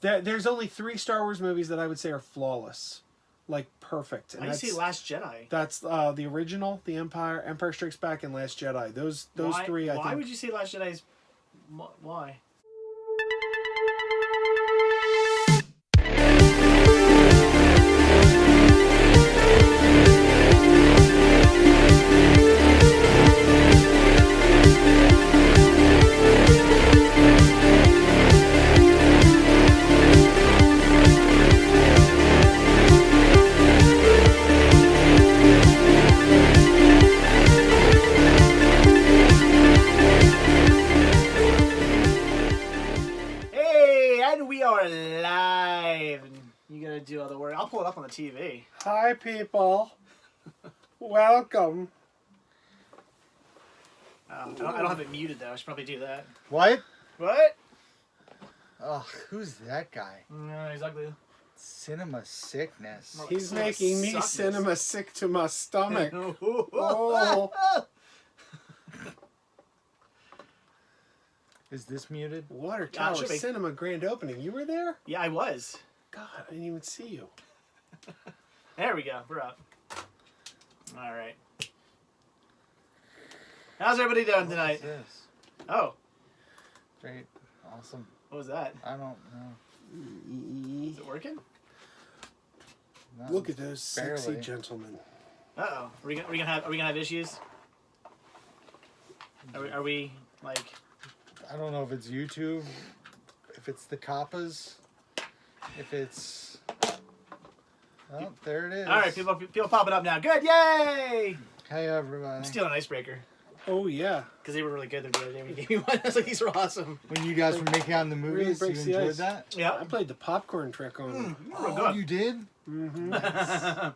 There's only 3 Star Wars movies that I would say are flawless, like perfect. And I see Last Jedi. That's the original, the Empire Strikes Back, and Last Jedi. Those 3. Why would you say Last Jedi is? Why? Do other work. I'll pull it up on the TV. Hi, people. Welcome. I don't have it muted though. I should probably do that. What? What? Oh, who's that guy? No, he's ugly. Cinema sickness. He's making me cinema sick to my stomach. Oh. Is this muted? Water Tower Cinema grand opening. You were there? Yeah, I was. God, I didn't even see you. There we go. We're up. All right. How's everybody doing tonight? What is this? Oh. Great. Awesome. What was that? I don't know. Is it working? No, look at those sexy gentlemen. Uh-oh. Are we gonna have issues? Are we like? I don't know if it's YouTube, if it's the COPPAs. If it's... Oh, there it is. All right, people popping up now. Good, yay! Hey, everybody. I'm stealing an icebreaker. Oh, yeah. Because they were really good. They gave me one. I was like, these are awesome. When you guys were making out in the movies, you enjoyed that? Yeah. I played the popcorn trick on them. Oh, you did? Mm-hmm. Nice. All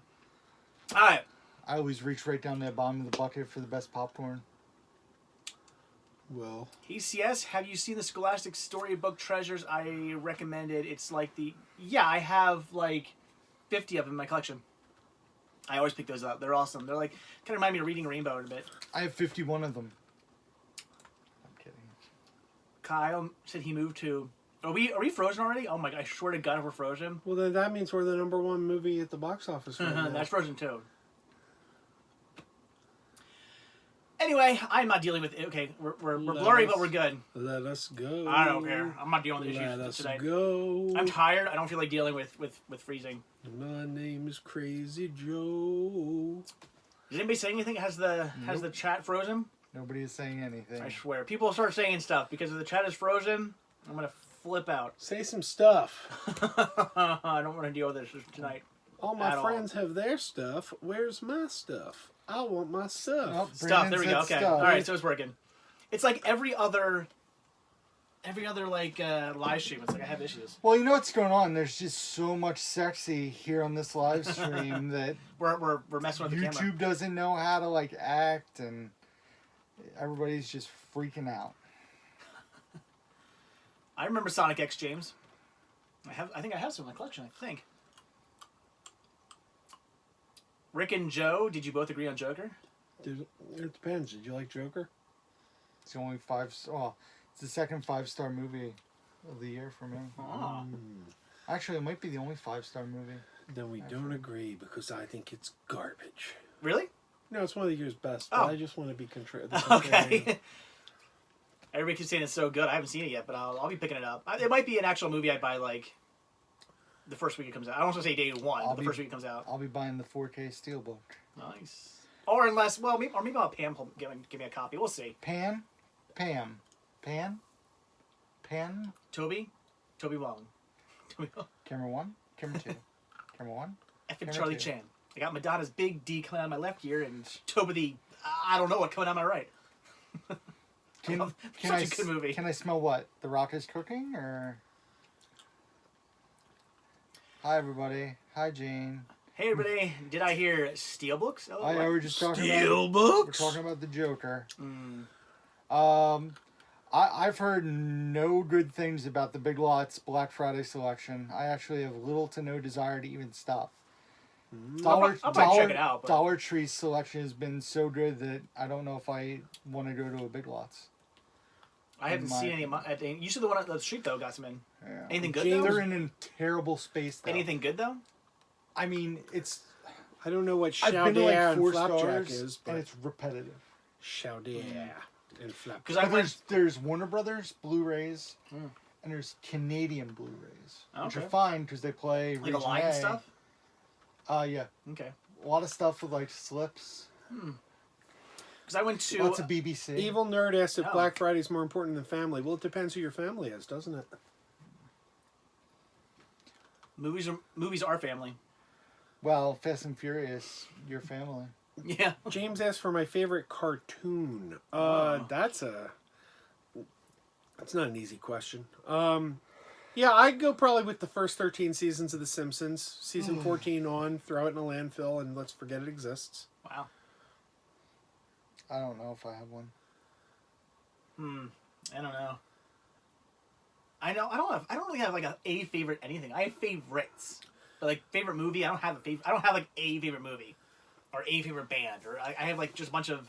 right. I always reach right down that bottom of the bucket for the best popcorn. Well, ECS, have you seen the Scholastic Storybook Treasures? I recommended. It's like the... Yeah, I have like 50 of them in my collection. I always pick those up. They're awesome. They're like... Kind of remind me of Reading Rainbow in a bit. I have 51 of them. I'm kidding. Kyle said he moved to... Are we frozen already? Oh my god, I swear to god if we're frozen. Well, then that means we're the #1 movie at the box office right now. That's Frozen 2. Anyway, I'm not dealing with it. Okay, we're blurry, but we're good. Let us go. I don't care. I'm not dealing with issues Let us today. go. I'm tired. I don't feel like dealing with freezing. My name is Crazy Joe. Is anybody saying anything? Has the chat frozen? Nobody is saying anything. I swear. People start saying stuff because if the chat is frozen, I'm gonna flip out. Say some stuff. I don't want to deal with this tonight. All my friends have their stuff. Where's my stuff? I want my stuff. Oh, stuff. There we go. Okay. All right. So it's working. It's like every other like live stream. It's like I have issues. Well, you know what's going on. There's just so much sexy here on this live stream that we're messing with the camera. YouTube doesn't know how to like act, and everybody's just freaking out. I remember Sonic X, James. I think I have some in my collection. I think. Rick and Joe, did you both agree on Joker? It depends. Did you like Joker? It's the only it's the second 5-star movie of the year for me. Oh. Actually, it might be the only 5-star movie. Then we don't agree because I think it's garbage. Really? No, it's one of the year's best. But I just want to be contrarian. Okay. Everybody keeps saying it's so good. I haven't seen it yet, but I'll be picking it up. It might be an actual movie I'd buy like the first week it comes out. I don't want to say day one, but the first week it comes out. I'll be buying the 4K Steelbook. Nice. Or unless, well, maybe I'll have Pam give me a copy. We'll see. Pam? Toby Wong. Camera 1, camera 2, camera 1. Effing Charlie Chan. I got Madonna's big D coming out of my left ear and Toby the, I don't know what coming out of my right. Such a good movie. Can I smell what? The Rock is cooking, or? Hi, everybody. Hi, Jane. Hey, everybody. Did I hear Steelbooks? Oh, yeah, we're just talking Steelbooks? We're talking about the Joker. Mm. I've heard no good things about the Big Lots Black Friday selection. I actually have little to no desire to even stop. I'll probably check it out. But... Dollar Tree's selection has been so good that I don't know if I want to go to a Big Lots. I haven't seen any. You said the one on the street though got some in. Yeah. Anything good James- though? They're in a terrible space though. Anything good though? I mean, it's. I don't know what I've been to Chowder like and 4 Flapjack stars, is, and but it's repetitive. Chowder and Flapjack. Because I But went. there's Warner Brothers Blu-rays, and there's Canadian Blu-rays, which are Okay. fine because they play Like Region Alliance A. stuff? Yeah, Okay. a lot of stuff with like slips. Because I went to... Lots of BBC. Evil Nerd asked if Oh. Black Friday is more important than family. Well, it depends who your family is, doesn't it? Movies are family. Well, Fast and Furious, your family. Yeah. James asked for my favorite cartoon. Wow. That's not an easy question. Yeah, I'd go probably with the first 13 seasons of The Simpsons. Season 14 on, throw it in a landfill, and let's forget it exists. Wow. I don't know if I have one. I don't know. I don't really have like a favorite anything. I have favorites. But like favorite movie, I don't have a favorite. I don't have like a favorite movie or a favorite band, or I have like just a bunch of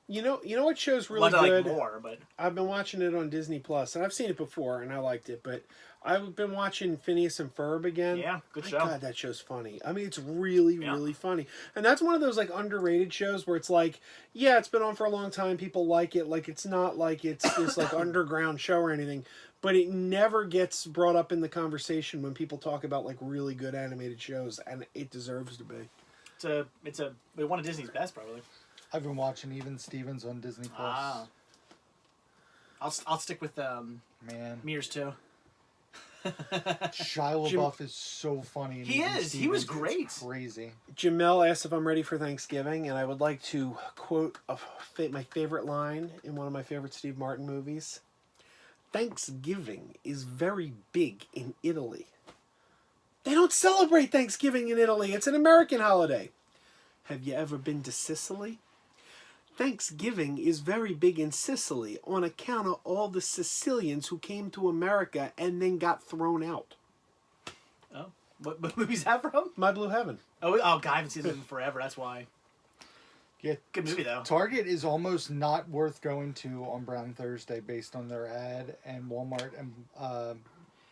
You know what show's really ones I like good? more. But I've been watching it on Disney Plus, and I've seen it before, and I liked it. But I've been watching Phineas and Ferb again. yeah, good My show. God, that show's funny. I mean, it's really, Yeah. really funny. And that's one of those, like, underrated shows where it's like, yeah, it's been on for a long time. People like it. Like, it's not like it's this, like, underground show or anything. But it never gets brought up in the conversation when people talk about, like, really good animated shows. And it deserves to be. It's one of Disney's best probably. I've been watching Even Stevens on Disney Plus. Ah. I'll stick with Man, Mears too. Shia LaBeouf is so funny. in He Even is. He was Stevens. great. It's crazy. Jamel asked if I'm ready for Thanksgiving. And I would like to quote my favorite line in one of my favorite Steve Martin movies. Thanksgiving is very big in Italy. They don't celebrate Thanksgiving in Italy. It's an American holiday. Have you ever been to Sicily? Thanksgiving is very big in Sicily on account of all the Sicilians who came to America and then got thrown out. Oh, what movie's that from? My Blue Heaven. Oh, God, I haven't seen it in forever. That's why. Yeah, Good movie though. Target is almost not worth going to on Brown Thursday based on their ad, and Walmart and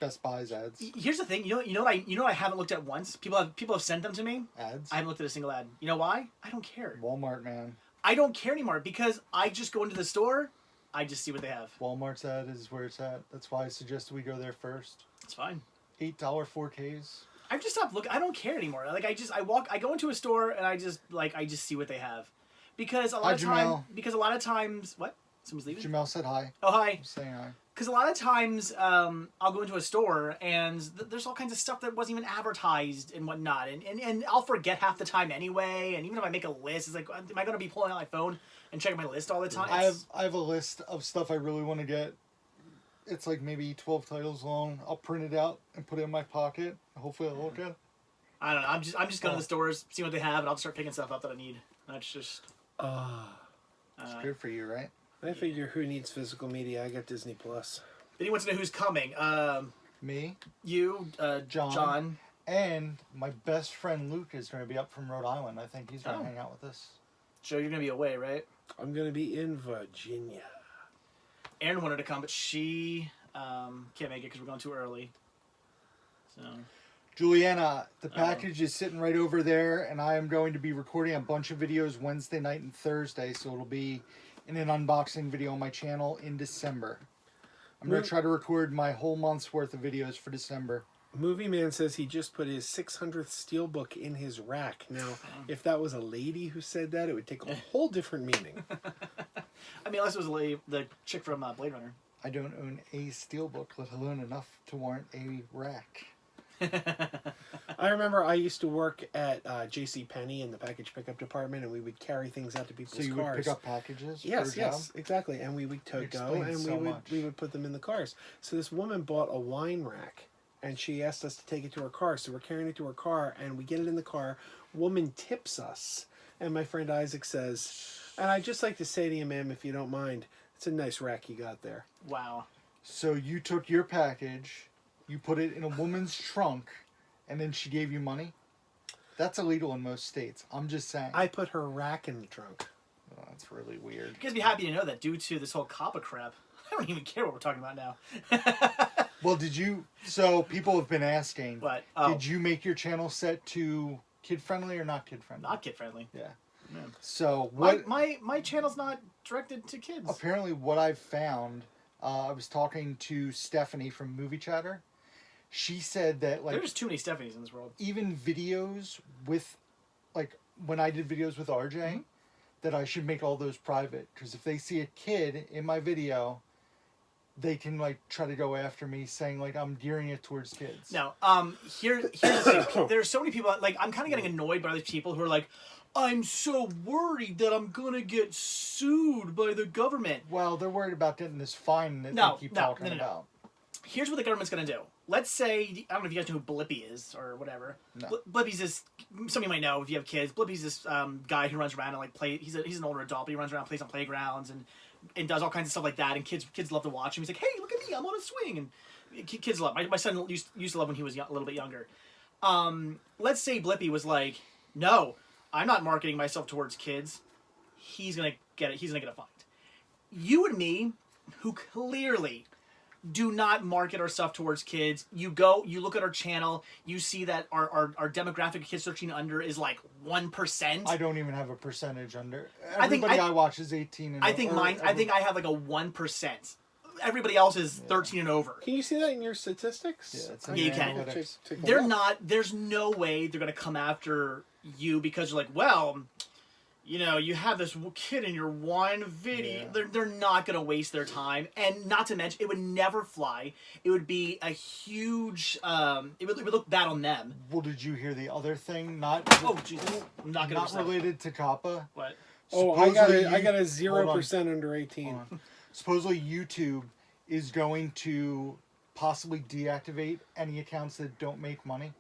Best Buy's ads. Here's the thing. You know what I haven't looked at once. People have sent them to me. Ads. I haven't looked at a single ad. You know why? I don't care. Walmart, man. I don't care anymore because I just go into the store. I just see what they have. Walmart's ad is where it's at. That's why I suggested we go there first. It's fine. $8 4Ks. I've just stopped looking. I don't care anymore. Like I go into a store and I just see what they have, because a lot of times what? Someone's leaving. Jamel said hi. Oh hi. I'm saying hi. Because a lot of times I'll go into a store and there's all kinds of stuff that wasn't even advertised and whatnot, and I'll forget half the time anyway. And even if I make a list, it's like, am I going to be pulling out my phone and checking my list all the time? I have a list of stuff I really want to get. It's like maybe 12 titles long. I'll print it out and put it in my pocket. Hopefully I'll look at it. I don't know. I'm just going to the stores, see what they have, and I'll start picking stuff up that I need. That's just. It's good for you, right? I figure who needs physical media? I got Disney Plus. Then he wants to know who's coming. Me, You, John. and my best friend Luke is going to be up from Rhode Island. I think he's going to hang out with us. Joe, you're going to be away, right? I'm going to be in Virginia. Erin wanted to come, but she can't make it because we're going too early. So. Juliana, the package is sitting right over there, and I am going to be recording a bunch of videos Wednesday night and Thursday, so it'll be in an unboxing video on my channel in December. I'm going to try to record my whole month's worth of videos for December. Movie Man says he just put his 600th Steelbook in his rack. Now, if that was a lady who said that, it would take a whole different meaning. I mean, unless it was the chick from Blade Runner. I don't own a Steelbook, let alone enough to warrant a rack. I remember I used to work at JCPenney in the package pickup department, and we would carry things out to people's So you cars. would pick up packages for Yes, a job? yes, exactly. And we would go Explains and so much. we would put them in the cars. So this woman bought a wine rack, and she asked us to take it to her car. So we're carrying it to her car, and we get it in the car. Woman tips us, and my friend Isaac says, and I'd just like to say to you, ma'am, if you don't mind, it's a nice rack you got there. Wow. So you took your package, you put it in a woman's trunk, and then she gave you money? That's illegal in most states. I'm just saying. I put her rack in the trunk. Oh, that's really weird. You guys be happy to know that due to this whole COPPA crap, I don't even care what we're talking about now. Well, did you? So people have been asking. But Did you make your channel set to kid friendly or not kid friendly? not kid friendly. Yeah. Yeah. So what? My channel's not directed to kids. Apparently, what I've found, I was talking to Stephanie from Movie Chatter. She said that like There's too many Stephanies in this world. even videos with, like when I did videos with RJ, that I should make all those private because if they see a kid in my video, they can like try to go after me saying like I'm gearing it towards kids. No, here's the thing. There's so many people like I'm kind of getting annoyed by these people who are like, I'm so worried that I'm gonna get sued by the government. Well, they're worried about getting this fine that No, they keep no, talking no, no, no. about. Here's what the government's gonna do. Let's say I don't know if you guys know who Blippi is or whatever. No. Blippi's this. Some of you might know if you have kids. Blippi's this guy who runs around and like play. He's an older adult, but he runs around, plays on playgrounds, and does all kinds of stuff like that. And kids love to watch him. He's like, hey, look at me, I'm on a swing, and kids love. My son used to love when he was a little bit younger. Let's say Blippi was like, no, I'm not marketing myself towards kids. He's gonna get it. He's gonna get a fine. You and me, who clearly do not market our stuff towards kids. You look at our channel, you see that our demographic of kids 13 and under is like 1%. I don't even have a percentage under. I think Everybody I watch is 18 and I think mine. I think I have like a 1%. Everybody else is 13 and over. Can you see that in your statistics? Yeah, it's Yeah, you can. analytics. They're not. There's no way they're gonna come after you because you're like, well, you know, you have this kid in your one video. Yeah. They're not going to waste their time. And not to mention, it would never fly. It would be a huge... it would look bad on them. Well, did you hear the other thing? Not Oh, Jesus. I'm not going to... not related to COPPA. What? Oh, I got a 0% under 18. Supposedly YouTube is going to possibly deactivate any accounts that don't make money.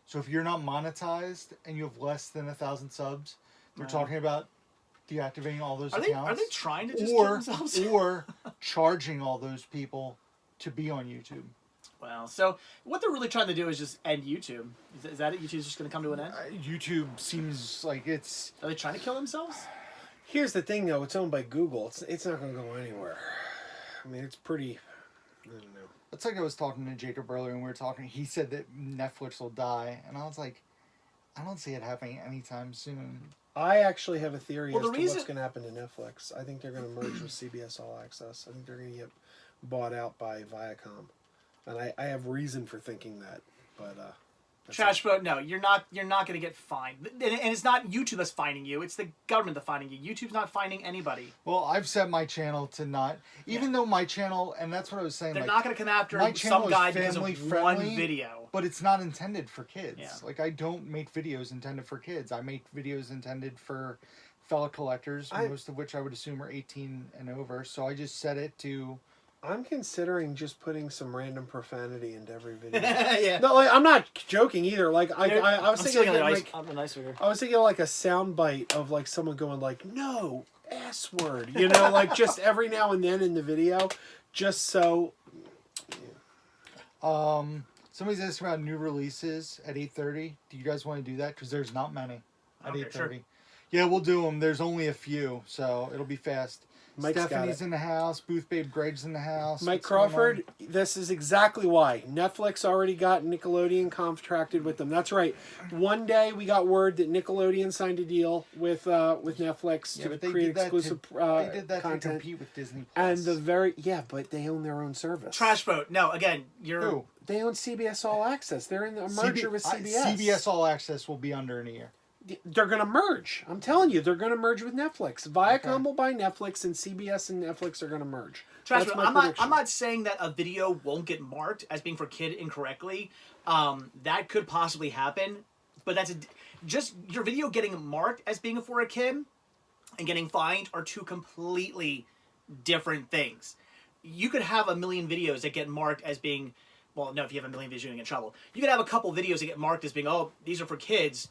So if you're not monetized and you have less than 1,000 subs, they're talking about deactivating all those accounts. Are they trying to just kill themselves? or charging all those people to be on YouTube. Well, so what they're really trying to do is just end YouTube. Is that it? YouTube's just going to come to an end? YouTube seems like it's... Are they trying to kill themselves? Here's the thing, though. It's owned by Google. It's not going to go anywhere. I mean, it's pretty... I don't know. It's like I was talking to Jacob earlier and we were talking. He said that Netflix will die. And I was like, I don't see it happening anytime soon. I actually have a theory as to reason- what's going to happen to Netflix. I think they're going to merge with CBS All Access. I think they're going to get bought out by Viacom. And I have reason for thinking that. But that's Trash vote. No, you're not going to get fined, and it's not YouTube that's finding you. It's the government that's finding you. YouTube's not finding anybody. Well, I've set my channel to not... Even though my channel... And that's what I was saying. They're like, not going to come after my channel some is guy because of family-friendly, one video. But it's not intended for kids. Yeah. Like, I don't make videos intended for kids. I make videos intended for fellow collectors, most of which I would assume are 18 and over. So I just set it to... I'm considering just putting some random profanity into every video. Yeah. No, like, I'm not joking either. Like I was thinking, I'm a nice figure. I was thinking like a sound bite of like someone going like, "No S word," you know, like just every now and then in the video, just so. Somebody's asking about new releases at 8:30. Do you guys want to do that? Because there's not many at Okay, 8:30. sure. Yeah, we'll do them. There's only a few, so it'll be fast. Mike's got Stephanie's it. in the house. Booth Babe Greg's in the house. Mike What's going Crawford, this is exactly why. Netflix already got Nickelodeon contracted with them. That's right. One day we got word that Nickelodeon signed a deal with Netflix Yeah, to but they create did that exclusive they did that to content. compete with Disney+. And but they own their own service. Trash vote. No, again, you're... Who? They own CBS All Access. They're in a merger with CBS. CBS All Access will be under in a year. They're going to merge. I'm telling you, they're going to merge with Netflix. Viacom Okay. will buy Netflix, and CBS and Netflix are going to merge. Trash That's vote. my I'm prediction. not saying that a video won't get marked as being for kid incorrectly. That could possibly happen, but just your video getting marked as being for a kid and getting fined are two completely different things. You could have a million videos that get marked as being, well, no, if you have a million videos, you're going to get in trouble. You could have a couple videos that get marked as being, oh, these are for kids.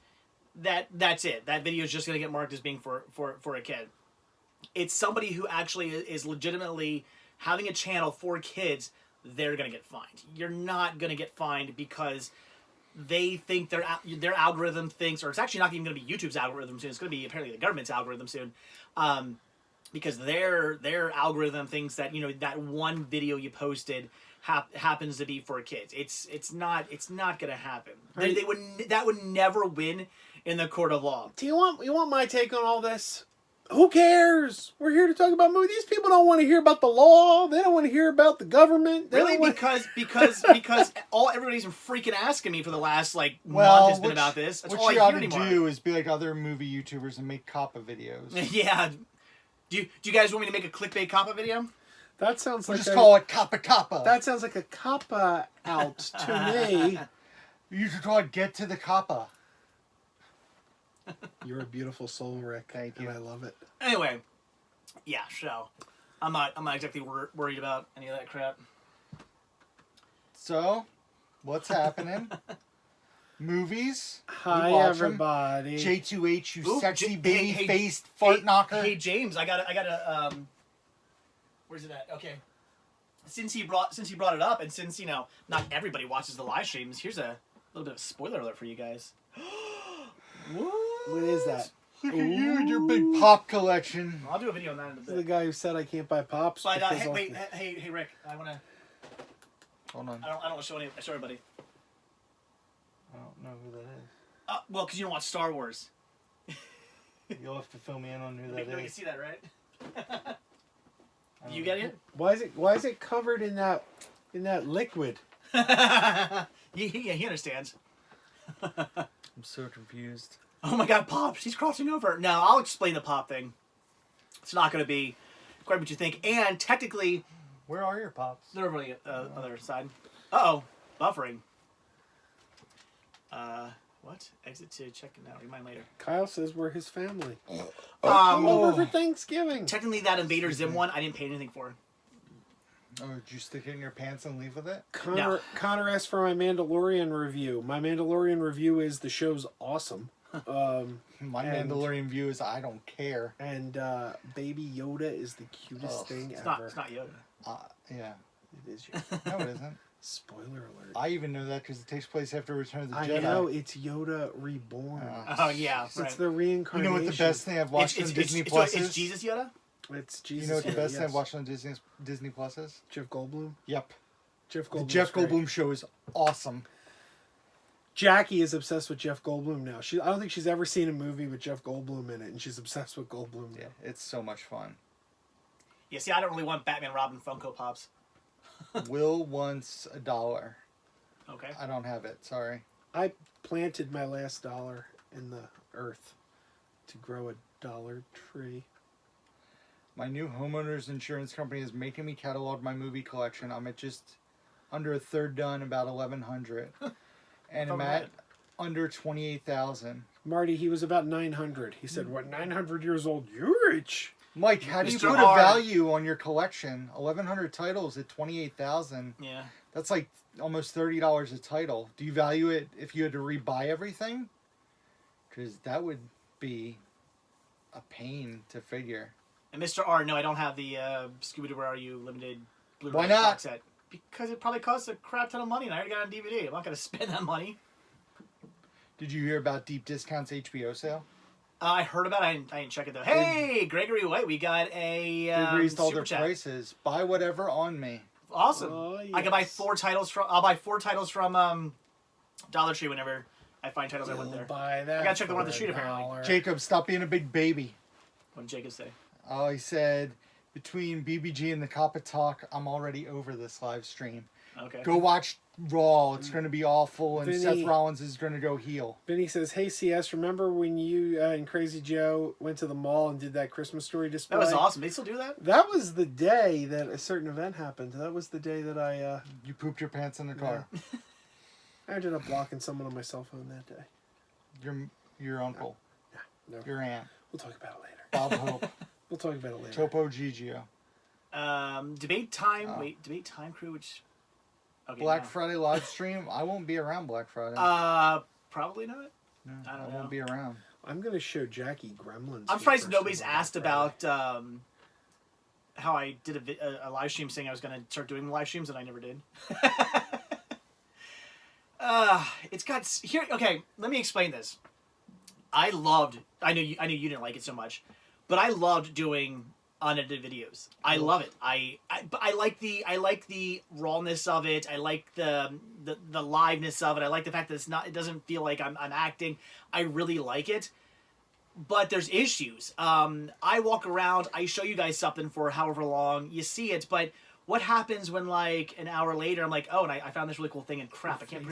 That's it. That video is just going to get marked as being for a kid. It's somebody who actually is legitimately having a channel for kids. They're going to get fined. You're not going to get fined because they think their algorithm thinks, or it's actually not even going to be YouTube's algorithm soon. It's going to be apparently the government's algorithm soon. because their algorithm thinks that that one video you posted happens to be for kids. It's not gonna happen. That would never win in the court of law. Do you want my take on all this? Who cares? We're here to talk about movies. These people don't want to hear about the law. They don't want to hear about the government. Really, because everybody's been freaking asking me for the last month has been about this. That's all what you I ought hear to anymore. do is be like other movie YouTubers and make COPPA videos. Yeah. Do you guys want me to make a clickbait COPPA video? That sounds We'll like just call it COPPA. That sounds like a COPPA out to me. You should call it Get to the COPPA. You're a beautiful soul, Rick. Thank you. And I love it. Anyway, yeah, so I'm not exactly worried about any of that crap. So, what's happening? Movies. Hi, We watch 'em. everybody. J2H, you Ooh, sexy hey, baby-faced fart knocker. Hey James, I gotta where's it at? Okay. Since he brought it up, and since not everybody watches the live streams, here's a little bit of a spoiler alert for you guys. What is that? Look at you and your big pop collection. I'll do a video on that in a This is the bit. guy who said I can't buy pops. But because hey, I'll- wait, hey Rick, I wanna. Hold on. I don't want to show everybody. I don't know who that is. Well, because you don't watch Star Wars. You'll have to fill me in on who You that can is. see that, right? I don't You know. get it? Why is it covered in that liquid? Yeah, he understands. I'm so confused. Oh my God, Pop! She's crossing over. No, I'll explain the Pop thing. It's not going to be quite what you think. And technically, Where are your pops? they're over the other side. Uh-oh. Buffering. What? Exit to check it out. Remind later. Kyle says we're his family. Um, Come over for Thanksgiving. Technically, that Invader Zim one, I didn't pay anything for. Oh, did you stick it in your pants and leave with it? Connor asked for my Mandalorian review. My Mandalorian review is the show's awesome. My And- Mandalorian view is I don't care. And Baby Yoda is the cutest thing It's ever. not Yoda. Yeah. It is Yoda. No, it isn't. Spoiler alert. I even know that because it takes place after Return of the I Jedi. know, it's Yoda reborn. Oh, yeah. It's Right. the You reincarnation. know what the best thing I've watched on Disney so Plus it's is? Jesus Yoda? It's Jesus. You know what the Yoda, best thing yes. I've watched on Disney Plus is? Jeff Goldblum. Yep. Jeff The Goldblum. Jeff Goldblum show is awesome. Jackie is obsessed with Jeff Goldblum now. I don't think she's ever seen a movie with Jeff Goldblum in it, and she's obsessed with Goldblum now. Yeah, it's so much fun. Yeah, see, I don't really want Batman Robin Funko Pops. Will wants $1. Okay. I don't have it. Sorry. I planted my last dollar in the earth to grow a dollar tree. My new homeowner's insurance company is making me catalog my movie collection. I'm at just under a third done, about 1,100, and I'm at under 28,000. Marty, he was about 900. He said, "What? 900 years old? You're rich." Mike, how do you Mr. put R. a value on your collection? 1,100 titles at 28,000. Yeah. That's like almost $30 a title. Do you value it if you had to rebuy everything? Because that would be a pain to figure. And Mr. R, no, I don't have the Scooby-Doo Where Are You limited Blu-ray Why not? box set. Because it probably costs a crap ton of money, and I already got it on DVD. I'm not going to spend that money. Did you hear about Deep Discount's HBO sale? I heard about it. I didn't check it, though. Hey, Gregory White, we got a They raised all super their chat. prices. Buy whatever on me. Awesome. Oh, I can buy yes. 4 titles from... I'll buy 4 titles from Dollar Tree whenever I find titles I want there. Buy that. I gotta check the one for at the street, $1. apparently. Jacob, stop being a big baby. What did Jacob say? Oh, he said, between BBG and the COPPA talk, I'm already over this live stream. Okay. Go watch Raw. It's going to be awful, and Vinny- Seth Rollins is going to go heel. Vinny says, "Hey CS, remember when you and Crazy Joe went to the mall and did that Christmas story display? That was awesome. They still do that? That was the day that a certain event happened. That was the day that I You pooped your pants in the car. I ended up blocking someone on my cell phone that day. Your uncle. No, Your aunt. we'll talk about it later. Bob Hope. We'll talk about it later. Topo Gigio. Debate time. Oh. Wait, debate time crew, which... Okay, Black no. Friday live stream. I won't be around Black Friday. Probably not. no, I don't won't know. be around. I'm gonna show Jackie Gremlins. I'm for surprised the first nobody's time on asked Black Friday. about how I did a live stream saying I was going to start doing live streams, and I never did. It's got here. Okay, let me explain this. I knew you didn't like it so much, but I loved doing unedited videos. I love it. But I like the rawness of it. I like the liveness of it. I like the fact that it doesn't feel like I'm acting. I really like it. But there's issues. I walk around, I show you guys something for however long, you see it, but what happens when like an hour later I'm like, oh, and I found this really cool thing and crap, I can't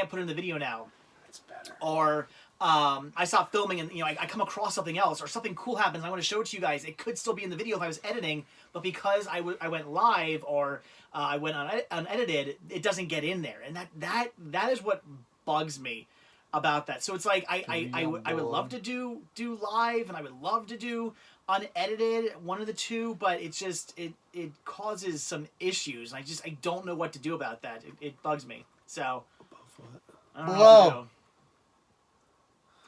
put it in the video now. That's better. Or I stop filming and I come across something else or something cool happens. I want to show it to you guys. It could still be in the video if I was editing, but because I went live or I went unedited, it doesn't get in there, and that is what bugs me about that. So it's like I would love to do live and I would love to do unedited, one of the two, but it's just it causes some issues. I don't know what to do about that. It bugs me. So I don't know what to do.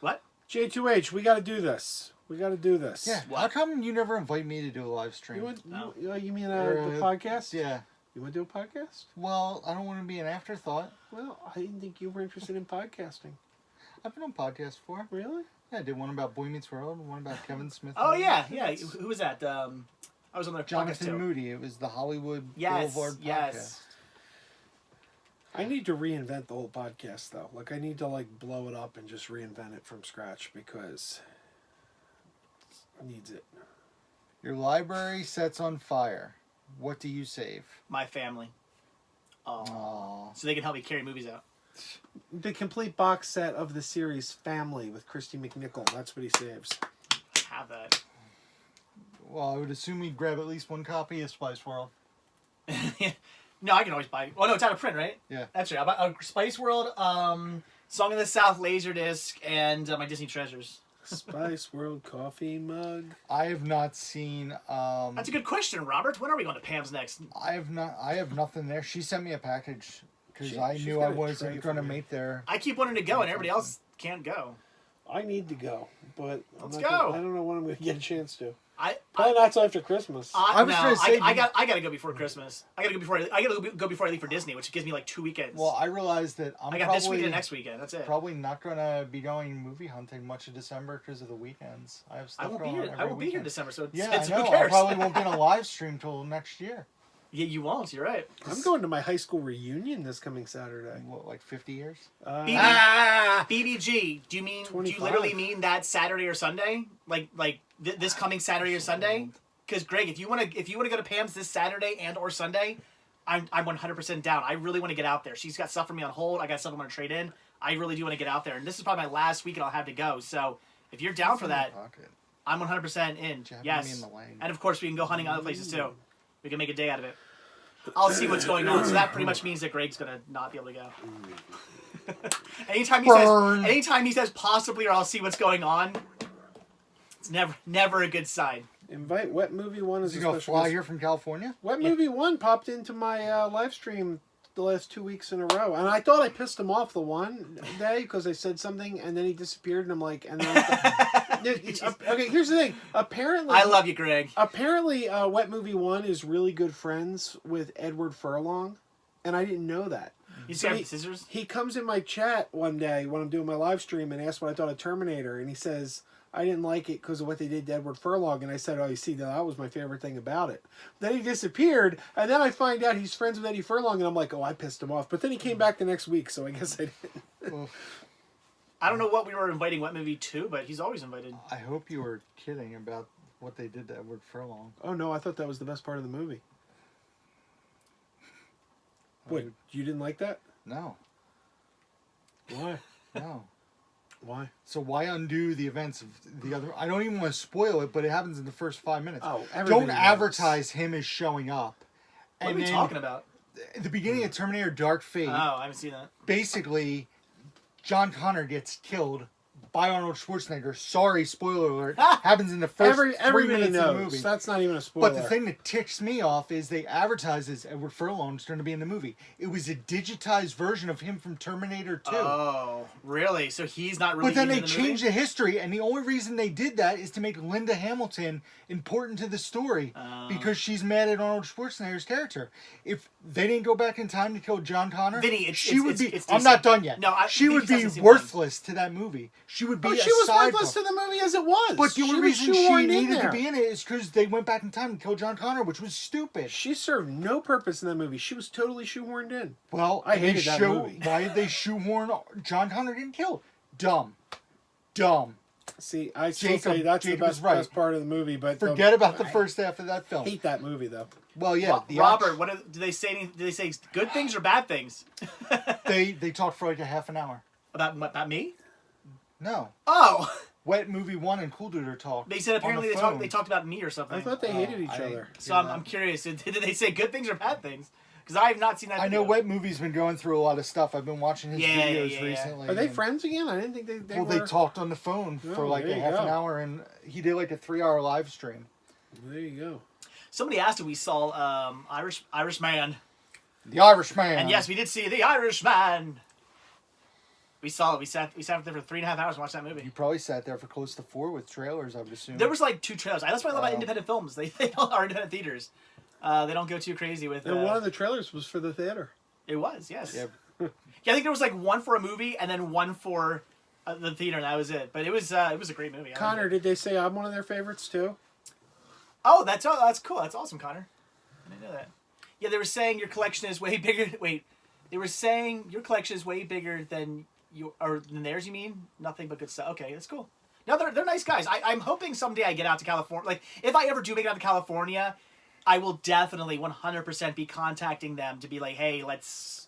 What? J2H, we got to do this. Yeah. What? How come you never invite me to do a live stream? You mean the podcast? Yeah. You want to do a podcast? Well, I don't want to be an afterthought. Well, I didn't think you were interested in podcasting. I've been on podcasts before. Really? Yeah, I did one about Boy Meets World, one about Kevin Smith. Oh yeah. Who was that? I was on their podcast Jonathan too. Moody. It was the Hollywood Yes. Boulevard podcast. Yes. I need to reinvent the whole podcast though. Like I need to blow it up and just reinvent it from scratch because it needs it. Your library sets on fire. What do you save? My family. Aww. So they can help me carry movies out. The complete box set of the series Family with Christy McNichol. That's what he saves. Have that. Well, I would assume you'd grab at least one copy of Spice World. No, I can always buy. Oh no, it's out of print, right? Yeah. That's right. I bought Spice World, Song of the South Laserdisc, and my Disney Treasures. Spice World coffee mug. I have not seen. That's a good question, Robert. When are we going to Pam's next? I have nothing there. She sent me a package because She's I knew got I a wasn't tray going to for me. make there. I keep wanting to go, and everybody else can't go. I need to go, but Let's I go. don't know when I'm going to get a chance to. I Probably not till after Christmas. I was gonna say, I gotta go before Christmas. I gotta go before I leave for Disney, which gives me like 2 weekends. Well, I realized that I got this weekend and next weekend. That's it. Probably not going to be going movie hunting much of December because of the weekends. I have stuff I won't going be on here. every I won't be here in weekend. December, so Yeah, it's I know. who I cares? probably won't be in a live stream till next year. Yeah, you won't. You're right. I'm going to my high school reunion this coming Saturday. What, like 50 years? BBG. Do you 25. literally mean that Saturday or Sunday? Like this coming Saturday or Sunday? Because Greg, if you want to go to Pam's this Saturday and or Sunday, I'm 100% down. I really want to get out there. She's got stuff for me on hold. I got stuff I'm going to trade in. I really do want to get out there, and this is probably my last weekend I'll have to go. So if you're down for that, I'm 100% in. Yes, and of course we can go hunting other places too. We can make a day out of it. I'll see what's going on. So that pretty much means that Greg's gonna not be able to go. anytime he says possibly or I'll see what's going on, it's never a good sign. Invite Wet Movie One as Is a he going to special fly guest. here from California? Wet Movie One popped into my live stream the last 2 weeks in a row, and I thought I pissed him off the one day because I said something, and then he disappeared, and I'm like, and then okay. Here's the thing. Apparently, I love you, Greg. Apparently, Wet Movie One is really good friends with Edward Furlong, and I didn't know that. You just got scissors? He comes in my chat one day when I'm doing my live stream and asks what I thought of Terminator, and he says, I didn't like it because of what they did to Edward Furlong. And I said, oh, you see, that was my favorite thing about it. Then he disappeared, and then I find out he's friends with Eddie Furlong, and I'm like, oh, I pissed him off. But then he came back the next week, so I guess I didn't. I don't know what we were inviting Wet Movie to, but he's always invited. I hope you were kidding about what they did to Edward Furlong. Oh, no, I thought that was the best part of the movie. Wait, you didn't like that? No. Why? No. Why? So why undo the events of the other? I don't even want to spoil it, but it happens in the first 5 minutes. Oh, don't advertise him as showing up. What are we talking about? At the beginning of Terminator Dark Fate, Oh, I haven't seen that. basically, John Connor gets killed by Arnold Schwarzenegger. Sorry, spoiler alert. Happens in the first 3 Everybody minutes knows. of the movie. That's not even a spoiler. But the thing that ticks me off is they advertise as Edward Furlong's going to be in the movie. It was a digitized version of him from Terminator 2. Oh, really? So he's not really But then in they the changed movie? the history, and the only reason they did that is to make Linda Hamilton important to the story because she's mad at Arnold Schwarzenegger's character. If they didn't go back in time to kill John Connor, Vinny, she would be. it's I'm decent. not done yet. No, she would Vinny be doesn't seem worthless to that movie. She would be Oh, a she was side worthless book. to the movie as it was. But the only was reason she shoehorned in needed there. to be in it is because they went back in time and killed John Connor, which was stupid. She served no purpose in that movie. She was totally shoehorned in. Well, I they hated that movie. Why did they shoehorn John Connor getting killed? Dumb. See, I still Jacob- say that's Jacob the is right. best part of the movie, but Forget about the first half of that film. I hate that movie though. Well, yeah. Robert, do they say? Do they say good things or bad things They talked for like a half an hour. about me? No. Oh, Wet Movie 1 and Cool Duder talked. they said apparently on the phone. they talked about me or something. I thought they hated each I- other. So I'm curious. Did they say good things or bad things? Because I have not seen that. I know video. Wet Movie's been going through a lot of stuff. I've been watching his videos yeah. recently. Are they and- friends again? I didn't think they Well, were. they talked on the phone for Oh, like there a you half an go. hour, and he did like a 3-hour live stream. There you go. Somebody asked if we saw Irishman, The Irishman. and yes, we did see the Irishman. We saw it. We sat there for 3.5 hours and watched that movie. You probably sat there for close to 4 with trailers, I would assume. There was like 2 trailers. That's what I love about Oh. independent films. They are independent theaters. They don't go too crazy with. And one of the trailers was for the theater. It was, yes. Yeah. Yeah, I think there was like one for a movie and then one for the theater, and that was it. But it was a great movie. I liked Connor, it. did they say I'm one of their favorites too? Oh, that's cool. That's awesome, Connor. I didn't know that. Yeah, they were saying your collection is way bigger. Wait, they were saying your collection is way bigger than than theirs. You mean nothing but good stuff? Okay, that's cool. No, they're nice guys. I'm hoping someday I get out to California. Like if I ever do make it out to California, I will definitely 100% be contacting them to be like, hey, let's.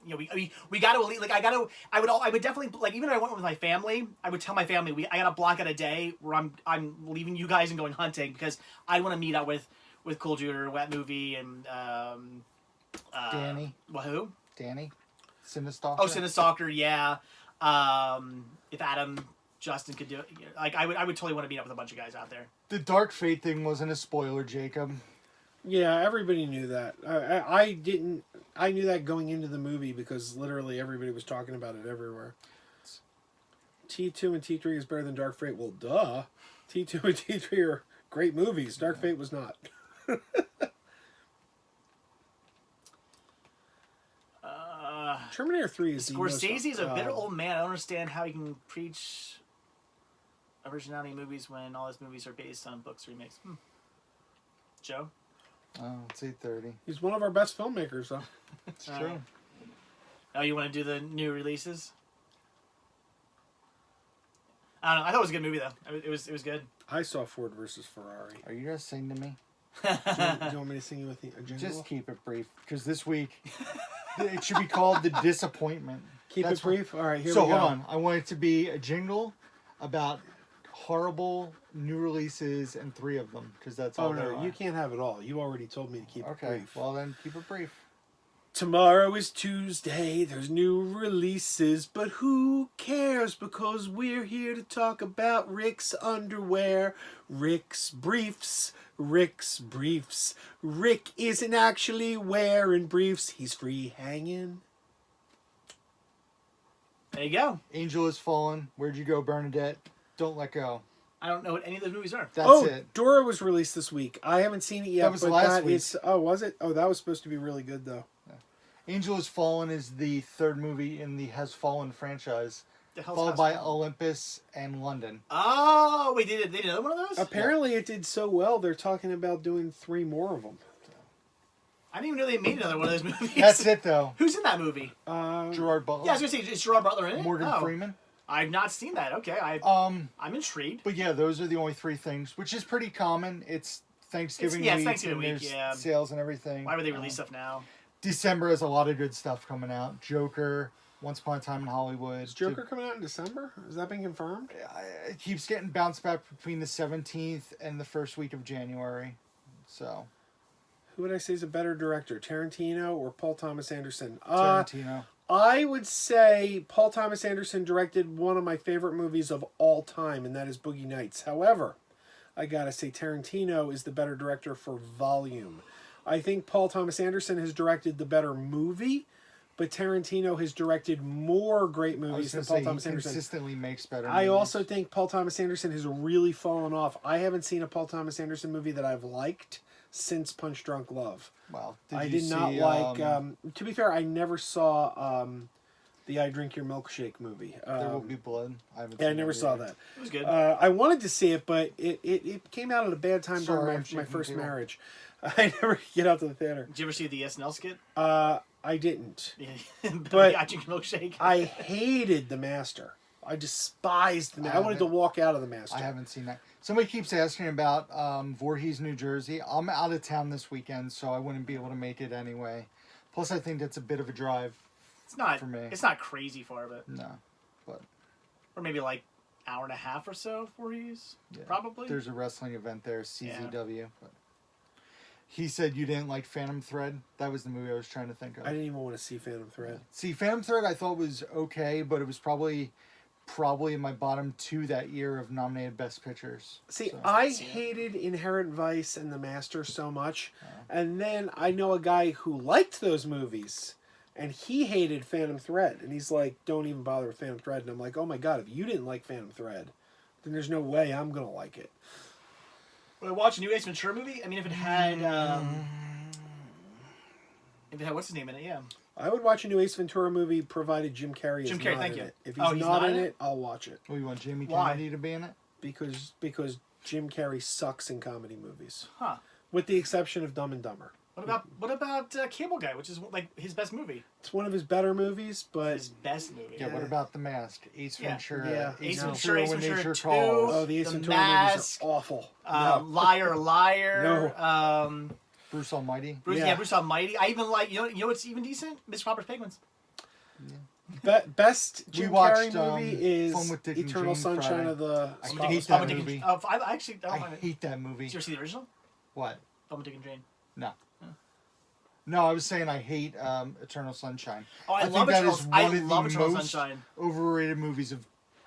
You know, we got to like I would definitely like even if I went with my family, I would tell my family I got to block out a day where I'm leaving you guys and going hunting because I want to meet up with Cool Duder, Wet Movie, and Danny. Well, who? Danny? Cinestalker? Oh, Cinestalker, yeah. If Adam, Justin could do it, like I would totally want to meet up with a bunch of guys out there. The Dark Fate thing wasn't a spoiler, Jacob. Yeah, everybody knew that. I didn't. I knew that going into the movie because literally everybody was talking about it everywhere. T2 and T3 is better than Dark Fate. Well, duh. T2 and T3 are great movies. Dark Fate was not. Terminator 3 is Scorsese's a bitter old man. I don't understand how he can preach originality in movies when all his movies are based on books remakes. Joe? Oh, it's 8:30. He's one of our best filmmakers, though. It's true. Oh, you want to do the new releases? I don't know. I thought it was a good movie though. It was good. I saw Ford versus Ferrari. Are you guys singing to me? Do you want me to sing you with a jingle? Just keep it brief, because this week it should be called The Disappointment. Keep That's it brief. All right, here So we go. hold on. I want it to be a jingle about horrible new releases and 3 of them, because that's all Oh there no, are. you can't have it all. You already told me to keep it Okay, brief. well then keep it brief. Tomorrow is Tuesday, there's new releases, but who cares because we're here to talk about Rick's underwear, Rick's briefs, Rick's briefs. Rick isn't actually wearing briefs, he's free hanging. There you go. Angel Has Fallen. Where'd you go, Bernadette? Don't Let Go. I don't know what any of those movies are. That's it. Dora was released this week. I haven't seen it yet, That was but last week. is... Oh, was it? Oh, that was supposed to be really good, though. Angel Has Fallen is the 3rd movie in the Has Fallen franchise, The hell's followed House by Fallen? Olympus and London. Oh, wait, they did another one of those? Apparently it did so well, they're talking about doing 3 more of them. I didn't even know they made another one of those movies. That's it, though. Who's in that movie? Gerard Butler. Yeah, I was gonna say, is Gerard Butler in it? Morgan Oh. Freeman. I've not seen that. Okay, I'm intrigued. But yeah, those are the only 3 things, which is pretty common. It's Thanksgiving It's week, Thanksgiving and week, there's yeah. sales and everything. Why would they release stuff now? December has a lot of good stuff coming out. Joker, Once Upon a Time in Hollywood. Is Joker coming out in December? Has that been confirmed? It keeps getting bounced back between the 17th and the first week of January. So, Who would I say is a better director, Tarantino or Paul Thomas Anderson? Tarantino. I would say Paul Thomas Anderson directed one of my favorite movies of all time, and that is Boogie Nights. However, I gotta say Tarantino is the better director for volume. I think Paul Thomas Anderson has directed the better movie, but Tarantino has directed more great I was movies than going to Paul say, Thomas he Anderson. consistently makes better I movies. also think Paul Thomas Anderson has really fallen off. I haven't seen a Paul Thomas Anderson movie that I've liked since Punch Drunk Love. Well, I you did not see, like. To be fair, I never saw the I Drink Your Milkshake movie. There Will Be Blood. I haven't Yeah, I seen never that saw either. that. It was good. I wanted to see it, but it came out at a bad time Sorry, during I'm my shaking first too. marriage. I never could get out to the theater. Did you ever see the SNL skit? I didn't. Yeah. But I drink milkshake. I hated The Master. I despised The Master. I wanted to haven't- walk out of The Master. I haven't seen that. Somebody keeps asking about Voorhees, New Jersey. I'm out of town this weekend, so I wouldn't be able to make it anyway. Plus, I think that's a bit of a drive. It's not for me. It's not crazy far, but No, but or maybe like hour and a half or so for he's yeah. probably. There's a wrestling event there, CZW. But he said you didn't like Phantom Thread. That was the movie I was trying to think of. I didn't even want to see Phantom Thread. See, Phantom Thread I thought was okay, but it was probably in my bottom 2 that year of nominated Best Pictures. See, So. I hated Inherent Vice and The Master so much, and then I know a guy who liked those movies, and he hated Phantom Thread, and he's like, "Don't even bother with Phantom Thread." And I'm like, "Oh my god, if you didn't like Phantom Thread, then there's no way I'm gonna like it." Would I watch a new Ace Ventura movie? I mean, if it had what's his name in it? Yeah. I would watch a new Ace Ventura movie provided Jim Carrey is Jim Carrey, not thank in you. it. If Oh, he's not in it, I'll watch it Oh, you want Jamie Why? Kennedy to be in it? because Jim Carrey sucks in comedy movies, Huh. with the exception of Dumb and Dumber. What about Cable Guy, which is like his best movie? It's one of his better movies, but His best movie. Yeah, what about The Mask? Ace Yeah. Ventura. Yeah. Ace No. Ventura, Ace When Ventura Nature 2. Calls. oh, the Ace The Ventura movies Mask, are awful. No. Liar, Liar. No. Bruce Almighty. Bruce, Yeah. yeah. Bruce Almighty. I even like you know what's even decent? Miss Roberts Penguins. Best We Jim watched, Carrey movie Fun is with Dick and Eternal Jane Sunshine Friday. of the I Spotless hate that Mind. movie. I actually don't I mind it. hate that movie. Did you ever see the original? What? Bum Dick and Jane. No. No, I was saying I hate Eternal Sunshine. Oh, I think love that Eternal. is I one of love the Eternal most Sunshine. overrated movies of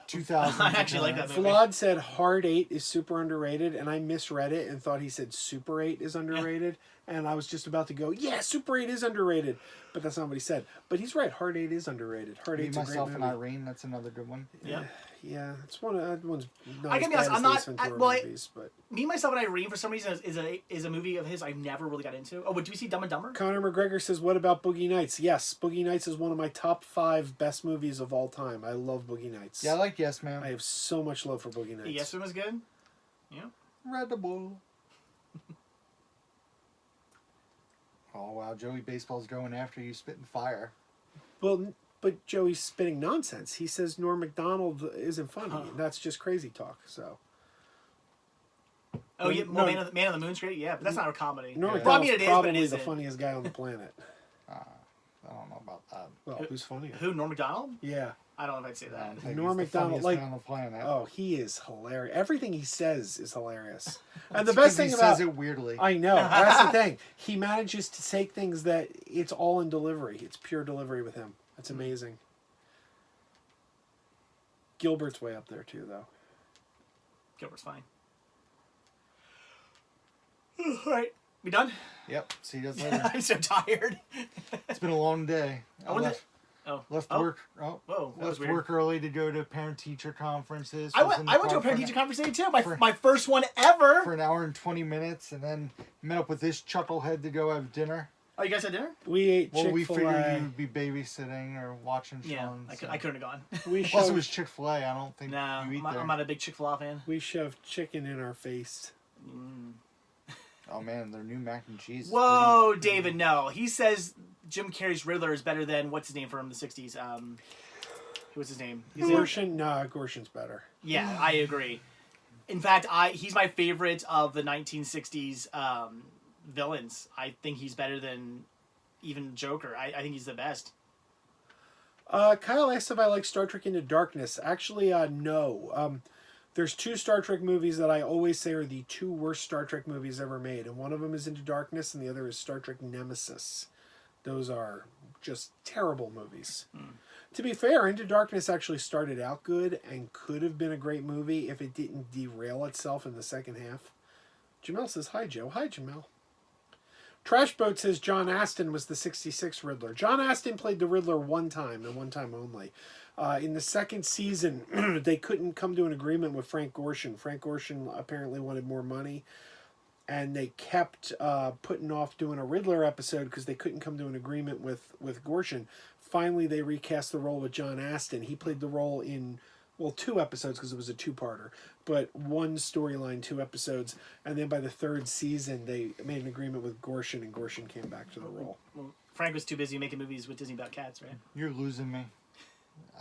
2000. I actually like that movie. Vlad said Hard 8 is super underrated, and I misread it and thought he said Super 8 is underrated. And I was just about to go, yeah, Super 8 is underrated. But that's not what he said. But he's right, Hard 8 is underrated. Hard Me, 8's a great Myself, movie. and Irene. That's another good one. Yeah. Yeah, it's one of that one's not I as can be bad honest, as I'm the not- Ace Ventura well, movies, but Me, Myself, and Irene, for some reason, is a movie of his I never really got into. Oh, but do we see Dumb and Dumber? Conor McGregor says, what about Boogie Nights? Yes, Boogie Nights is one of my top 5 best movies of all time. I love Boogie Nights. Yeah, I like Yes Man. I have so much love for Boogie Nights. The Yes Man was good. Yeah. Red Bull. Oh wow, Joey Baseball's going after you, spitting fire. Well, but Joey's spitting nonsense. He says Norm Macdonald isn't funny. Huh. That's just crazy talk. So Oh yeah, No, well, Man on the Moon's great. Yeah, but that's not a comedy. Norm Yeah. Well, I Macdonald's mean, it is, but probably it the isn't. funniest guy on the planet. I don't know about that. Well, who's funnier? Who? Norm Macdonald? Yeah. I don't know if I'd say I that. don't think Norm he's the Macdonald, funniest like- man on the planet. Oh, he is hilarious. Everything he says is hilarious. And It's the 'cause best thing he about says it weirdly. I know. That's the thing. He manages to take things that it's all in delivery. It's pure delivery with him. That's amazing. Gilbert's way up there too, though. Gilbert's fine. All right, we done? Yep. See you guys later. I'm so tired. It's been a long day. I wonder- Left oh. work. Oh, Whoa, that was left weird. work early to go to parent-teacher conferences. I was went. in the I went to car a parent for teacher an- conference today too. for- My first one ever. for an hour and 20 minutes, and then met up with this chucklehead to go have dinner. Oh, you guys had dinner? We ate Well, we figured Chick-fil-A. you'd be babysitting or watching Yeah, Sean. I couldn't have gone. We Plus, it shoved, was Chick-fil-A. I don't think No, you eat there. I'm not a big Chick-fil-A fan. we shoved chicken in our face. Oh man, their new mac and cheese. is Whoa, David, no. He says Jim Carrey's Riddler is better than what's his name from the '60s. What's his name? Is it- Gorshin? Nah, Gorshin's better. Yeah, I agree. In fact, he's my favorite of the 1960s villains. I think he's better than even Joker. I think he's the best. Kyle asked if I like Star Trek Into Darkness. Actually, no. There's 2 Star Trek movies that I always say are the 2 worst Star Trek movies ever made, and one of them is Into Darkness, and the other is Star Trek Nemesis. Those are just terrible movies. To be fair, Into Darkness actually started out good and could have been a great movie if it didn't derail itself in the second half. Jamel says, hi, Joe. Hi, Jamel. Trashboat says John Astin was the 66 Riddler. John Astin played the Riddler one time and one time only. In the second season, they couldn't come to an agreement with Frank Gorshin. Frank Gorshin apparently wanted more money, and they kept putting off doing a Riddler episode because they couldn't come to an agreement with Gorshin. finally they recast the role with John Astin. He played the role in, well, 2 episodes because it was a 2-parter, but 1 storyline, 2 episodes, and then by the 3rd season they made an agreement with Gorshin, and Gorshin came back to the role. Well, Frank was too busy making movies with Disney about cats, right? You're losing me.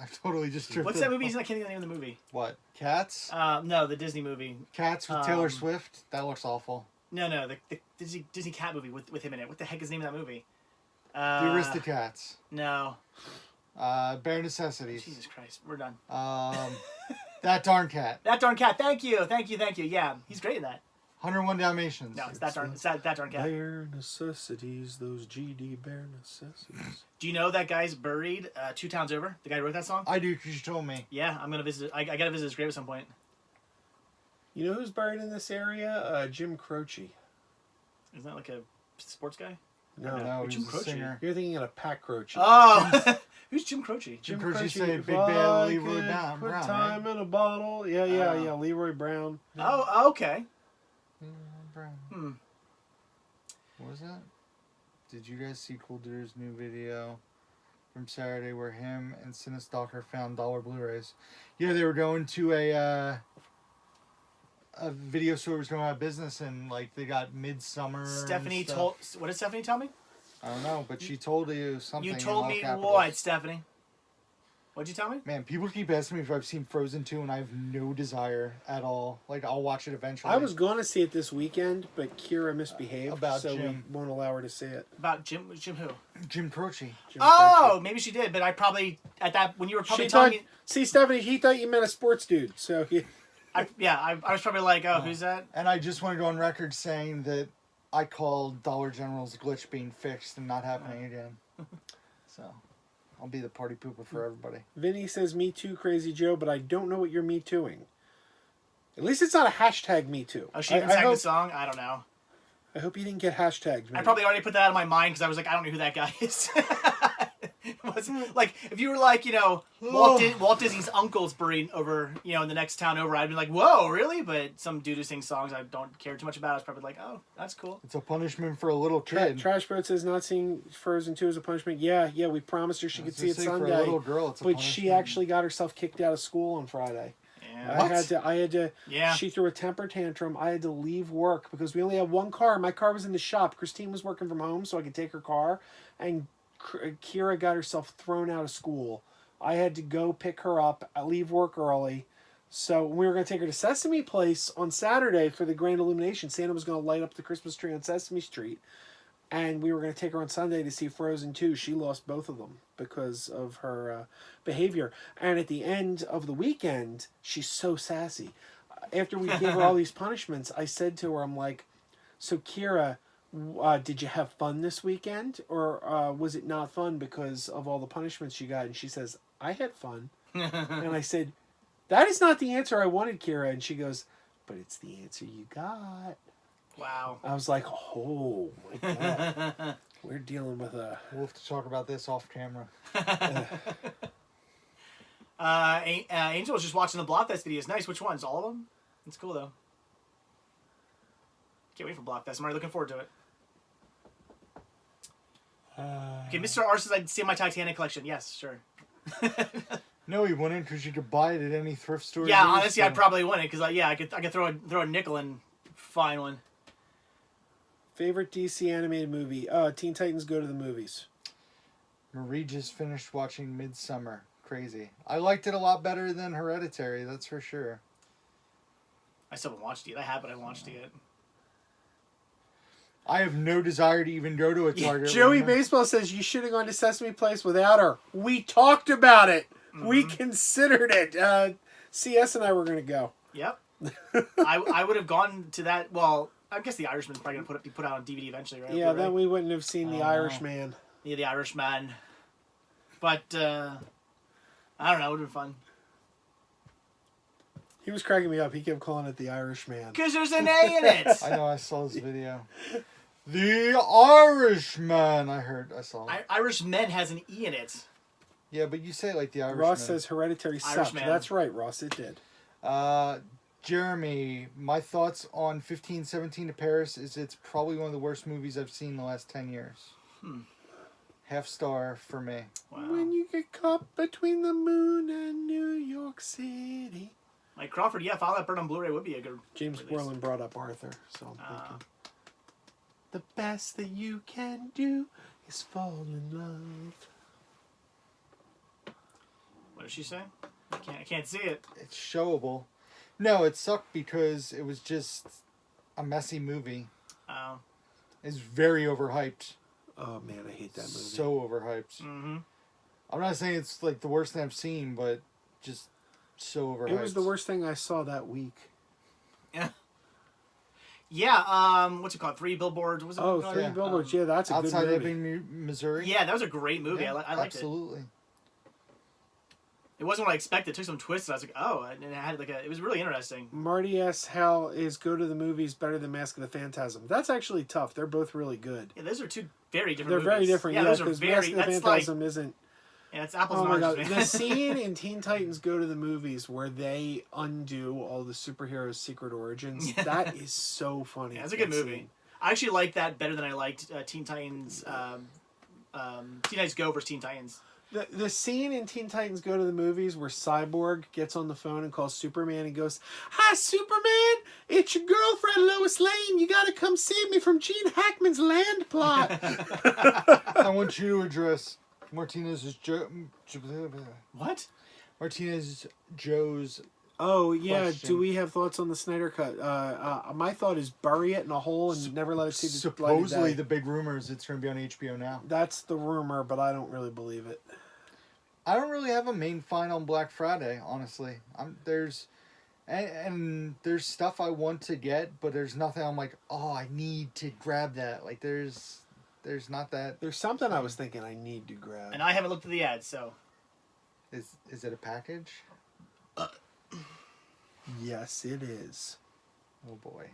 I totally just tripped. What's that movie? I can't think of the name of the movie. What? Cats? No, the Disney movie. Cats with Taylor Swift? That looks awful. No, the Disney cat movie with him in it. What the heck is the name of that movie? The Aristocats. No. Bare Necessities. Jesus Christ, we're done. That Darn Cat. That Darn Cat. Thank you. Yeah, he's great in that. 101 Dalmatians. No, it's that darn cat. Bare necessities, those GD bare necessities. Do you know that guy's buried 2 towns over? The guy who wrote that song? I do, because you told me. Yeah, I'm gonna visit. I gotta visit his grave at some point. You know who's buried in this area? Jim Croce. Isn't that like a sports guy? No, Jim he's a Croce. singer. You're thinking of Pat Croce. Oh, who's Jim Croce? Jim Croce Croce, say if Big I Bad Leroy could Brown, put right? time in a bottle. Yeah, Leroy Brown. Oh, okay. Brown. What was that? Did you guys see Cool Dude's new video from Saturday where him and Cinestalker found dollar Blu-rays? Yeah, they were going to a video store was going out of business, and like they got Midsommar. Stephanie told. What did Stephanie tell me? I don't know, but she told you something. You told me Capitals. what, Stephanie? What'd you tell me? Man, people keep asking me if I've seen Frozen 2, and I have no desire at all. Like, I'll watch it eventually. I was going to see it this weekend, but Kira misbehaved, so Jim. we won't allow her to see it. About Jim who? Jim Croce. Jim Oh, Croce. maybe she did, but I probably at that when you were probably She telling thought, me. see, Stephanie, he thought you meant a sports dude, so he... I was probably like, oh, who's that? And I just want to go on record saying that I called Dollar General's glitch being fixed and not happening again. So, I'll be the party pooper for everybody. Vinny says, "Me too, Crazy Joe," but I don't know what you're me tooing. At least it's not a hashtag me too. Oh, she even sang the song? I don't know. I hope you didn't get hashtagged. Vinny. I probably already put that out of my mind because I was like, I don't know who that guy is. Like, if you were like, Walt Disney's uncle's buried over, in the next town over, I'd be like, whoa, really? But some dude who sings songs I don't care too much about, I was probably like, oh, that's cool. It's a punishment for a little kid. Trash Boat says, "Not seeing Frozen 2 as a punishment." Yeah, we promised her she could see it Sunday. For a little girl, it's a but she actually got herself kicked out of school on Friday. Yeah. I had to. Yeah. She threw a temper tantrum. I had to leave work because we only had one car. My car was in the shop. Christine was working from home, so I could take her car. And Kira got herself thrown out of school. I had to go pick her up. I leave work early. So we were going to take her to Sesame Place on Saturday for the grand illumination. Santa was going to light up the Christmas tree on Sesame Street. And we were going to take her on Sunday to see Frozen 2. She lost both of them because of her behavior. And at the end of the weekend, she's so sassy. After we gave her all these punishments, I said to her, I'm like, "So Kira, did you have fun this weekend? Or was it not fun because of all the punishments you got?" And she says, "I had fun." And I said, "That is not the answer I wanted, Kira." And she goes, "But it's the answer you got." Wow. I was like, oh my God. We're dealing with a... We'll have to talk about this off camera. Angel was just watching the Blockfest videos. Nice. Which ones? All of them? It's cool, though. Can't wait for Blockfest. I'm already looking forward to it. Okay, Mr. R says I'd see my Titanic collection. Yes, sure. No, he wouldn't, because you could buy it at any thrift store. Yeah, honestly, I probably wouldn't, because I could throw a nickel and find one. Favorite DC animated movie? Teen Titans Go to the Movies. Marie just finished watching Midsommar. Crazy. I liked it a lot better than Hereditary, that's for sure. I still haven't watched it yet. I have, but I haven't watched it yet. I have no desire to even go to a Target. Joey Baseball says you should have gone to Sesame Place without her. We talked about it. Mm-hmm. We considered it. CS and I were going to go. Yep. I would have gone to that. Well, I guess The Irishman's probably going to be put out on DVD eventually, right? Yeah, then we wouldn't have seen The Irishman. Yeah, The Irishman. But, I don't know. It would have been fun. He was cracking me up. He kept calling it The Irishman. Because there's an A in it. I know, I saw this video. The Irishman, I saw it. Irishman has an E in it. Yeah, but you say it like The Irishman. Ross says Hereditary sucked. Irishman. That's right, Ross, it did. Jeremy, my thoughts on 1517 to Paris is it's probably one of the worst movies I've seen in the last 10 years. half star for me. Wow. When you get caught between the moon and New York City. Mike Crawford, yeah, Follow That Bird on Blu-ray would be a good James release. Borland brought up Arthur, so I'm thinking. The best that you can do is fall in love. What did she say? I can't see it. It's showable. No, it sucked because it was just a messy movie. Oh. It's very overhyped. Oh man, I hate that movie. So overhyped. Mm-hmm. I'm not saying it's like the worst thing I've seen, but just so overhyped. It was the worst thing I saw that week. Yeah. Yeah, what's it called? 3 Billboards. What's it Oh, called? 3 Billboards. Yeah, that's a Outside good movie. Ebbing, Missouri. Yeah, that was a great movie. Yeah, I liked it. absolutely. It wasn't what I expected. It took some twists. I was like, oh, and it had it was really interesting. Marty asks, how is Go to the Movies better than Mask of the Phantasm? That's actually tough. They're both really good. Yeah, those are two very different They're movies. very different, yeah, those are because very, Mask of the that's Phantasm isn't... Yeah, it's apples Oh and my god, oranges, the man. scene in Teen Titans Go to the Movies where they undo all the superheroes' secret origins, Yeah. that is so funny. Yeah, it's a good that movie. scene. I actually liked that better than I liked Teen Titans. Teen Titans Go versus Teen Titans. The scene in Teen Titans Go to the Movies where Cyborg gets on the phone and calls Superman and goes, "Hi, Superman! It's your girlfriend, Lois Lane. You gotta come save me from Gene Hackman's land plot." I want you to address Martinez's What? Martinez Joe's. Oh, yeah. Question. Do we have thoughts on the Snyder Cut? My thought is bury it in a hole and never let it see the light of Supposedly, day. the big rumor is it's going to be on HBO now. That's the rumor, but I don't really believe it. I don't really have a main find on Black Friday, honestly. There's stuff I want to get, but there's nothing I'm like, oh, I need to grab that. Like there's not that. There's something I was thinking I need to grab. And I haven't looked at the ads, so. Is it a package? Yes, it is. Oh boy.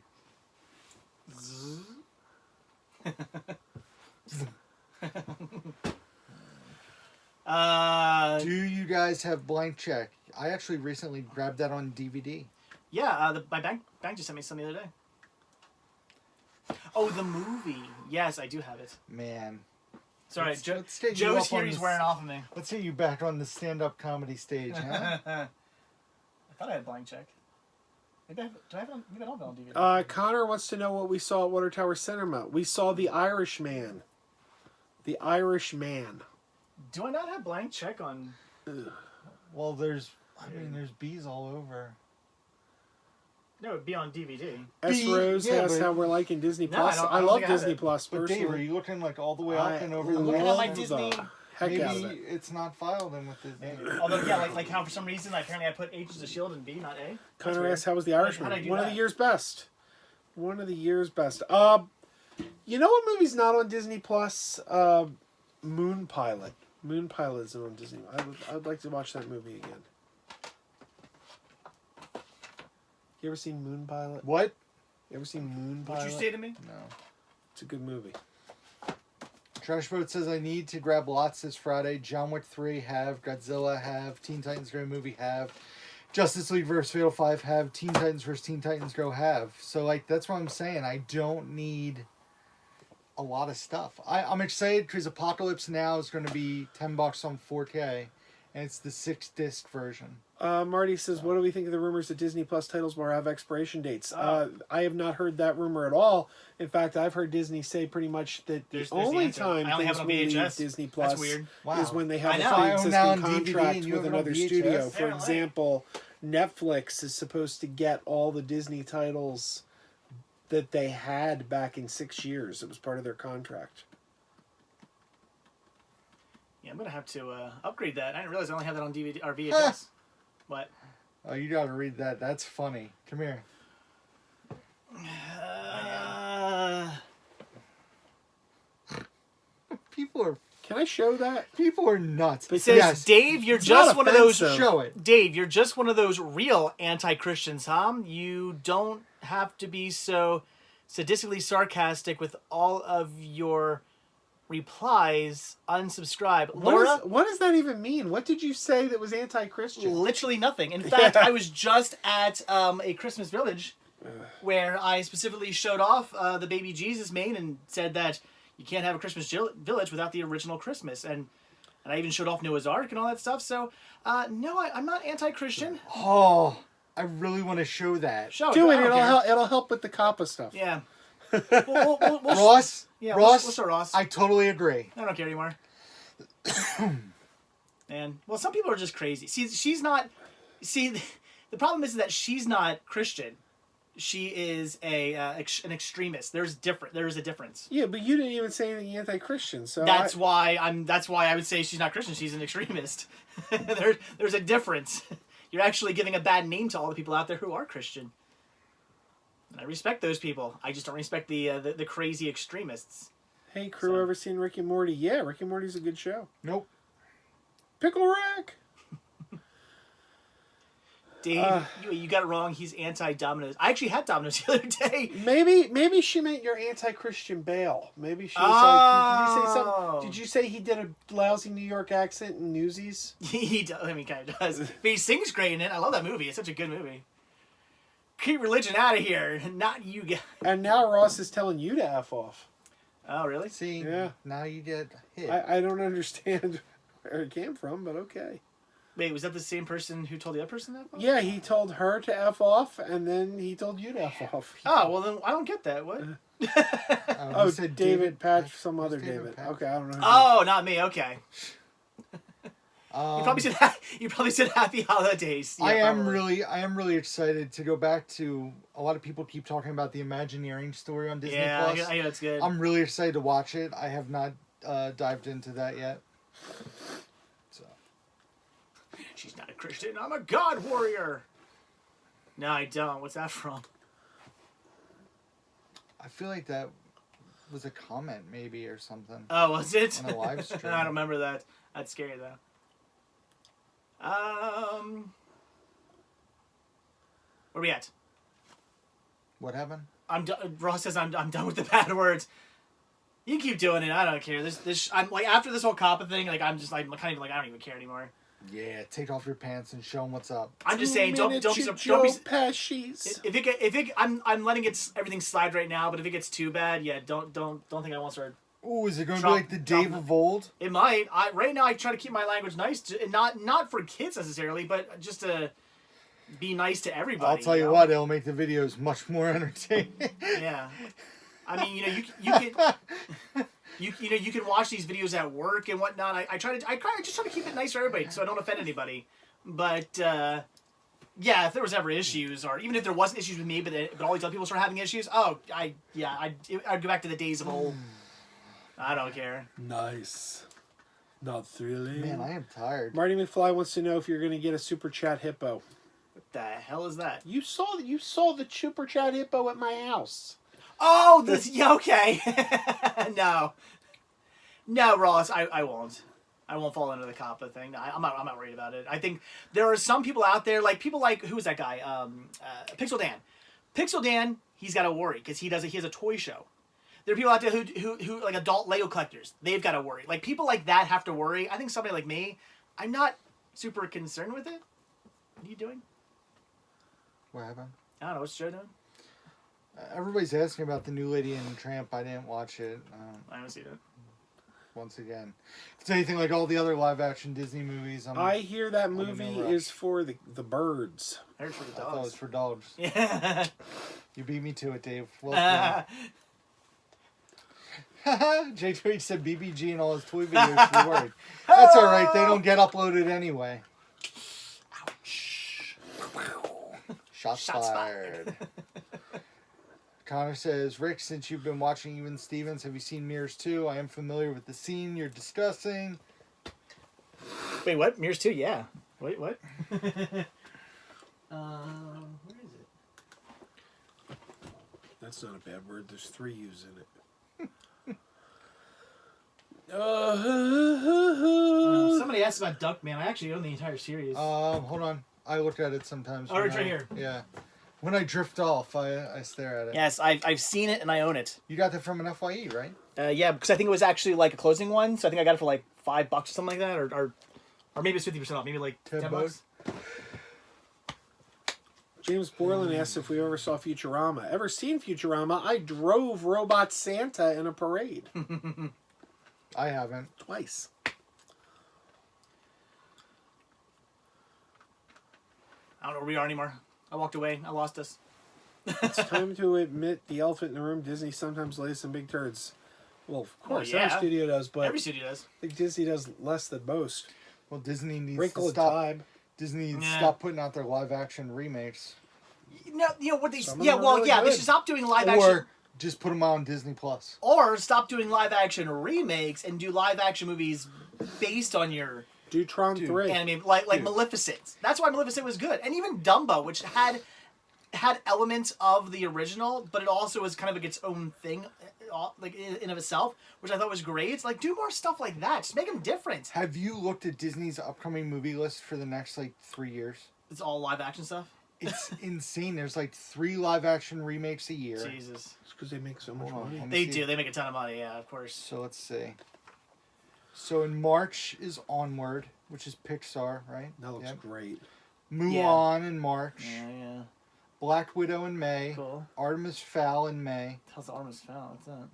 Do you guys have Blank Check? I actually recently grabbed that on DVD. Yeah, my bank just sent me some the other day. Oh, the movie. Yes, I do have it. Man. Sorry, Let's get you Joe's up on here. He's this- wearing off of me. Let's get you back on the stand-up comedy stage, huh? I thought I had Blank Check. Maybe do I have it on, maybe I don't have it on DVD. Connor wants to know what we saw at Water Tower Cinema. We saw The Irishman. The Irishman. Do I not have Blank Check on? Well, there's bees all over. No, it'd be on DVD. S. Rose yeah, asks but- how we're liking Disney No, Plus. I don't I love think I have Disney it. Plus But Dave, are personally. you looking like all the way up and over the looking at my love Disney- the heck Maybe out of it. it's not filed in with Disney. Although, yeah, like how for some reason apparently I put H as a shield and B, not A. That's Connor weird. asks how was The How'd I Irishman? do One of that? the year's best. One of the year's best. You know what movie's not on Disney Plus? Moon Pilot. Moon Pilot isn't on Disney. I'd like to watch that movie again. You ever seen Moon Pilot? What? You ever seen Moon Pilot? What'd you say to me? No. It's a good movie. Trash Boat says I need to grab lots this Friday. John Wick 3 have, Godzilla have, Teen Titans Go movie have, Justice League vs. Fatal 5 have, Teen Titans vs. Teen Titans Go have. So like that's what I'm saying. I don't need a lot of stuff. I'm excited because Apocalypse Now is going to be $10 on 4K, and it's the 6-disc version. Marty says, what do we think of the rumors that Disney Plus titles will have expiration dates? I have not heard that rumor at all. In fact, I've heard Disney say pretty much that There's the the only answer. time I only have things it will on leave VHS. Disney Plus That's weird. Wow. is when they have I a know. I own now on pre-existing DVD contract and you with have it on another VHS? studio. For Apparently. example, Netflix is supposed to get all the Disney titles that they had back in 6 years. It was part of their contract. Yeah, I'm gonna have to upgrade that. I didn't realize I only have that on DVD or VHS. What? Oh, you got to read that. That's funny. Come here. Can I show that? People are nuts. It says, yes. Dave, you're It's just not one of those. offensive. Show it. Dave, you're just one of those real anti-Christians, huh? You don't have to be so sadistically sarcastic with all of your replies. Unsubscribe. Laura, What does that even mean? What did you say that was anti-Christian? literally nothing. In fact, I was just at a Christmas village where I specifically showed off the baby Jesus mane and said that you can't have a Christmas village without the original Christmas. And I even showed off Noah's Ark and all that stuff. So, no, I'm not anti-Christian. Oh, I really want to show that. Show Do it. it. It'll help with the COPPA stuff. Yeah. Ross, Yeah, Ross, we'll show Ross. I totally agree. I don't care anymore. And well, some people are just crazy. See, she's not. See, the problem is that she's not Christian. She is an extremist. There is a difference. Yeah, but you didn't even say anything anti-Christian, so That's why I would say she's not Christian. She's an extremist. There's a difference. You're actually giving a bad name to all the people out there who are Christian. And I respect those people. I just don't respect the crazy extremists. Hey, crew, ever seen Rick and Morty? Yeah, Rick and Morty's a good show. Nope. Pickle Rick. Dave, you got it wrong. He's anti-Domino's. I actually had Domino's the other day. Maybe she meant you're anti-Christian Bale. Maybe she was like, did you say something? Did you say he did a lousy New York accent in Newsies? He does. I mean, kind of does. But he sings great in it. I love that movie. It's such a good movie. Keep religion out of here, not you guys. And now Ross is telling you to F off. Oh, really? See, Yeah. now you get hit. I don't understand where it came from, but okay. Wait, was that the same person who told the other person that? Yeah, he told her to F off, and then he told you to F off. Oh, well then I don't get that. What? Oh, you said David Patch, some Who's other David. Patch? Okay, I don't know. Oh, not me. Okay. Um, You probably said Happy Holidays. Yeah, I am probably. really excited to go back to. A lot of people keep talking about the Imagineering story on Disney Yeah, Plus. I know it's good. I'm really excited to watch it. I have not dived into that yet. So She's not a Christian. I'm a God warrior. No, I don't. What's that from? I feel like that was a comment maybe or something. Oh, was it? On a live stream. I don't remember that. That's scary though. Where are we at? What happened? I'm done. Ross says I'm done with the bad words. You keep doing it. I don't care. I'm like after this whole COPPA thing. Like I'm just like kind of like I don't even care anymore. Yeah, take off your pants and show them what's up. I'm just saying don't be Pesci's. I'm letting everything slide right now. But if it gets too bad, yeah, don't think I won't start. Ooh, is it going to be like the Dave of old? It might. Right now I try to keep my language nice, and not for kids necessarily, but just to be nice to everybody. I'll tell you what, it'll make the videos much more entertaining. Yeah, I mean, you can you can watch these videos at work and whatnot. I just try to keep it nice for everybody, so I don't offend anybody. But yeah, if there was ever issues, or even if there wasn't issues with me, but all these other people start having issues, I'd go back to the days of old. I don't care. Nice. Not thrilling. Man, I am tired. Marty McFly wants to know if you're going to get a super chat hippo. What the hell is that? You saw the super chat hippo at my house. Oh, yeah, okay. No, Ross, I won't. I won't fall into the COPPA thing. No, I'm not worried about it. I think there are some people out there, like who was that guy? Pixel Dan. Pixel Dan, he's got to worry because he has a toy show. There are people out there who like adult Lego collectors. They've got to worry. Like people like that have to worry. I think somebody like me, I'm not super concerned with it. What are you doing? What happened? I don't know. What's Joe doing? Everybody's asking about the new Lady and the Tramp. I didn't watch it. I haven't seen it. Once again, if it's anything like all the other live-action Disney movies, I hear that movie is for the birds. I heard for the I thought it was dogs. for dogs. Yeah. You beat me to it, Dave. Well done. Jay Tweet said BBG and all his toy videos should be worried. That's all right. They don't get uploaded anyway. Ouch. Shots fired. Connor says, Rick, since you've been watching Even Stevens, have you seen Mirrors 2? I am familiar with the scene you're discussing. Wait, what? Mirrors 2? Yeah. Wait, what? Where is it? That's not a bad word. There's 3 U's in it. Somebody asked about Duckman. I actually own the entire series. Hold on. I look at it sometimes. Oh, it's right here. Yeah. When I drift off, I stare at it. Yes, I've seen it and I own it. You got that from an FYE, right? Yeah, because I think it was actually like a closing one, so I think I got it for like $5 or something like that, or maybe it's 50% off, maybe like $10. James Borland asked if we ever saw Futurama. Ever seen Futurama? I drove Robot Santa in a parade. I haven't. Twice. I don't know where we are anymore. I walked away. I lost us. It's time to admit the elephant in the room. Disney sometimes lays some big turds. Well, of course, yeah. every studio does, but Every studio does. I think Disney does less than most. Well, Disney needs Wrinkle to of stop. Time. Disney needs to Yeah. stop putting out their live action remakes, No, you know what they? Some of Yeah, them are well, really yeah, they good. should stop doing live action, or just put them on Disney Plus. or stop doing live action remakes and do live action movies based on your Dutron Dude. 3. anime, like Dude. Maleficent. That's why Maleficent was good, and even Dumbo, which had elements of the original, but it also was kind of like its own thing, like in of itself, which I thought was great. It's like, do more stuff like that. Just make them different. Have you looked at Disney's upcoming movie list for the next 3 years? It's all live action stuff. It's insane. There's 3 live action remakes a year. Jesus, It's because they make so much Hold on, money. let me they see. do. They make a ton of money. Yeah, of course. So let's see. So in March is Onward, which is Pixar, right? That looks Yep. great. Mulan in March. Yeah. Black Widow in May. Cool. Artemis Fowl in May. How's the Artemis Fowl? What's that?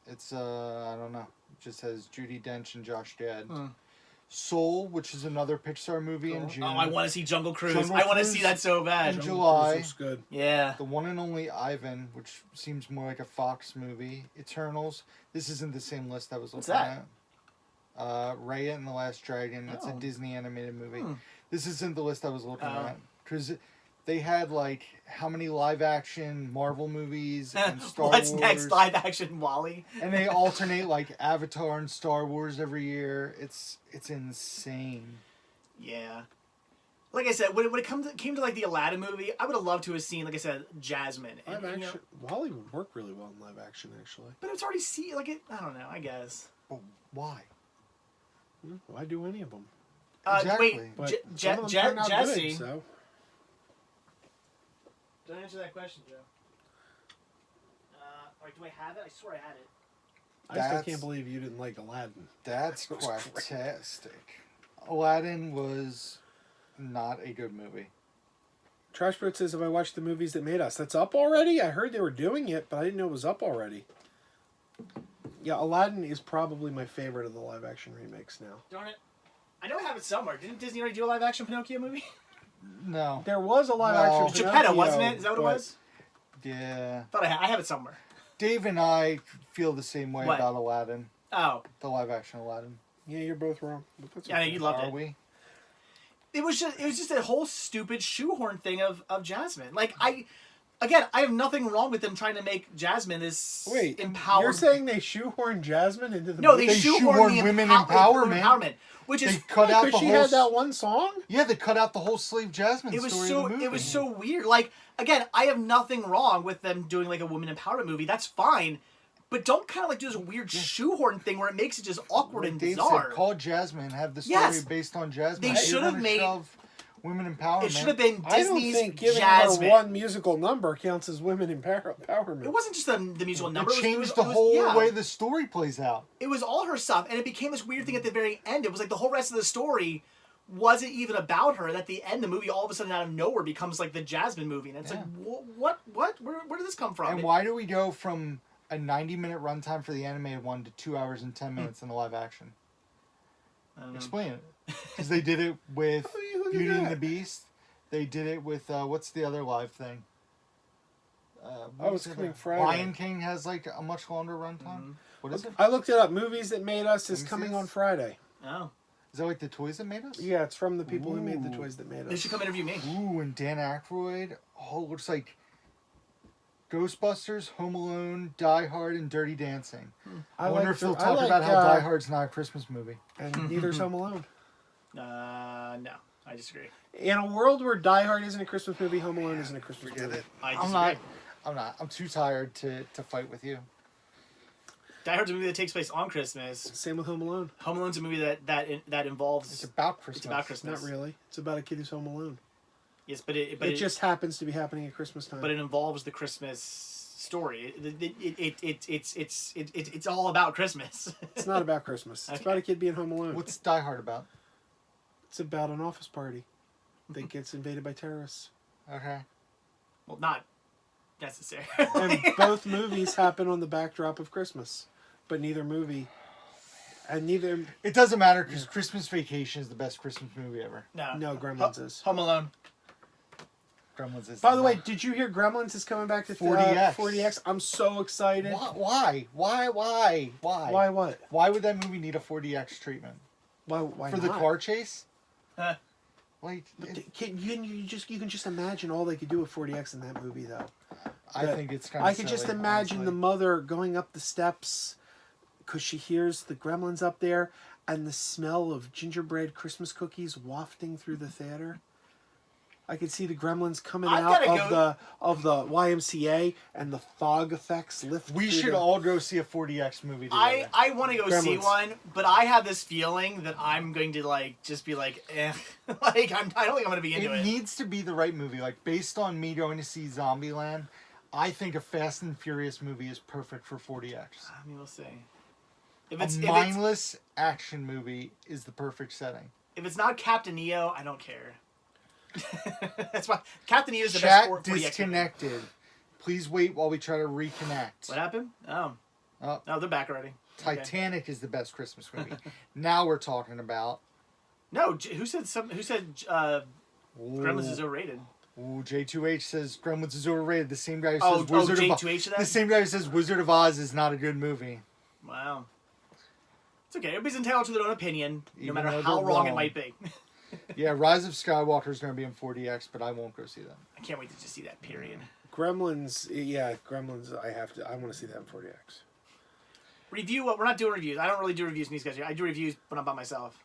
It's I don't know. It just has Judi Dench and Josh Gad. Hmm. Soul, which is another Pixar movie in Cool. June. Oh, I want to see Jungle Cruise. Jungle I want to Cruise see that so bad. in Jungle July. Cruise looks good. Yeah. The One and Only Ivan, which seems more like a Fox movie. Eternals. This isn't the same list I was What's looking that? at. Raya and the Last Dragon. It's a Oh. Disney animated movie. Hmm. This isn't the list I was looking Oh. at. Because they had how many live action Marvel movies and Star What's Wars. next? Live action Wally. And they alternate Avatar and Star Wars every year. It's insane. Yeah. Like I said, when it came to the Aladdin movie, I would have loved to have seen, like I said, Jasmine. Live And, you know, action. Wally would work really well in live action, actually. but it's already I don't know. I guess. But why? Why do any of them? Exactly. Wait, But Je- some of Je- them turn out Jesse. good, so. Don't answer that question, Joe. Or do I have it? I swear I had it. I still That's- can't believe you didn't like Aladdin. That's That was great. fantastic. Aladdin was not a good movie. Trashboat says, "Have I watched the movies that made us?" That's up already. I heard they were doing it, but I didn't know it was up already. Yeah, Aladdin is probably my favorite of the live action remakes now. Darn it. I know I have it somewhere. Didn't Disney already do a live action Pinocchio movie? No. There was a live No. action Geppetto, Pinocchio, wasn't it? Is that what it but was? Yeah. Thought I have it somewhere. Dave and I feel the same way What? about Aladdin. Oh. The live action Aladdin. Yeah, you're both wrong. But that's Yeah, I know okay. you loved Are it. we? It was just a whole stupid shoehorn thing of Jasmine. I have nothing wrong with them trying to make Jasmine this Wait, empowered. you're saying they shoehorned Jasmine into the no, movie? they They shoehorned shoehorned the women empowerment, which They is cut out the because she whole... had that one song. Yeah, they cut out the whole Slave Jasmine it was story so of the movie. it was so weird. Again, I have nothing wrong with them doing a woman empowerment movie. That's fine. But don't kind of do this weird shoehorn thing where it makes it just awkward Like and Dave bizarre. said, call Jasmine, have the story Yes. based on Jasmine. They If you're should have gonna made- shove women empowerment. It should have been I don't Disney's think giving Jasmine. her one musical number counts as women empowerment. It wasn't just the musical number. It was- changed was- the it was- whole yeah. way the story plays out. It was all her stuff, and it became this weird thing at the very end. It was like the whole rest of the story wasn't even about her, and at the end, the movie all of a sudden out of nowhere becomes the Jasmine movie, and it's Yeah. what? Where did this come from? And why do we go from a 90-minute runtime for the animated one to 2 hours and 10 minutes in the live action? I don't know. Explain it. Because they did it with Look at Beauty and that. the Beast. They did it with, what's the other live thing? Oh, it's coming Friday. Lion King has a much longer runtime. What is it? I looked it up. Movies That Made Us is Let me see coming this. on Friday. Oh, Is that the toys that made us? Yeah, it's from the people who made the Ooh. toys that made they us. should come interview me. Ooh, and Dan Aykroyd. Oh, it looks like Ghostbusters, Home Alone, Die Hard, and Dirty Dancing. I wonder if they'll talk about how Die Hard's not a Christmas movie. And neither's Home Alone. No, I disagree. In a world where Die Hard isn't a Christmas movie, Home Alone isn't a Christmas movie. I I'm disagree. not. I'm too tired to fight with you. Die Hard's a movie that takes place on Christmas. Same with Home Alone. Home Alone's a movie that involves. It's about Christmas. It's about Christmas. Not really. It's about a kid who's home alone. Yes, but it It just happens to be happening at Christmas time. but it involves the Christmas story. It's all about Christmas. It's not about Christmas. It's Okay. about a kid being home alone. What's Die Hard about? It's about an office party that gets invaded by terrorists. Okay. Well, not necessarily. And both movies happen on the backdrop of Christmas, but neither movie, and neither. It doesn't matter because Christmas Vacation is the best Christmas movie ever. No, Gremlins is. Home Alone. Gremlins is. By the way, did you hear Gremlins is coming back to 40X? 40X. I'm so excited. Why? Why what? Why would that movie need a 40X treatment? Why For not? the car chase? Huh. Like, You can just imagine all they could do with 40X in that movie, though. I think it's kind of I could just imagine the mother going up the steps because she hears the gremlins up there and the smell of gingerbread Christmas cookies wafting through the theater. I could see the gremlins coming out of the YMCA and the fog effects lift. We should all go see a 40X movie together. I want to go see Gremlins. one, but I have this feeling that I'm going to just be like, eh. Like I don't think I'm going to be into It it. needs to be the right movie. Like, based on me going to see Zombieland, I think a Fast and Furious movie is perfect for 40X. I mean, we'll see. A mindless action movie is the perfect setting. If it's not Captain EO, I don't care. That's why Captain EO is the best 40X movie. Disconnected. Please wait while we try to reconnect. What happened? Oh, no, they're back already. Titanic is the best Christmas movie. Now we're talking about. No, who said Gremlins is overrated? Ooh, J2H says Gremlins is overrated. The same guy who Oh, says Wizard of J2H Oz. said that? The same guy who says Wizard of Oz is not a good movie. Wow. It's okay. Everybody's entitled to their own opinion, no Even matter though how they're wrong it wrong. might be. Yeah, Rise of Skywalker is going to be in 40X, but I won't go see that. I can't wait to just see that. Period. Gremlins, yeah, Gremlins. I want to see that in 40X. Review. We're not doing reviews. I don't really do reviews in these guys. I do reviews when I'm by myself.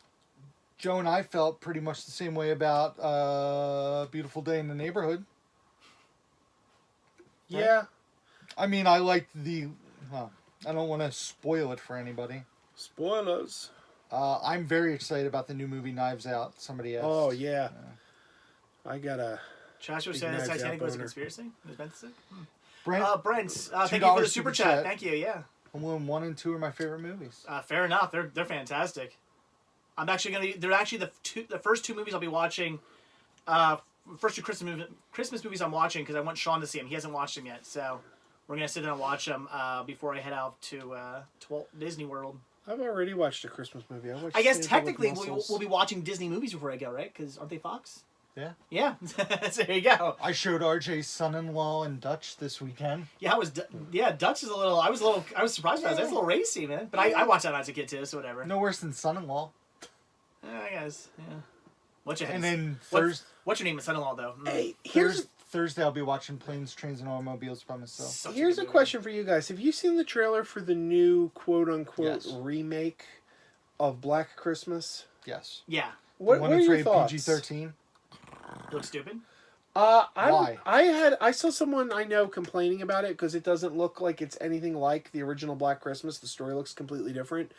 Joe and I felt pretty much the same way about Beautiful Day in the Neighborhood. Yeah. I mean, I liked the... I don't want to spoil it for anybody. Spoilers. I'm very excited about the new movie Knives Out. Somebody else. Oh, yeah. I gotta... Joshua Big said Knives Out Titanic was a boner. conspiracy. Was Brent sick? Brent, Brent, thank you for $2 the super chat. Thank you. Yeah. Home Alone 1 and 2 are my favorite movies. Fair enough. They're fantastic. I'm actually gonna. They're actually the first two movies I'll be watching. First two Christmas movies I'm watching because I want Sean to see them. He hasn't watched them yet, so we're gonna sit down and watch them before I head out to Walt Disney World. I've already watched a Christmas movie. I guess Santa with technically Muscles. we'll be watching Disney movies before I go, right? Because aren't they Fox? Yeah. Yeah. So there you go. I showed RJ's son-in-law and Dutch this weekend. Yeah, Dutch is a little. I was surprised by that. That's a little racy, man. But I watched that when I was a kid too, so whatever. No worse than son-in-law. I guess. Yeah. What's your And then what's your name? Son-in-law though. Hey, Thursday I'll be watching Planes, Trains, and Automobiles by myself. Here's a question for you guys. Have you seen the trailer for the new quote-unquote Yes. remake of Black Christmas? Yes. Yeah. What One are that's your rated thoughts? PG-13. Looks stupid. Why? I saw someone I know complaining about it because it doesn't look like it's anything like the original Black Christmas. The story looks completely different,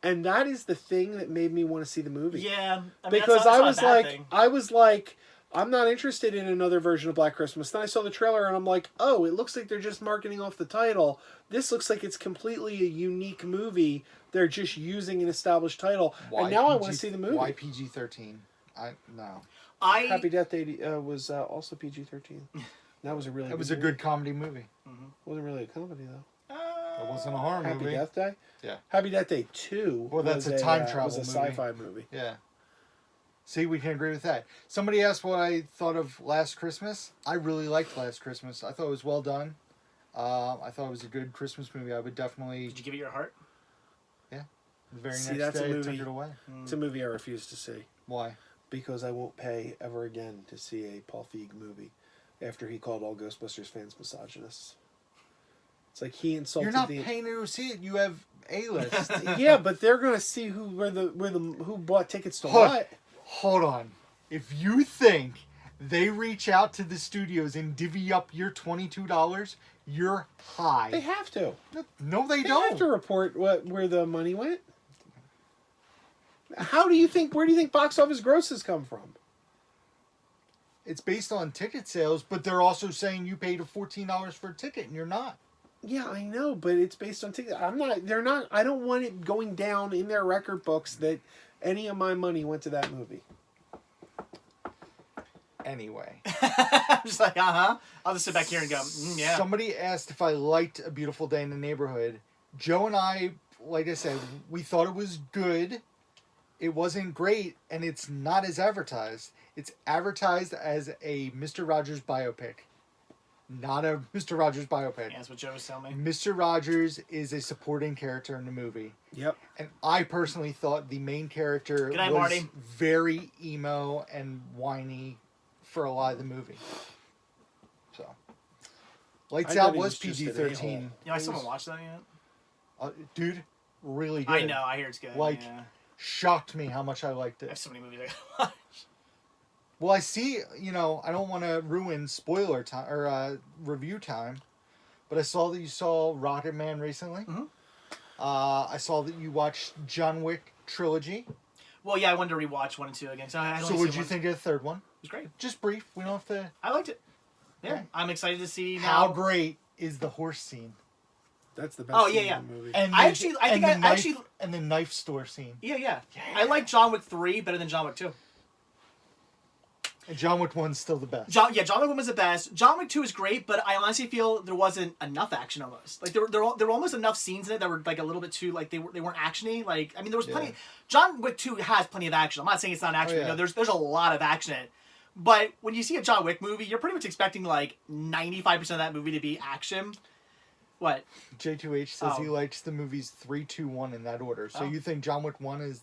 and that is the thing that made me want to see the movie. Yeah, I mean, Because that's not a bad thing. I was like, I'm not interested in another version of Black Christmas. Then I saw the trailer and I'm like, oh, it looks like they're just marketing off the title. This looks like it's completely a unique movie. They're just using an established title, and now I want to see the movie. Why PG-13? No. Happy Death Day was also PG-13. That was a really. It was a good comedy movie. Wasn't really a comedy though. It wasn't a horror Happy movie. Death Day. Yeah. Happy Death Day 2. Well, that's was a time travel was a movie. sci-fi movie. Yeah. See, we can agree with that. Somebody asked what I thought of Last Christmas. I really liked Last Christmas. I thought it was well done. I thought it was a good Christmas movie. I would definitely... Did you give it your heart? Yeah. The very See, next that's a day, I movie. took it away. It's a movie I refuse to see Why? because I won't pay ever again to see a Paul Feig movie after he called all Ghostbusters fans misogynists. It's like he insulted You're not the... paying to see it. You have A-list. Yeah, but they're gonna see who bought tickets to what. Hold on. If you think they reach out to the studios and divvy up your $22, you're high. They have to. No, they They don't. have to report where the money went. Where do you think box office grosses come from? It's based on ticket sales, but they're also saying you paid $14 for a ticket and you're not. Yeah, I know, but it's based on tickets. I don't want it going down in their record books that any of my money went to that movie. anyway. I'm just like, uh-huh. I'll just sit back here and go, yeah. Somebody asked if I liked A Beautiful Day in the Neighborhood. Joe and I, like I said, we thought it was good. It wasn't great, and it's not as advertised. It's advertised as a Mr. Rogers biopic. Not a Mr. Rogers biopic. Yeah, that's what Joe was telling me. Mr. Rogers is a supporting character in the movie. Yep. And I personally thought the main character Good night, was Marty. very emo and whiny for a lot of the movie. So, Lights I thought Out he was was just an PG-13. a-hole. You know, I still haven't watched that yet. Dude, really good. I know, I hear it's good. Like, yeah. shocked me how much I liked I it. have so many movies I gotta watch. Well, I see, I don't want to ruin spoiler time or review time, but I saw that you saw Rocket Man recently. Mhm. I saw that you watched John Wick trilogy. Well, yeah, I wanted to rewatch 1 and 2 again. So So what did you think of the third one? It was great. Just brief. We don't have to. I liked it. Yeah, Okay. I'm excited to see now. How great is the horse scene? That's the best Oh, scene yeah, in yeah. the movie. And I the- actually- I think and I the knife, actually- and the knife store scene. Yeah. I like John Wick 3 better than John Wick 2. And John Wick 1's still the best. John Wick 1 was the best. John Wick 2 is great, but I honestly feel there wasn't enough action almost. Like there were almost enough scenes in it that were like a little bit too like they weren't actiony. Like I mean there was plenty. Yeah. John Wick 2 has plenty of action. I'm not saying it's not action. Oh, yeah. There's a lot of action in it. But when you see a John Wick movie, you're pretty much expecting like 95% of that movie to be action. What? J2H says he Oh. likes the movies 3, 2, 1 in that order. So Oh. you think John Wick 1 is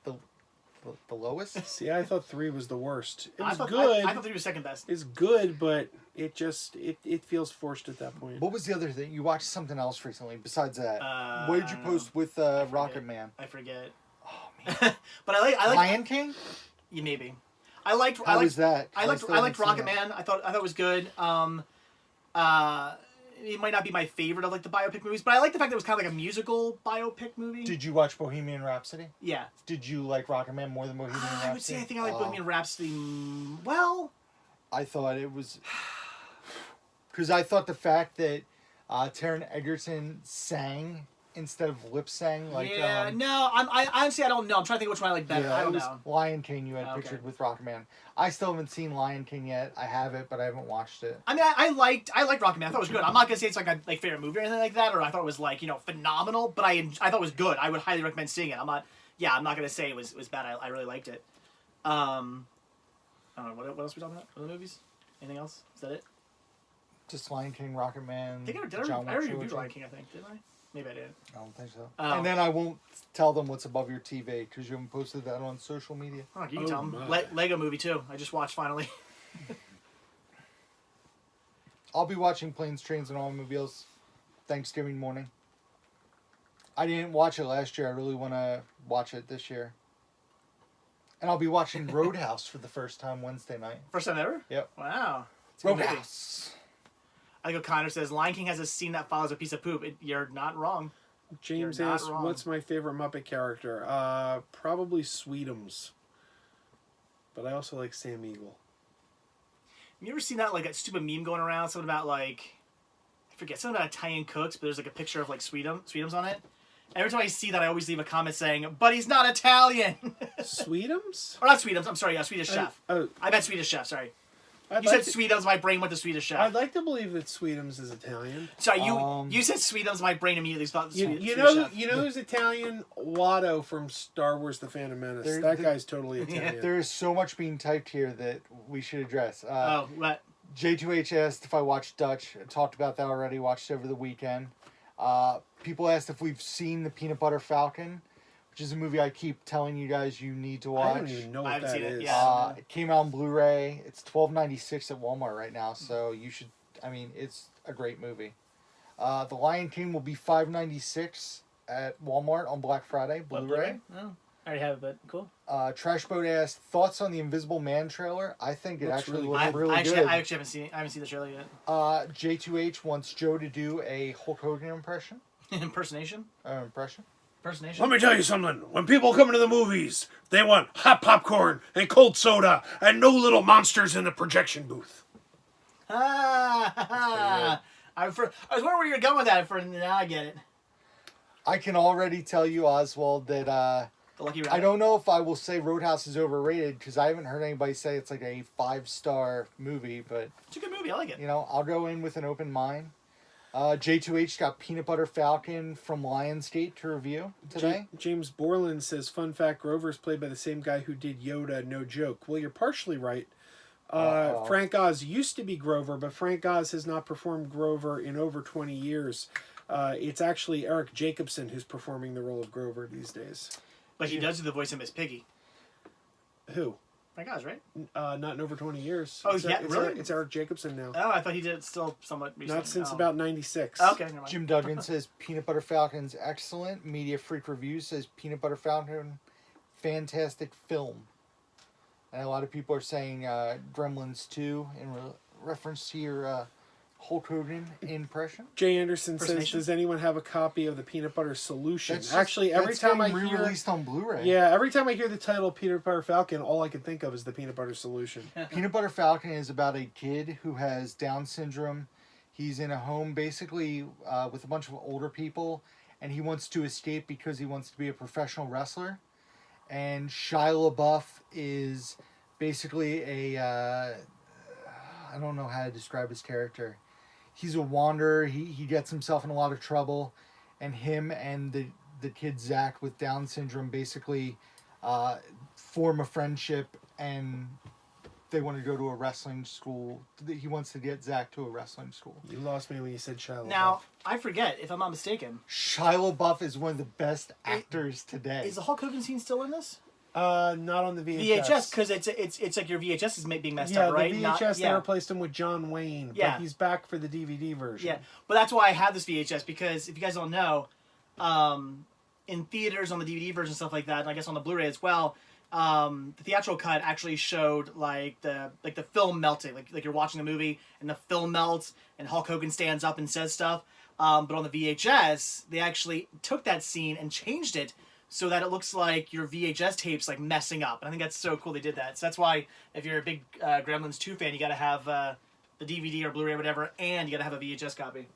the lowest? See, I thought 3 was the worst. It was I thought, good. I thought 3 was second best. It's good, but it just it feels forced at that point. What was the other thing? You watched something else recently besides that. What did you I don't post know. with forget. Rocket Man? I forget. Oh man, But I like Lion King. yeah, maybe. I liked How was that? I liked still haven't seen Rocket it. Man. I thought it was good. It might not be my favorite of like the biopic movies, but I like the fact that it was kind of like a musical biopic movie. Did you watch Bohemian Rhapsody? Yeah. Did you like Rocket Man more than Bohemian Rhapsody? I would say I think I like Oh, Bohemian Rhapsody. Well, I thought it was because I thought the fact that Taron Egerton sang instead of lip sang like yeah, no, I honestly I don't know. I'm trying to think which one I like better. yeah, I it don't was know. Lion King you had Okay. pictured with Rocket Man. I still haven't seen Lion King yet. I have it, but I haven't watched it. I mean, I liked Rocket Man. I thought it was good. I'm not gonna say it's like my favorite movie or anything like that, or I thought it was like phenomenal. But I thought it was good. I would highly recommend seeing it. I'm not gonna say it was bad. I really liked it. I don't know what else are we talking about? Other movies? Anything else? Is that it? Just Lion King, Rocket Man, I think I John Wick already reviewed trilogy. Lion King. I think didn't I? Maybe I did. I don't think so. Oh. And then I won't tell them what's above your TV because you haven't posted that on social media. Oh, you can Oh tell them. my. Lego Movie too. I just watched finally. I'll be watching Planes, Trains, and Automobiles Thanksgiving morning. I didn't watch it last year. I really want to watch it this year. And I'll be watching Roadhouse for the first time Wednesday night. First time ever? Yep. Wow. It's a good movie. Roadhouse. I think O'Connor says Lion King has a scene that follows a piece of poop. You're not wrong. James You're not asked, wrong. "What's my favorite Muppet character?" Probably Sweetums. But I also like Sam Eagle. Have you ever seen that like a stupid meme going around? Something about like I forget something about Italian cooks, but there's like a picture of like Sweetums on it. Every time I see that, I always leave a comment saying, "But he's not Italian." Sweetums? Or not Sweetums. I'm sorry. Swedish Chef. Oh, I meant Swedish Chef. Sorry. I'd You like said to, Sweetums. My brain went to Swedish Chef. I'd like to believe that Sweetums is Italian. Sorry, Um, you said Sweetums. My brain immediately thought You, Swedish you know Chef. you know who's Italian? Watto from Star Wars: The Phantom Menace. There- That there- guy's totally Italian. There is so much being typed here that we should address. Oh, what? J2H asked if I watched Dutch. I talked about that already. Watched over the weekend. People asked if we've seen The Peanut Butter Falcon, which is a movie I keep telling you guys you need to I watch. don't even know I what haven't that seen it, is. yeah. It came out on Blu-ray. It's $12.96 at Walmart right now, so you should. I mean, it's a great movie. The Lion King will be $5.96 at Walmart on Black Friday. What, Blu-ray. Oh, I already have it, but cool. Trash Boat asked thoughts on the Invisible Man trailer. I think it Looks actually really looks I really actually good. haven't seen it. I haven't seen the trailer yet. J2H wants Joe to do a Hulk Hogan impression. Impersonation. Impersonation. Let me tell you something. When people come into the movies, they want hot popcorn and cold soda and no little monsters in the projection booth. I was wondering where you were going with that. Now I get it. I can already tell you, Oswald, that The Lucky Rabbit. I don't know if I will say Roadhouse is overrated because I haven't heard anybody say it's like a 5-star movie, but It's a good movie. I like it. you know, I'll go in with an open mind. J2H got Peanut Butter Falcon from Lionsgate to review today. James Borland says, fun fact, Grover is played by the same guy who did Yoda, no joke. Well, you're partially right. Frank Oz used to be Grover, but Frank Oz has not performed Grover in over 20 years. It's actually Eric Jacobson who's performing the role of Grover these days. But he does do the voice of Miss Piggy. Who? Frank Oz, right? Not in over 20 years. Oh, it's yeah, really? It's Eric Jacobson now. Oh, I thought he did it still somewhat recently. Not since about 96. Oh, okay, never mind. Jim Duggan says Peanut Butter Falcon's excellent. Media Freak Review says Peanut Butter Falcon, fantastic film. And a lot of people are saying Gremlins 2 in reference to your Hulk Hogan impression. Jay Anderson says, Impersonation? does anyone have a copy of the Peanut Butter Solution? That's Actually, every that's time I getting hear... re-released on Blu-ray. Yeah, every time I hear the title Peanut Butter Falcon, all I can think of is the Peanut Butter Solution. Peanut Butter Falcon is about a kid who has Down syndrome. He's in a home basically with a bunch of older people, and he wants to escape because he wants to be a professional wrestler. And Shia LaBeouf is basically a... I don't know how to describe his character. He's a wanderer. He gets himself in a lot of trouble. And him and the kid Zach with Down syndrome basically form a friendship, and they want to go to a wrestling school. He wants to get Zach to a wrestling school. You lost me when you said Shia LaBeouf. Now, I forget, if I'm not mistaken, Shia LaBeouf is one of the best actors today. is the Hulk Hogan scene still in this? Not on the VHS. VHS, because it's like your VHS is being messed up, right? The VHS, they yeah. replaced him with John Wayne, Yeah. but he's back for the DVD version. Yeah, but that's why I have this VHS, because if you guys don't know, in theaters on the DVD version and stuff like that, and I guess on the Blu-ray as well, the theatrical cut actually showed like the film melting, like you're watching a movie and the film melts and Hulk Hogan stands up and says stuff. But on the VHS, they actually took that scene and changed it so that it looks like your VHS tape's like messing up. And I think that's so cool they did that. So that's why if you're a big Gremlins 2 fan, you got to have the DVD or Blu-ray or whatever, and you got to have a VHS copy.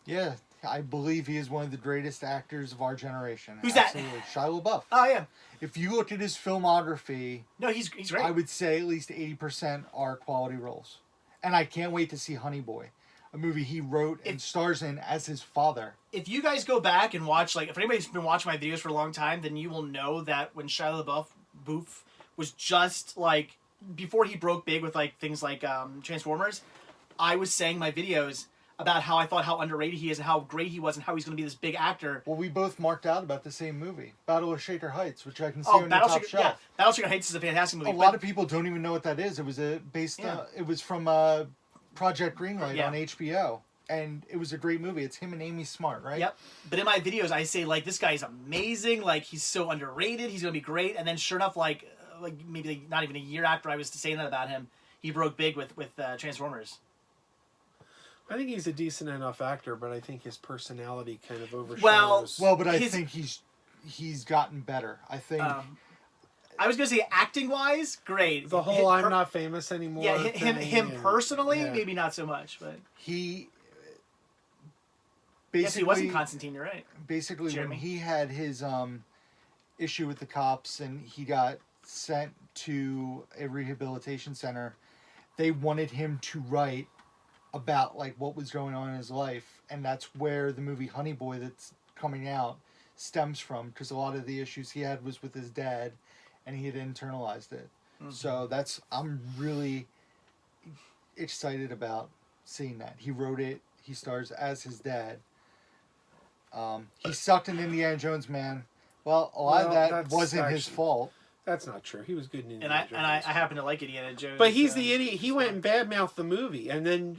Yeah, I believe he is one of the greatest actors of our generation. Who's that? Absolutely. Shia LaBeouf. Oh, yeah. If you look at his filmography, No, he's great. I would say at least 80% are quality roles. And I can't wait to see Honey Boy, a movie he wrote and stars in as his father. If you guys go back and watch, like, if anybody's been watching my videos for a long time, then you will know that when Shia LaBeouf was just, like, before he broke big with, like, things like Transformers, I was saying in my videos about how I thought how underrated he is and how great he was and how he's going to be this big actor. Well, we both marked out about the same movie, Battle of Shaker Heights, which I can see Oh, on your top shelf. yeah, Battle Shaker Heights is a fantastic movie. A lot of people don't even know what that is. It was it was from Project Greenlight on HBO, and it was a great movie. It's him and Amy Smart, right? Yep. But in my videos, I say, like, this guy's amazing. Like, he's so underrated. He's going to be great. And then sure enough, like maybe not even a year after I was saying that about him, he broke big with Transformers. I think he's a decent enough actor, but I think his personality kind of overshadows. Well, but I think he's gotten better. I think. I was gonna say acting wise, great. The whole "I'm not famous anymore." Yeah, thing him and, personally, yeah. maybe not so much, but he. Yes, Basically, he wasn't Constantine, you're right. Basically, Jeremy. when he had his issue with the cops and he got sent to a rehabilitation center, they wanted him to write about like what was going on in his life, and that's where the movie Honey Boy that's coming out stems from, because a lot of the issues he had was with his dad and he had internalized it. Mm-hmm. So I'm really excited about seeing that. He wrote it, he stars as his dad. He sucked in Indiana Jones, man. Well, a lot of that wasn't his fault. That's not true. He was good in Indiana Jones. And I happen to like Indiana Jones. But he's the idiot. He went and badmouthed the movie, and then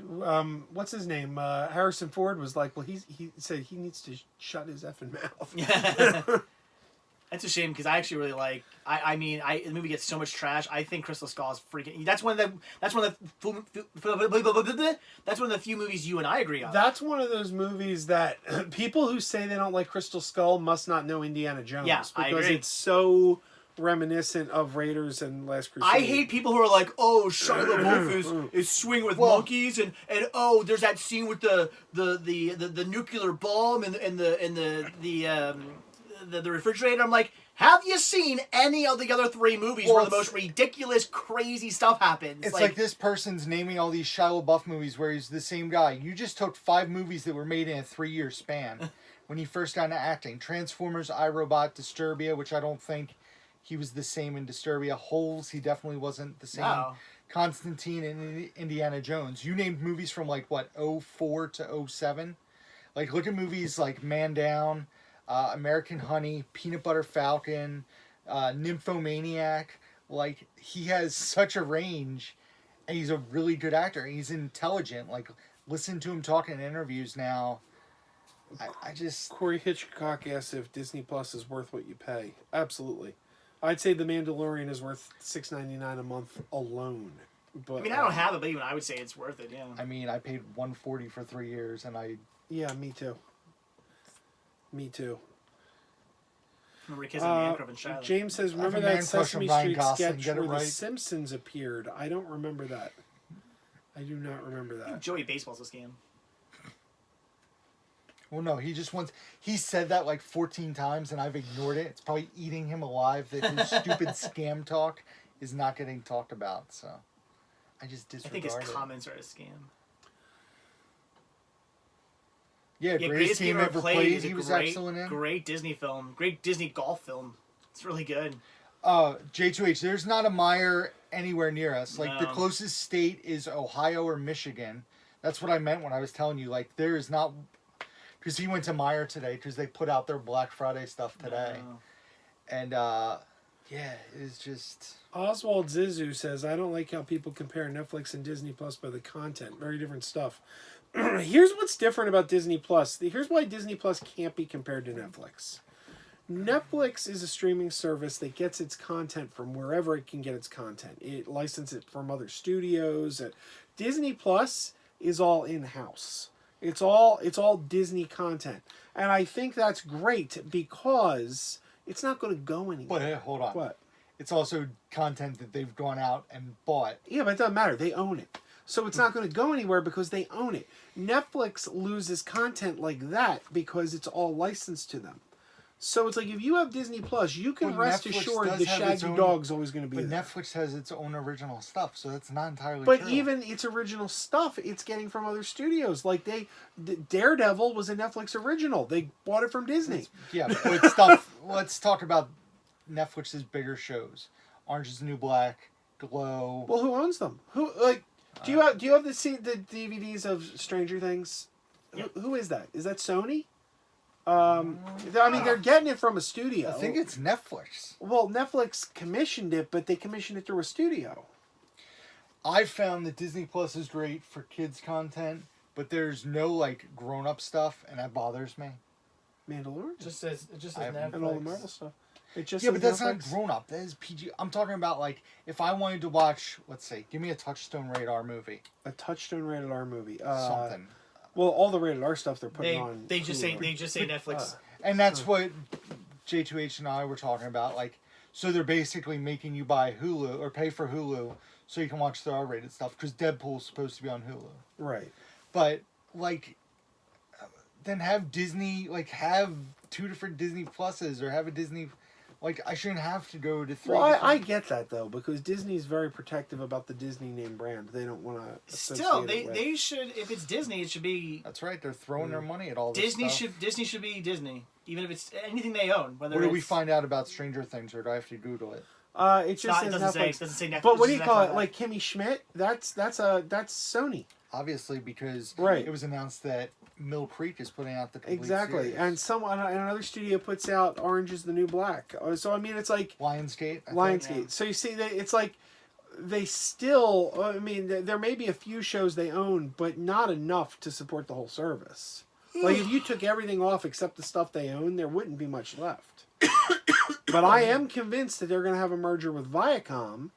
what's his name? Harrison Ford was like, "Well, he said he needs to shut his effing mouth." That's a shame, because I actually really like. The movie gets so much trash. I think Crystal Skull is freaking. That's one of the few movies you and I agree on. That's one of those movies that people who say they don't like Crystal Skull must not know Indiana Jones. Yeah, because I agree. it's so reminiscent of Raiders and Last Crusade. I hate people who are like, "Oh, Shia LaBeouf is swinging with monkeys," and oh, there's that scene with the nuclear bomb and the refrigerator. I'm like, have you seen any of the other 3 movies where the most ridiculous, crazy stuff happens? It's like this person's naming all these Shia LaBeouf movies where he's the same guy. You just took 5 movies that were made in a 3-year span when he first got into acting. Transformers, iRobot, Disturbia, which I don't think he was the same in Disturbia. Holes, he definitely wasn't the same. No. Constantine and Indiana Jones. You named movies from like, what, 04 to 07? Like, look at movies like Man Down, American Honey, Peanut Butter Falcon, Nymphomaniac. Like, he has such a range, and he's a really good actor. He's intelligent. Like, listen to him talk in interviews now. I just... Corey Hitchcock asks if Disney Plus is worth what you pay. Absolutely. I'd say The Mandalorian is worth $6.99 a month alone. But I mean, I don't have it, but even I would say it's worth it. Yeah. I mean, I paid $140 for 3 years, and I... Yeah, me too. Me too. Remember kissing Man Crush and Shiloh. James says, remember I'm a man that crush Sesame on Ryan Street Gosling, sketch get it where right. the Simpsons appeared? I don't remember that. I do not remember that. Joey Baseball's a scam. Well, no, he just wants... He said that like 14 times, and I've ignored it. It's probably eating him alive that his stupid scam talk is not getting talked about, so... I just disregard I think his it. comments are a scam. Yeah, greatest game ever played. He was excellent in. Great Disney film. Great Disney golf film. It's really good. J2H, there's not a Meyer anywhere near us. Like, the No. closest state is Ohio or Michigan. That's what I meant when I was telling you. Like, there is not... Because he went to Meyer today, because they put out their Black Friday stuff today. No. And, yeah, it's just... Oswald Zizu says, I don't like how people compare Netflix and Disney Plus by the content. Very different stuff. Here's what's different about Disney Plus. Here's why Disney Plus can't be compared to Netflix. Netflix is a streaming service that gets its content from wherever it can get its content. It licenses it from other studios. Disney Plus is all in-house. It's all Disney content. And I think that's great because it's not going to go anywhere. But, hey, hold on. What? It's also content that they've gone out and bought. Yeah, but it doesn't matter. They own it. So it's not going to go anywhere because they own it. Netflix loses content like that because it's all licensed to them. So it's like if you have Disney Plus, you can Well, rest Netflix assured does the have its Shaggy own- Dog's always going to be But there. Netflix has its own original stuff, so that's not entirely But true. even its original stuff, it's getting from other studios. Like Daredevil was a Netflix original. They bought it from Disney. Yeah, but stuff... Let's talk about Netflix's bigger shows. Orange is the New Black, Glow... Well, who owns them? Who like? Do you have the DVDs of Stranger Things? Yeah. Who is that? Is that Sony? I mean, they're getting it from a studio. I think it's Netflix. Well, Netflix commissioned it, but they commissioned it through a studio. I found that Disney Plus is great for kids content, but there's no like grown-up stuff, and that bothers me. Mandalorian. It just says I have- Netflix. And all the Marvel stuff. It just Yeah, says but that's not Netflix. grown-up. That is PG. I'm talking about like if I wanted to watch, let's say, give me a Touchstone Radar movie, A Touchstone rated R movie. something, Well, all the rated R stuff they're putting on. They just say Netflix. and that's what J2H and I were talking about. Like, so they're basically making you buy Hulu or pay for Hulu so you can watch the R-rated stuff because Deadpool's supposed to be on Hulu. Right. But like, then have Disney have 2 different Disney Pluses or have a Disney. Like, I shouldn't have to go to 3. Well, I different- get that though because Disney's very protective about the Disney name brand. They don't want to. Still, they should. If it's Disney, it should be That's right. They're throwing their money at all this Disney. stuff. Disney should be Disney, even if it's anything they own. Whether What do we it's- find out about Stranger Things, or do I have to Google it? It It's just not, says it doesn't say. Netflix. It doesn't say Netflix. But what do it you says call it? Netflix. Like Kimmy Schmidt? That's Sony. Obviously, because Right. it was announced that Mill Creek is putting out the complete Exactly. series. And another studio puts out Orange is the New Black. So I mean, it's like Lionsgate. I think. Lionsgate. So you see, it's like they still. I mean, there may be a few shows they own, but not enough to support the whole service. Like if you took everything off except the stuff they own, there wouldn't be much left. But I am convinced that they're going to have a merger with Viacom,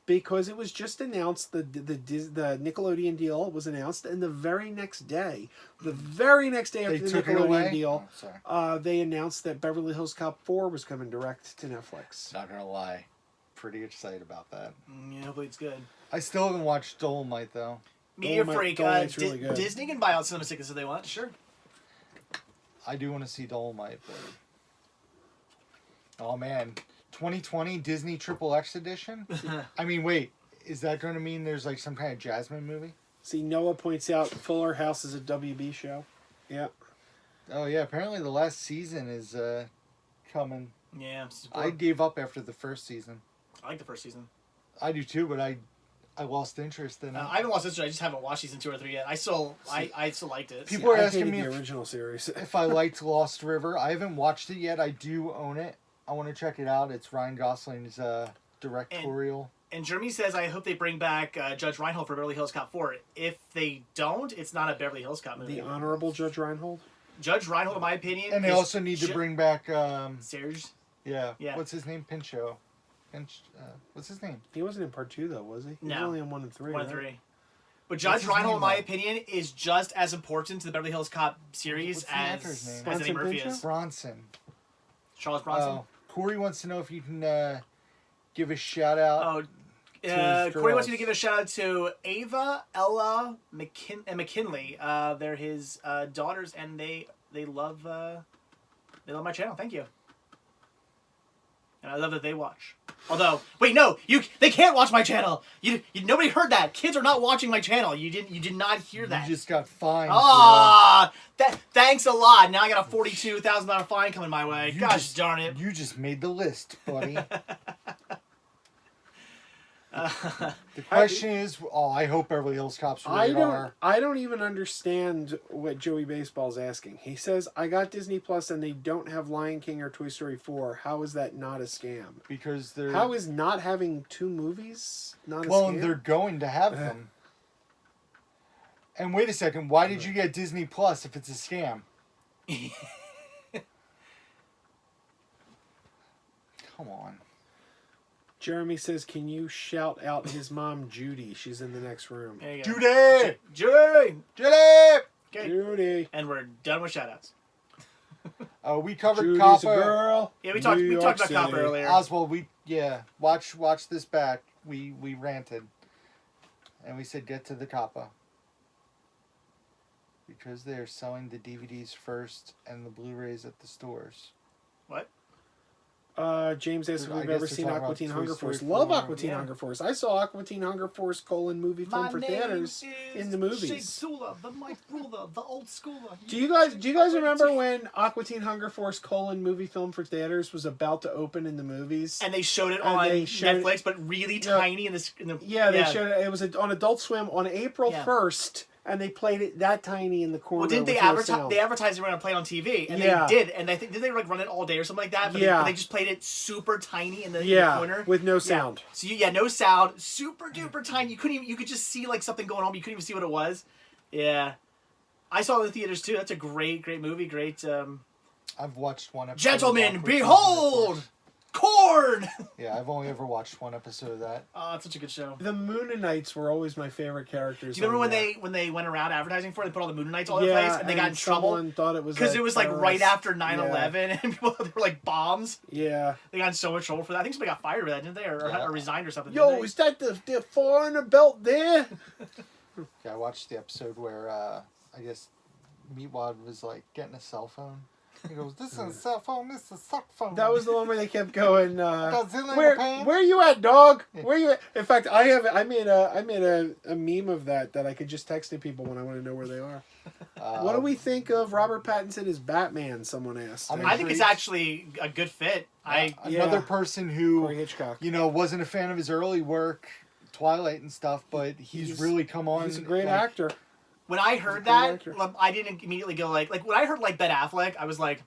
because it was just announced. The Nickelodeon deal was announced, and the very next day after They the took it away? Nickelodeon deal, Oh, sorry. they announced that Beverly Hills Cop 4 was coming direct to Netflix. Not gonna lie, pretty excited about that. Yeah, hopefully it's good. I still haven't watched Dolomite though. Media Dolomite- Freak. Dolomite's really good. Disney can buy out cinema tickets if they want. Sure. I do want to see Dolomite, but oh man, 2020 Disney Triple X edition. I mean, wait, is that going to mean there's like some kind of Jasmine movie? See, Noah points out Fuller House is a WB show. Yeah. Oh yeah, apparently the last season is coming. Yeah. I gave up after the first season. I like the first season. I do too, but I lost interest in it. I haven't watched this. I just haven't watched season 2 or 3 yet. I still liked it. People are I asking hated me the if, original series. if I liked Lost River. I haven't watched it yet. I do own it. I want to check it out. It's Ryan Gosling's directorial. And Jeremy says, I hope they bring back Judge Reinhold for Beverly Hills Cop 4. If they don't, it's not a Beverly Hills Cop movie. The Honorable Judge Reinhold. Judge Reinhold, in my opinion, And they is also need to bring back Serge. yeah. Yeah. What's his name? Pinchot. What's his name? He wasn't in part 2 though, was he? He was No. only in 1 and 3. 1 and right? 3. But Judge his Reinhold, in name, my though? opinion, is just as important to the Beverly Hills Cop series What's the actor's name? as Eddie Bronson Murphy Pinchot? is. Bronson. Charles Bronson. Oh, Corey wants to know if you can give a shout out. Oh, his Corey wants girls. me to give a shout out to Ava, Ella, and McKinley. They're his daughters, and they love my channel. Thank you. And I love that they watch. Although, wait, no, they can't watch my channel. Nobody heard that. Kids are not watching my channel. You did not hear that. You just got fined. Ah, thanks a lot. Now I got a $42,000 fine coming my way. You Gosh just- darn it. You just made the list, buddy. The question is, I hope Beverly Hills Cops rated R. I don't even understand what Joey Baseball's asking. He says, I got Disney Plus and they don't have Lion King or Toy Story 4. How is that not a scam? Because they're How is not having 2 movies not a well, scam? and they're going to have them. And wait a second, why did you get Disney Plus if it's a scam? Come on. Jeremy says, can you shout out his mom, Judy? She's in the next room. There you go. Judy! Judy! Judy! Okay. Judy. And we're done with shoutouts. We covered Judy's a COPPA. girl. Yeah, we New talked York about City. COPPA earlier. Oswald, watch this back. We ranted. And we said get to the COPPA. Because they're selling the DVDs first and the Blu-rays at the stores. What? James asked if I we've guess ever they're seen talking Aqua about Teen Toy Hunger Story Force. Love 4. Aqua Teen Yeah. Hunger Force. I saw Aqua Teen Hunger Force : movie film for theaters in the movies. Zula, the Mike Ruler, the old schooler. Do you guys remember when Aqua Teen Hunger Force : movie film for theaters was about to open in the movies? And they showed it And on they showed Netflix, but really Yeah. tiny in the Yeah, they showed it. It was on Adult Swim on April Yeah. 1st, and they played it that tiny in the corner. Well, didn't they with no advertise? sound. They advertised they were going to play it on TV, and Yeah. they did. And I think did they like run it all day or something like that? But Yeah. they just played it super tiny in the corner with no Yeah. sound. So no sound, super duper tiny. You couldn't even. You could just see like something going on, but you couldn't even see what it was. Yeah, I saw it in the theaters too. That's a great movie. Great. I've watched one episode. Gentlemen, of Aqua Teen behold, Hunger Force. corn. Yeah, I've only ever watched one episode of that. Oh, it's such a good show. The Moonanites were always my favorite characters. Do you remember on when that. they went around advertising for it? They put all the Moonanites all over the place, and they got in trouble Someone thought it was because a it was like right terrorist. after 9/11, and people they were like bombs. Yeah. They got in so much trouble for that. I think somebody got fired for that, didn't they, or Yeah. resigned or something? Yo, didn't is that the foreigner belt there? Yeah, I watched the episode where I guess Meatwad was like getting a cell phone. He goes, "This is a cell phone. This is a suck phone." That was the one where they kept going. Godzilla in Where Japan? where you at, dog? Where you at? In fact, I made a meme of that I could just text to people when I want to know where they are. What do we think of Robert Pattinson as Batman? Someone asked. I mean, I think it's actually a good fit. Another person who Corey Hitchcock. wasn't a fan of his early work, Twilight and stuff, but he's really come on. He's a great like, actor. When I heard good that, actor. I didn't immediately go like when I heard like Ben Affleck, I was like,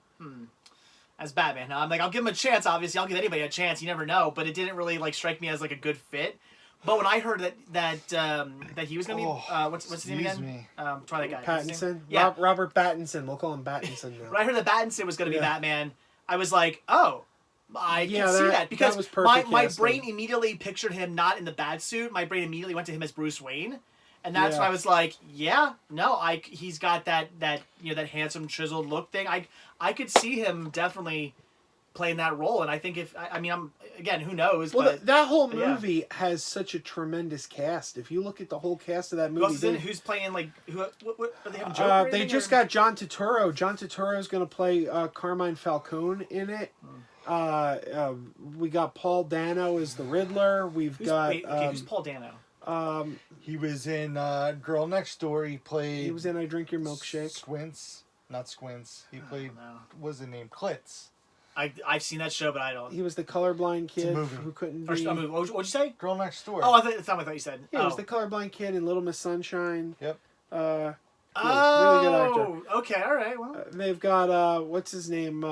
as Batman. I'm like, I'll give him a chance. Obviously, I'll give anybody a chance. You never know, but it didn't really like strike me as like a good fit. But when I heard that he was gonna be what's his name excuse again? me. Twilight guy. What's his name? Pattinson. Yeah. Robert Pattinson. We'll call him Pattinson now. When I heard that Pattinson was gonna be Yeah. Batman, I was like, oh. I Yeah, can see that- that because that was perfect my casting. brain immediately pictured him not in the bad suit. My brain immediately went to him as Bruce Wayne, and that's Yeah. why I was like, yeah, no, he's got that that handsome chiseled look thing. I could see him definitely playing that role, and I think I mean I'm again who knows, Well, but that whole yeah. movie has such a tremendous cast. If you look at the whole cast of that who else movie, is in it? they, Who's playing like who? What are they having Joker? or they anything, just or- got John Turturro. John Turturro is going to play Carmine Falcone in it. We got Paul Dano as the Riddler. We've got who's Paul Dano? He was in Girl Next Door. He played. he was in I Drink Your Milkshake. Squints, not Squints. He played. No. What was the name? Klitz. I've seen that show, but I don't. He was the colorblind kid movie. who couldn't Or, be. what'd you say? Girl Next Door. Oh, that's not what I thought you said. Yeah, he was the colorblind kid in Little Miss Sunshine. Yep. Yeah, Oh, really good actor. okay, all right. Well, They've got what's his name?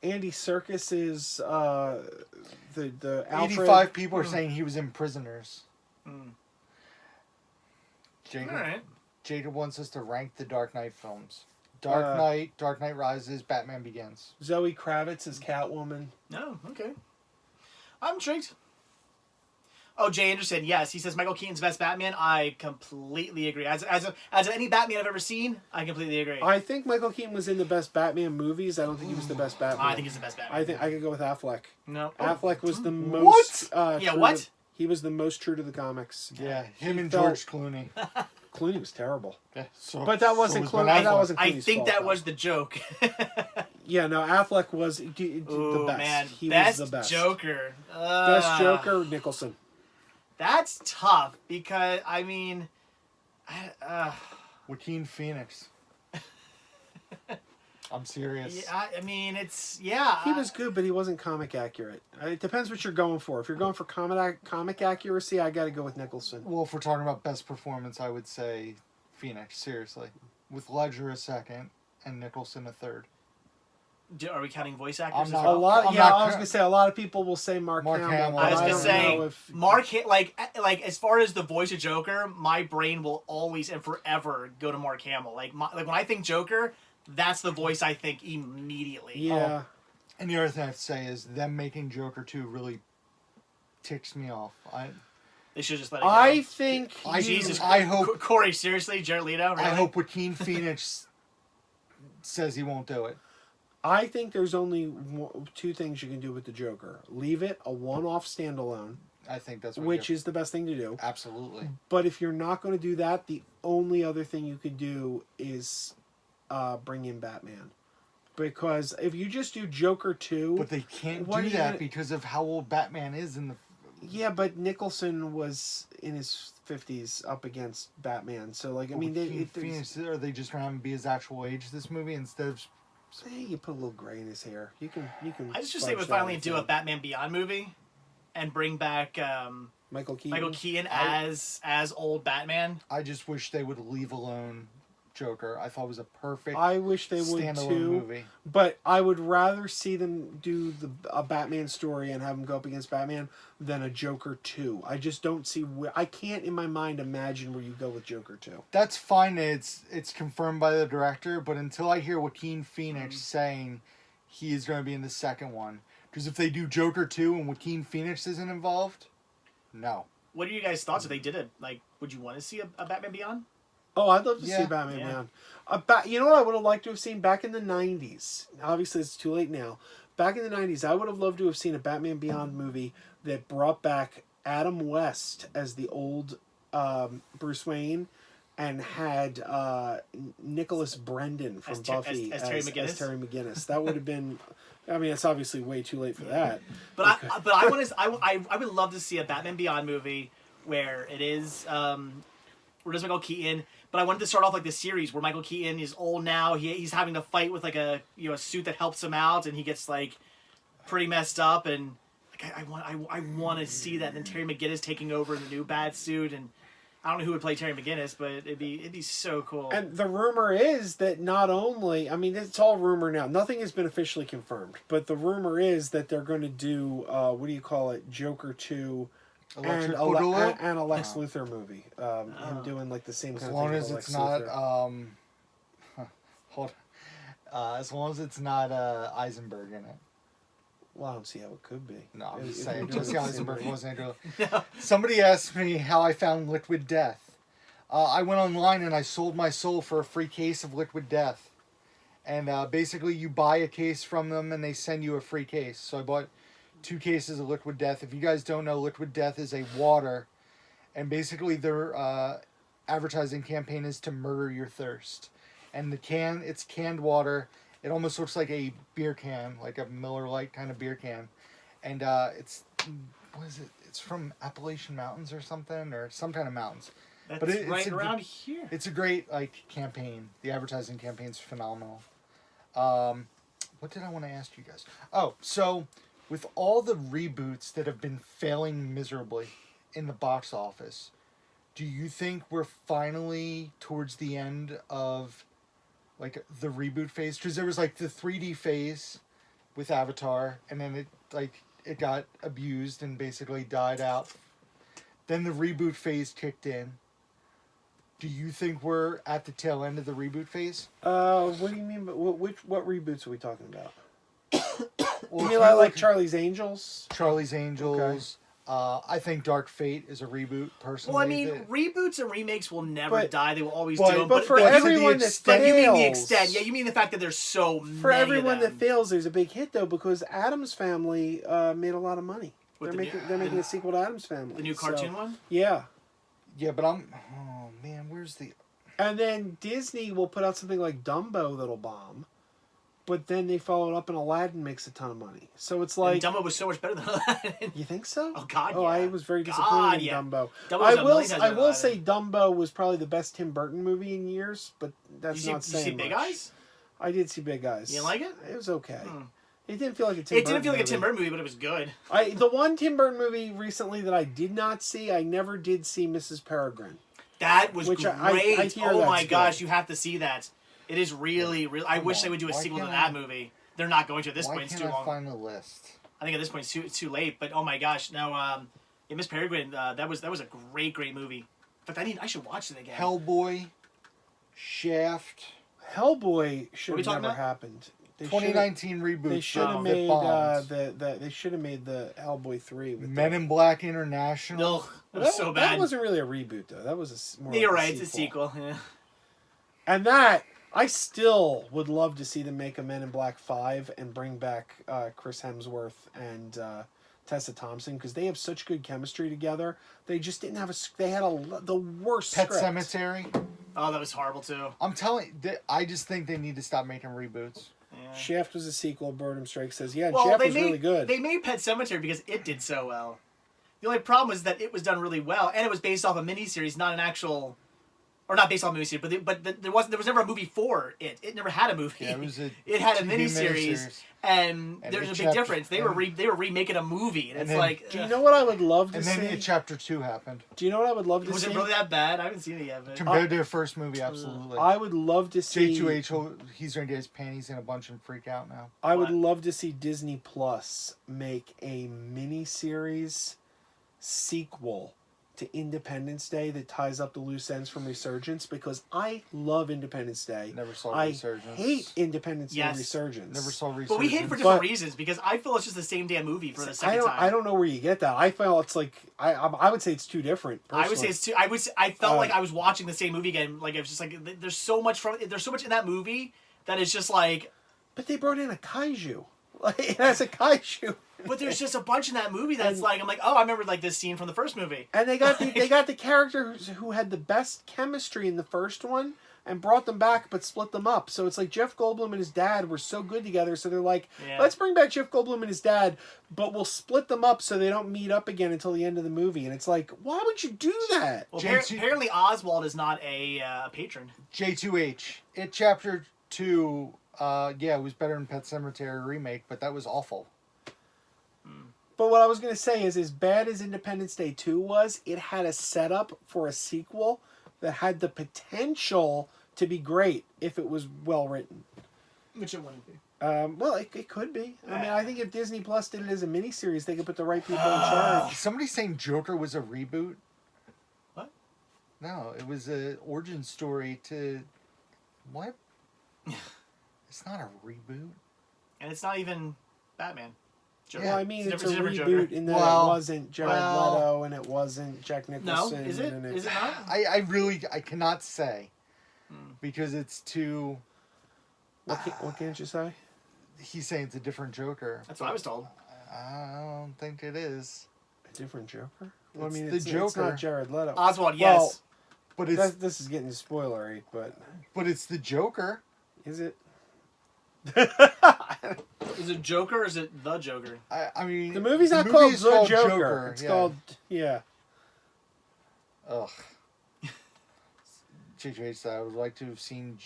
Andy Serkis is the Alfred. 85 people are saying he was in Prisoners. Jacob, all right. Jacob wants us to rank the Dark Knight films. Dark Knight, Dark Knight Rises, Batman Begins. Zoe Kravitz is Catwoman. No, okay. I'm intrigued. Oh, Jay Anderson, yes, he says Michael Keaton's best Batman. I completely agree. As any Batman I've ever seen, I completely agree. I think Michael Keaton was in the best Batman movies. I don't think he was the best Batman. I think he's the best Batman. I think I could go with Affleck. no. Affleck was the What? most. Yeah, true what? to- he was the most true to the comics. Yeah, him and felt- George Clooney. Clooney was terrible. Yeah, so, But that wasn't so was Clooney. Ben That Affleck. wasn't I Clooney's think fault, that though. was the joke. Yeah, no, Affleck was the Ooh, best. man, He best was the best. Joker. Best Joker, Nicholson. That's tough because I mean, Joaquin Phoenix. I'm serious. I mean it's He was good, but he wasn't comic accurate. It depends what you're going for. If you're going for comic accuracy, I got to go with Nicholson. Well, if we're talking about best performance, I would say Phoenix, seriously. With Ledger a second and Nicholson a third. Are we counting voice actors? I'm as not- A well? lot. I'm Yeah, not I was cur- gonna say a lot of people will say Mark Mark Hamill. Hamill. but I was I gonna don't say know if Mark like as far as the voice of Joker, my brain will always and forever go to Mark Hamill. Like when I think Joker, that's the voice I think immediately. Yeah. And the other thing I have to say is them making Joker 2 really ticks me off. They should just let it go. I think Jesus, I hope Corey, seriously, Jared Leto. Really? I hope Joaquin Phoenix says he won't do it. I think there's only two things you can do with the Joker. Leave it a one-off standalone, I think that's what which is the best thing to do. absolutely. But if you're not going to do that, the only other thing you could do is bring in Batman. Because if you just do Joker 2... But they can't What are do you that gonna- because of how old Batman is in the. Yeah, but Nicholson was in his 50s up against Batman. So, like, I mean... Joaquin Phoenix, are they just gonna have him be his actual age this movie instead of? Hey, you put a little gray in his hair. You can. I just fudge think we that finally if do you a want. Batman Beyond movie, and bring back Michael Keaton. Michael Keaton as old Batman. I just wish they would leave alone Joker. I thought it was a perfect I wish they would standalone too. movie. But I would rather see them do a Batman story and have him go up against Batman than a Joker 2. I just don't see where... I can't in my mind imagine where you go with Joker 2. That's fine. It's confirmed by the director, but until I hear Joaquin Phoenix saying he is going to be in the second one, because if they do Joker 2 and Joaquin Phoenix isn't involved, no. What are you guys' thoughts if they did it? Like, would you want to see a Batman Beyond? Oh, I'd love to see Yeah. Batman Yeah. Beyond. You know what I would have liked to have seen back in the 90s? Obviously, it's too late now. Back in the 90s, I would have loved to have seen a Batman Beyond movie that brought back Adam West as the old Bruce Wayne and had Nicholas Brendan from As Buffy as Terry McGinnis? as Terry McGinnis. That would have been... I mean, it's obviously way too late for that. But I want to. I would love to see a Batman Beyond movie where it is where there's Michael Keaton. But I wanted to start off like the series where Michael Keaton is old now. He's having to fight with like a a suit that helps him out, and he gets like pretty messed up. And like I want to see that. And then Terry McGinnis taking over in the new bad suit, and I don't know who would play Terry McGinnis, but it'd be so cool. And the rumor is that not only, I mean, it's all rumor now. Nothing has been officially confirmed, but the rumor is that they're going to do, what do you call it, Joker 2 and Electric a Boogaloo? Lex Luthor movie. Him doing like the same As kind long of as thing. it's not, hold on. As long as it's not Eisenberg in it. Well, I don't see how it could be. No, I'm just It saying, would Jesse seem Eisenberg right. wasn't into it. No. Somebody asked me how I found Liquid Death. I went online and I sold my soul for a free case of Liquid Death. And basically, you buy a case from them and they send you a free case. So I bought 2 cases of Liquid Death. If you guys don't know, Liquid Death is a water. And basically, their advertising campaign is to murder your thirst. And it's canned water. It almost looks like a beer can, like a Miller Lite kind of beer can. And it's, what is it? It's from Appalachian Mountains or something, or some kind of mountains. That's But it's right a around here. It's a great campaign. The advertising campaign's phenomenal. What did I want to ask you guys? Oh, so with all the reboots that have been failing miserably in the box office, do you think we're finally towards the end of the reboot phase? Because there was the 3D phase with Avatar, and then it got abused and basically died out. Then the reboot phase kicked in. Do you think we're at the tail end of the reboot phase? What do you mean? What reboots are we talking about? Well, You mean like Charlie's Angels? Charlie's Angels. I think Dark Fate is a reboot, personally. Well, I mean, reboots and remakes will never But- die. They will always but- do them. But for to the everyone that extent- But you mean the fails, extent? Yeah, you mean the fact that there's so many. for everyone of that them. fails, there's a big hit though because Addams Family made a lot of money. With They're making a sequel to Addams Family. the new cartoon one. Yeah. Yeah, but oh man, where's the... And then Disney will put out something like Dumbo that'll bomb, but then they follow it up and Aladdin makes a ton of money. So it's like, And Dumbo was so much better than Aladdin. you think so? Oh, God, Oh, yeah. I was very God, disappointed in yeah. Dumbo. Dumbo was a I million times better will than say Aladdin. Dumbo was probably the best Tim Burton movie in years, but that's You not see saying Big much. Eyes? I did see Big Eyes. You didn't like it? It was okay. Hmm. It didn't feel like a Tim It Burton didn't feel like a Tim movie. Burton movie, but it was good. The one Tim Burton movie recently that I did not see, I never did see Mrs. Peregrine. That was Which great. I hear Oh that's my gosh, good. you have to see that. It is really, really. I Come wish on, they would do a why sequel to can't that I- movie. They're not going to at this Why point. It's can't too I long. find the list? I think at this point it's too late. But oh my gosh, no. Yeah, Miss Peregrine. That was a great movie. In fact, I should watch it again. Hellboy, Shaft, Hellboy should What are we have talking never about? happened. They 2019 reboot. They should have Oh. made bombed. they should have made the Hellboy 3 with Men in Black International. Ugh, that was so bad. That wasn't really a reboot though. That was more. You're like right. It's a sequel. Yeah. And that I still would love to see them make a Men in Black 5 and bring back Chris Hemsworth and Tessa Thompson because they have such good chemistry together. They just didn't have they had the worst Pet script. Cemetery. Oh, that was horrible too. I'm telling you, I just think they need to stop making reboots. Yeah. Shaft was a sequel. Burnham Strike says, yeah, Well, Shaft they was made really good. They made Pet Cemetery because it did so well. The only problem was that it was done really well, and it was based off a miniseries, not an actual, or not based off a miniseries, but there was never a movie for it. It never had a movie. Yeah, it was a It had a TV miniseries, and And there's it a big chapter- difference. They were remaking a movie, and and it's then- like, Do you know what I would love to And see? then Chapter 2 happened. Do you know what I would love to was see? it really that bad? I haven't seen it yet. But Compared to their first movie, absolutely. I would love to see. J2H, he's going to get his panties in a bunch and freak out now. I would What? love to see Disney Plus make a mini-series sequel to Independence Day that ties up the loose ends from Resurgence because I love Independence Day. Never saw I Resurgence. hate Independence Yes. Day Resurgence. Never saw Resurgence. but we hate it for different But- reasons because I feel it's just the same damn movie for the I second time. don't know where you get that. I feel it's like I would say it's too different. I would say personally. it's too. I felt Uh, like I was watching the same movie again. Like it was just like there's so much in that movie that is just like. But they brought in a kaiju. Like it has a kaiju. But there's just a bunch in that movie that's And- like I'm like, oh, I remember like this scene from the first movie. And they got the character who had the best chemistry in the first one and brought them back but split them up. So it's like Jeff Goldblum and his dad were so good together. So they're like, Yeah. let's bring back Jeff Goldblum and his dad, but we'll split them up so they don't meet up again until the end of the movie. And it's like, why would you do that? Well, JT apparently Oswald is not a patron. J2H. It Chapter 2, yeah, it was better than Pet Cemetery remake, but that was awful. But what I was going to say is, as bad as Independence Day 2 was, it had a setup for a sequel that had the potential to be great if it was well written. Which it wouldn't be. Well, it could be. I mean, I think if Disney Plus did it as a miniseries, they could put the right people in charge. Somebody saying Joker was a reboot? What? No, it was an origin story to... What? It's not a reboot. And it's not even Batman. Joker. Well, I mean, it's a different reboot Joker. in that Well, it wasn't Jared Leto and it wasn't Jack No, Nicholson. is it? and Is it not? I cannot say because it's too. What can't you say? He's saying it's a different Joker. That's what I was told. I don't think it is. A different Joker? Well, It's I mean, the it's Joker. not Jared Leto. Oswald, yes. But it's This is getting spoilery, but it's the Joker. is it? Is it Joker or is it the Joker? I mean, The movie's not movie called is The Joker. It's yeah. called Ugh. JJ, I would like to have seen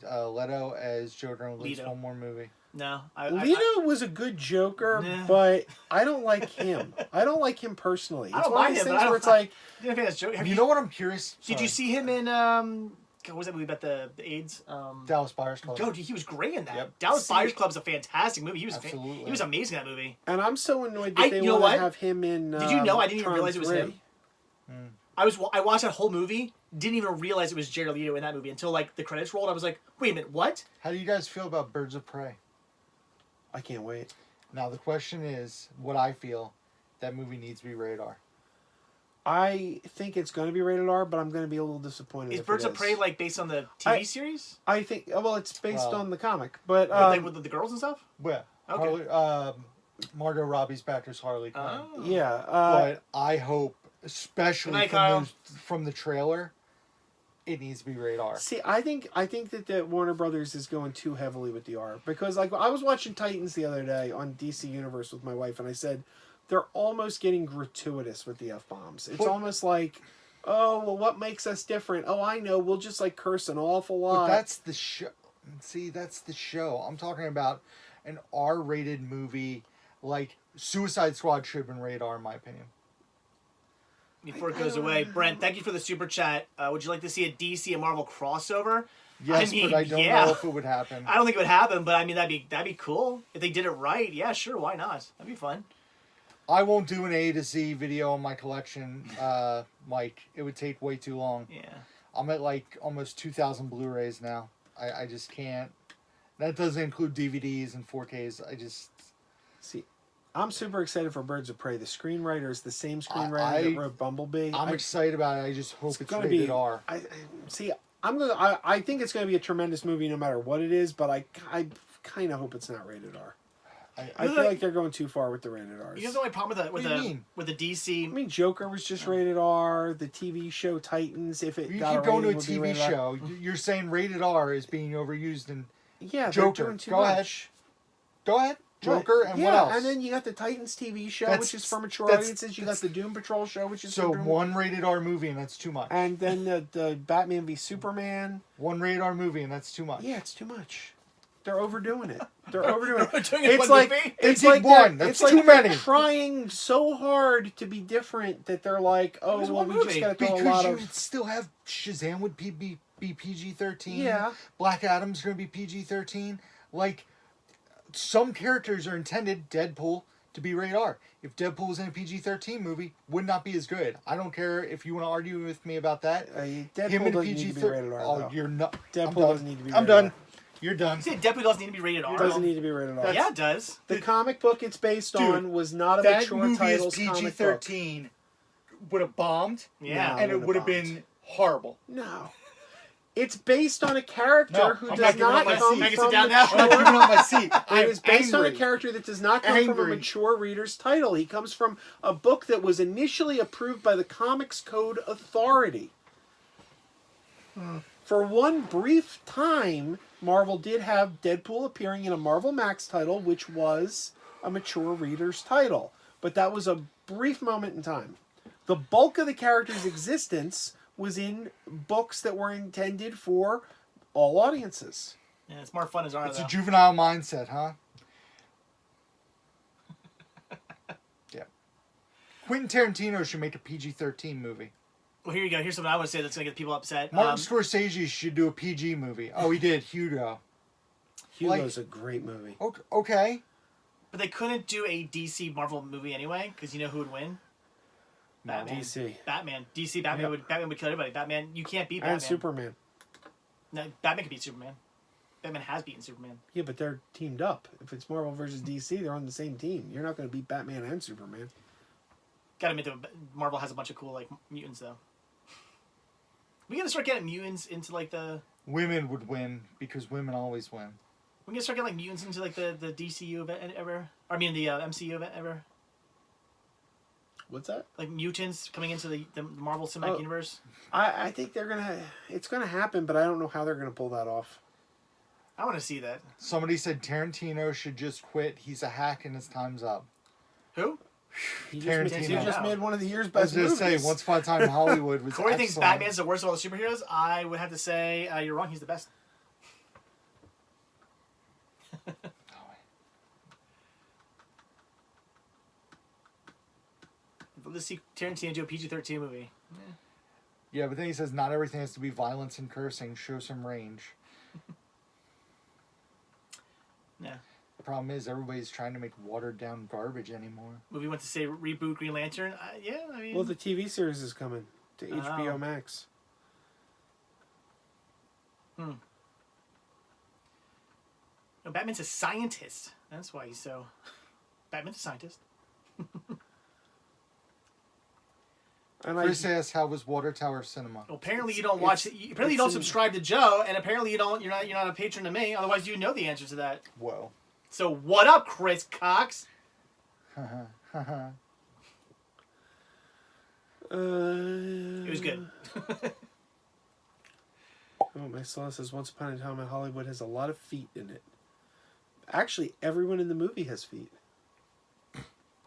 Leto as Joker in at least Leto. one more movie. No. Leto was a good Joker, Nah. but I don't like him. I don't like him personally. I It's don't one of mind these him, but things I where don't it's like, I think that's Joker. You know what I'm curious? Did you see him in what was that movie about the AIDS? Dallas Buyers Club? Yo, he was great in that. Yep. Dallas See- Buyers Club's a fantastic movie. He was Absolutely. he was amazing in that movie. and I'm so annoyed I- that they you know want what? to have him in. Did you know I didn't even Tron realize it was 3. him? I watched that whole movie, didn't even realize it was Jared Leto in that movie until like the credits rolled. I was like, wait a minute, what? How do you guys feel about Birds of Prey? I can't wait. Now the question is, what I feel, that movie needs to be rated R. I think it's going to be rated R, but I'm going to be a little disappointed. Is if Birds it of Prey like based on the TV series? I think. Well, it's based on the comic, but With the girls and stuff? Well, Okay. Margot Robbie's back as Harley Quinn. Oh. yeah. But I hope, especially Good night, Kyle. from the trailer, it needs to be rated R. See, I think that Warner Brothers is going too heavily with the R because, like, I was watching Titans the other day on DC Universe with my wife, and I said they're almost getting gratuitous with the F bombs. It's But- almost like, oh, well, what makes us different? Oh, I know, we'll just like curse an awful But lot. that's the show. See, that's the show. I'm talking about an R-rated movie. Like Suicide Squad should have been rated R, in my opinion. Before it goes away, Brent, thank you for the super chat. Would you like to see a DC and Marvel crossover? Yes, I mean, but I don't yeah. know if it would happen. I don't think it would happen, but I mean that'd be cool if they did it right. Yeah, sure, why not? That'd be fun. I won't do an A to Z video on my collection, Mike. It would take way too long. Yeah. I'm at like almost 2,000 Blu-rays now. I just can't. That doesn't include DVDs and 4Ks. I just... See, I'm super excited for Birds of Prey. The screenwriter is the same screenwriter that wrote Bumblebee. I'm excited about it. I just hope it's gonna rated be R. I think it's going to be a tremendous movie no matter what it is, but I kind of hope it's not rated R. I feel like they're going too far with the rated R's. You know the only problem with What do you mean? with the DC. I mean, Joker was just rated R. The TV show Titans, if it You got keep a going to a rating, would be TV rated R. show. You're saying rated R is being overused in... Yeah, Joker. they're doing too Go ahead. much. Go ahead. Joker, Right. and what else? And then you got the Titans TV show, That's- which is for mature that's- audiences. You got the Doom Patrol show, which is So for Doom. one rated R movie, and that's too much. And then the Batman v Superman. One rated R movie, and that's too much. Yeah, it's too much. They're overdoing it. They're overdoing it. They're doing it It's one like movie? it's They did like one. they're- That's it's too like many. they're trying so hard to be different that they're like, oh was well, one we just movie. got to throw a Because lot you of would still have Shazam would be PG-13. Yeah. Black Adam's going to be PG-13. Like, some characters are intended, Deadpool, to be rated R. If Deadpool was in a PG-13 movie, would not be as good. I don't care if you want to argue with me about that. Deadpool Him in doesn't need to be rated R. Oh, though. you're not. Deadpool I'm done. doesn't need to be I'm rated done. R. You're done. You say Deadpool doesn't need to be rated R. Doesn't need to be rated R. Yeah, it does. The comic book it's based Dude, on was not a That mature movie is titles comic book. PG-13. Would have bombed. Yeah. No. And it would've would have bombed. been horrible. No. It's based on a character No, who I'm does not not giving up my come seat. Can I get from sit down now? I'm not giving up my seat. It I'm is based on a angry. character that does not come from a Angry. mature reader's title. He comes from a book that was initially approved by the Comics Code Authority. For one brief time, Marvel did have Deadpool appearing in a Marvel Max title, which was a mature reader's title. But that was a brief moment in time. The bulk of the character's existence was in books that were intended for all audiences. Yeah, it's more fun as R It's though. a juvenile mindset, huh? Yeah. Quentin Tarantino should make a PG-13 movie. Well, here you go. Here's something I want to say that's gonna get people upset. Martin Scorsese should do a PG movie. Oh, he did. Hugo. Hugo's a great movie. Okay. But they couldn't do a DC Marvel movie anyway, because you know who would win? Batman. DC. Batman. DC. Batman would kill everybody. Batman. You can't beat Batman. And Superman. No, Batman could beat Superman. Batman has beaten Superman. Yeah, but they're teamed up. If it's Marvel versus DC, they're on the same team. You're not going to beat Batman and Superman. Gotta admit, though, Marvel has a bunch of cool like mutants though. We gotta start getting mutants into like the. Women would win because women always win. We gotta start getting like mutants into like the DCU event ever. Or, I mean the MCU event ever. What's that? Like mutants coming into the Marvel Cinematic Universe. I think they're gonna. It's gonna happen, but I don't know how they're gonna pull that off. I want to see that. Somebody said Tarantino should just quit. He's a hack and his time's up. Who? He Tarantino. just made one of the year's I was best going to movies. say, Once Upon a Time in Hollywood was Corey thinks excellent. Batman's the worst of all the superheroes. I would have to say you're wrong. He's the best. Let's see Tarantino do a PG-13 movie. Yeah, but then he says not everything has to be violence and cursing. Show some range. Yeah. The problem is everybody's trying to make watered down garbage anymore. Movie went to say reboot Green Lantern. Yeah, I mean. Well, the TV series is coming to HBO Max. No, Batman's a scientist. That's why he's so. Batman's a scientist. And Chris asks, "How was Water Tower Cinema?" Well, apparently you don't watch. Apparently you don't subscribe to Joe, and apparently you don't. You're not a patron to me. Otherwise, you know the answer to that. Whoa. So what up, Chris Cox? It It was good. Oh, my son says Once Upon a Time in Hollywood has a lot of feet in it. Actually, everyone in the movie has feet.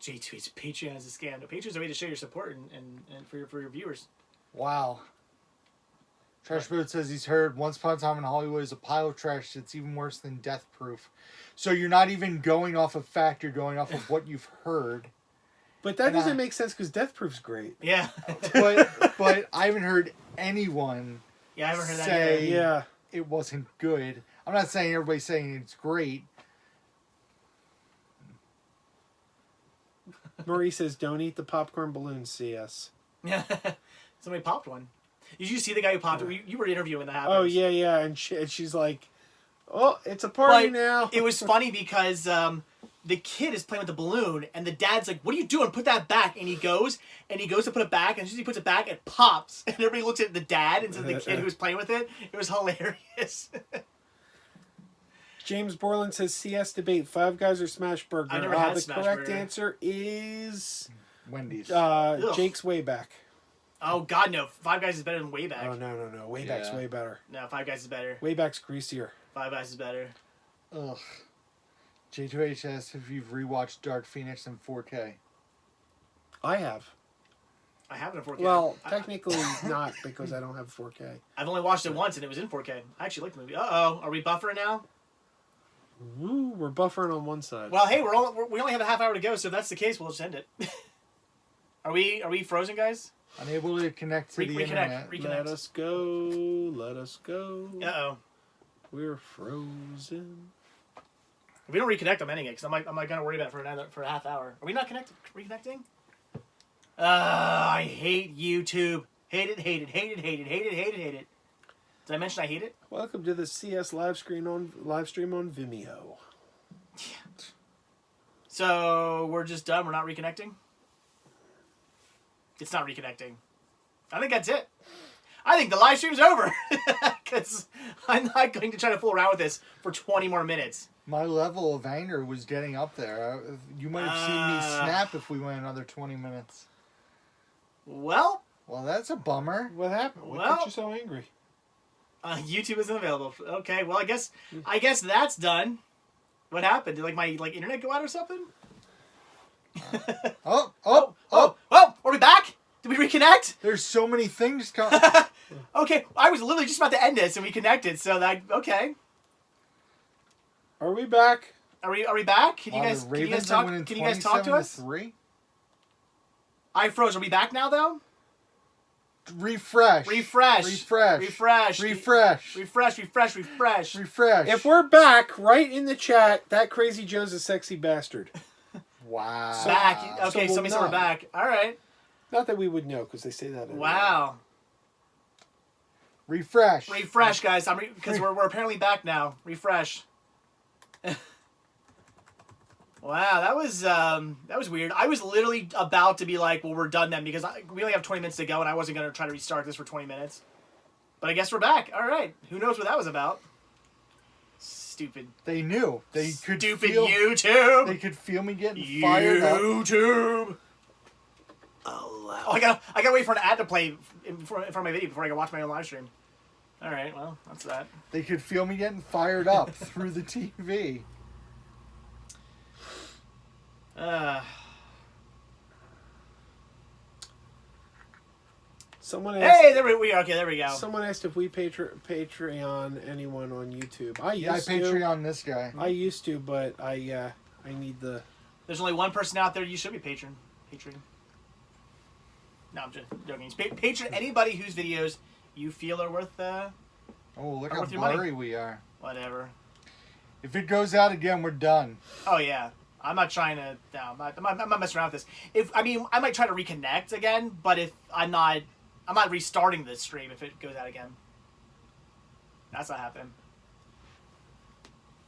Jay tweets, Patreon is a scam. No, Patreon's a way to show your support and for your viewers. Wow. Trashboat says he's heard Once Upon a Time in Hollywood is a pile of trash that's even worse than Death Proof. So you're not even going off of fact, you're going off of what you've heard. But that doesn't make sense because Death Proof's great. Yeah. but I haven't heard anyone Yeah, I haven't heard that say either. Yeah. it wasn't good. I'm not saying everybody's saying it's great. Marie says, don't eat the popcorn balloons, CS. Yeah. Somebody popped one. Did you see the guy who popped it? You were interviewing that happened. Oh, yeah. And she's like, oh, it's a party now. It was funny because the kid is playing with the balloon, and the dad's like, what are you doing? Put that back. And he goes to put it back, and as soon as he puts it back, it pops. And everybody looks at the dad instead of the kid who was playing with it. It was hilarious. James Borland says, CS debate, Five Guys or Smash Burger. I never had The Smash correct Burger. answer is Wendy's. Jake's Way Back. Oh, God, no. Five Guys is better than Wayback. Oh, no. Way Back's Yeah. way better. No, Five Guys is better. Way Back's greasier. Five Guys is better. Ugh. J2H asks if you've rewatched Dark Phoenix in 4K. I have. I have it in 4K. Well, technically not because I don't have 4K. I've only watched it once, and it was in 4K. I actually like the movie. Uh-oh. Are we buffering now? Woo, we're buffering on one side. Well, hey, we only have a half hour to go, so if that's the case, we'll just end it. Are we frozen, guys? Unable to connect to the internet. Reconnect. Let us go. Let us go. Uh-oh. We're frozen. If we don't reconnect, I'm ending it, because I'm not going to worry about it for a half hour. Are we not reconnecting? I hate YouTube. Hate it. Did I mention I hate it? Welcome to the CS live stream on Vimeo. So, we're just done? We're not reconnecting? It's not reconnecting. I think that's it. I think the live stream's over. Because I'm not going to try to fool around with this for 20 more minutes. My level of anger was getting up there. You might have seen me snap if we went another 20 minutes. Well, That's a bummer. What happened? What Well- got you so angry? YouTube isn't available. Okay, well, I guess that's done. What happened? Did my internet go out or something? Oh! Are we back? Did we reconnect? There's so many things coming. Okay, I was literally just about to end this and we connected. So okay. Are we back? Are we back? Can you guys talk? Winning Can you guys talk to us? 27-3? I froze. Are we back now though? Refresh. Refresh. If we're back, write in the chat, that Crazy Joe's a sexy bastard. Wow. Back. Okay, So we'll somebody said we're know. back. All right. Not that we would know, because they say that. Wow. Refresh. Refresh, guys. Because we're apparently back now. Refresh. Wow, that was weird. I was literally about to be like, well, we're done then, because we only have 20 minutes to go, and I wasn't going to try to restart this for 20 minutes. But I guess we're back. All right. Who knows what that was about? Stupid. They knew. They could Stupid feel, YouTube. They could feel me getting fired up. YouTube. Oh, I gotta wait for an ad to play in front of my video before I can watch my own live stream. All right, well, that's that. They could feel me getting fired up through the TV. Someone asked, Hey, there we go. Someone asked if we Patreon anyone on YouTube. I Yeah, I Patreon this guy. I used to, but I need the. There's only one person out there you should be patron. No, I'm just joking. Patron anybody whose videos you feel are worth. Oh, look are how worth your money. blurry we are. Whatever. If it goes out again, we're done. Oh yeah, I'm not trying to. No, I'm not messing around with this. I might try to reconnect again, but if I'm not restarting this stream if it goes out again. That's not happening.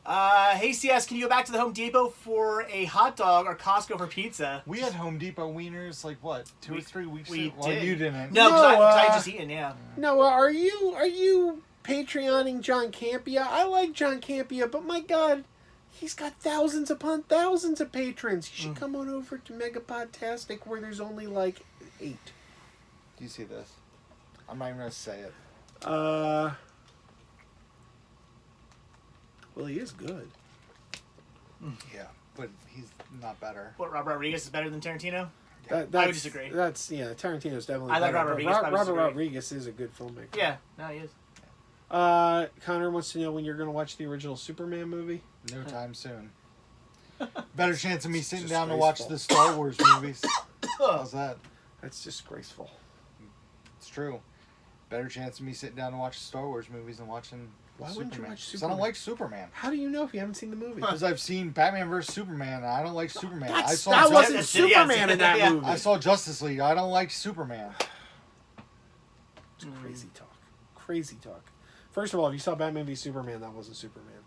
Hey CS, can you go back to the Home Depot for a hot dog or Costco for pizza? We had Home Depot wieners like what, 2 or 3 weeks ago? We Well, did. you didn't. No, because I No, just eaten. Yeah. Noah, are you Patreoning John Campia? I like John Campia, but my God, he's got thousands upon thousands of patrons. You should come on over to Megapodtastic where there's only like 8. Do you see this? I'm not even gonna say it. Well, he is good. Yeah, but he's not better. What, Robert Rodriguez is better than Tarantino? That's, I would disagree. Tarantino's definitely. I like better, Robert but Rodriguez, but I would Robert disagree. Rodriguez is a good filmmaker. Yeah, no, he is. Connor wants to know when you're going to watch the original Superman movie. No time soon. Better chance of me It's sitting down to watch the Star Wars movies. How's that? That's disgraceful. It's true. Better chance of me sitting down to watch Star Wars movies than watching Why Superman. wouldn't you watch 'Cause I don't Superman? like Superman. How do you know if you haven't seen the movie? Because I've seen Batman vs Superman, and I don't like Superman. I That saw wasn't Justice- Superman in that yeah. movie. I saw Justice League. I don't like Superman. It's crazy talk. Crazy talk. First of all, if you saw Batman v Superman, that wasn't Superman.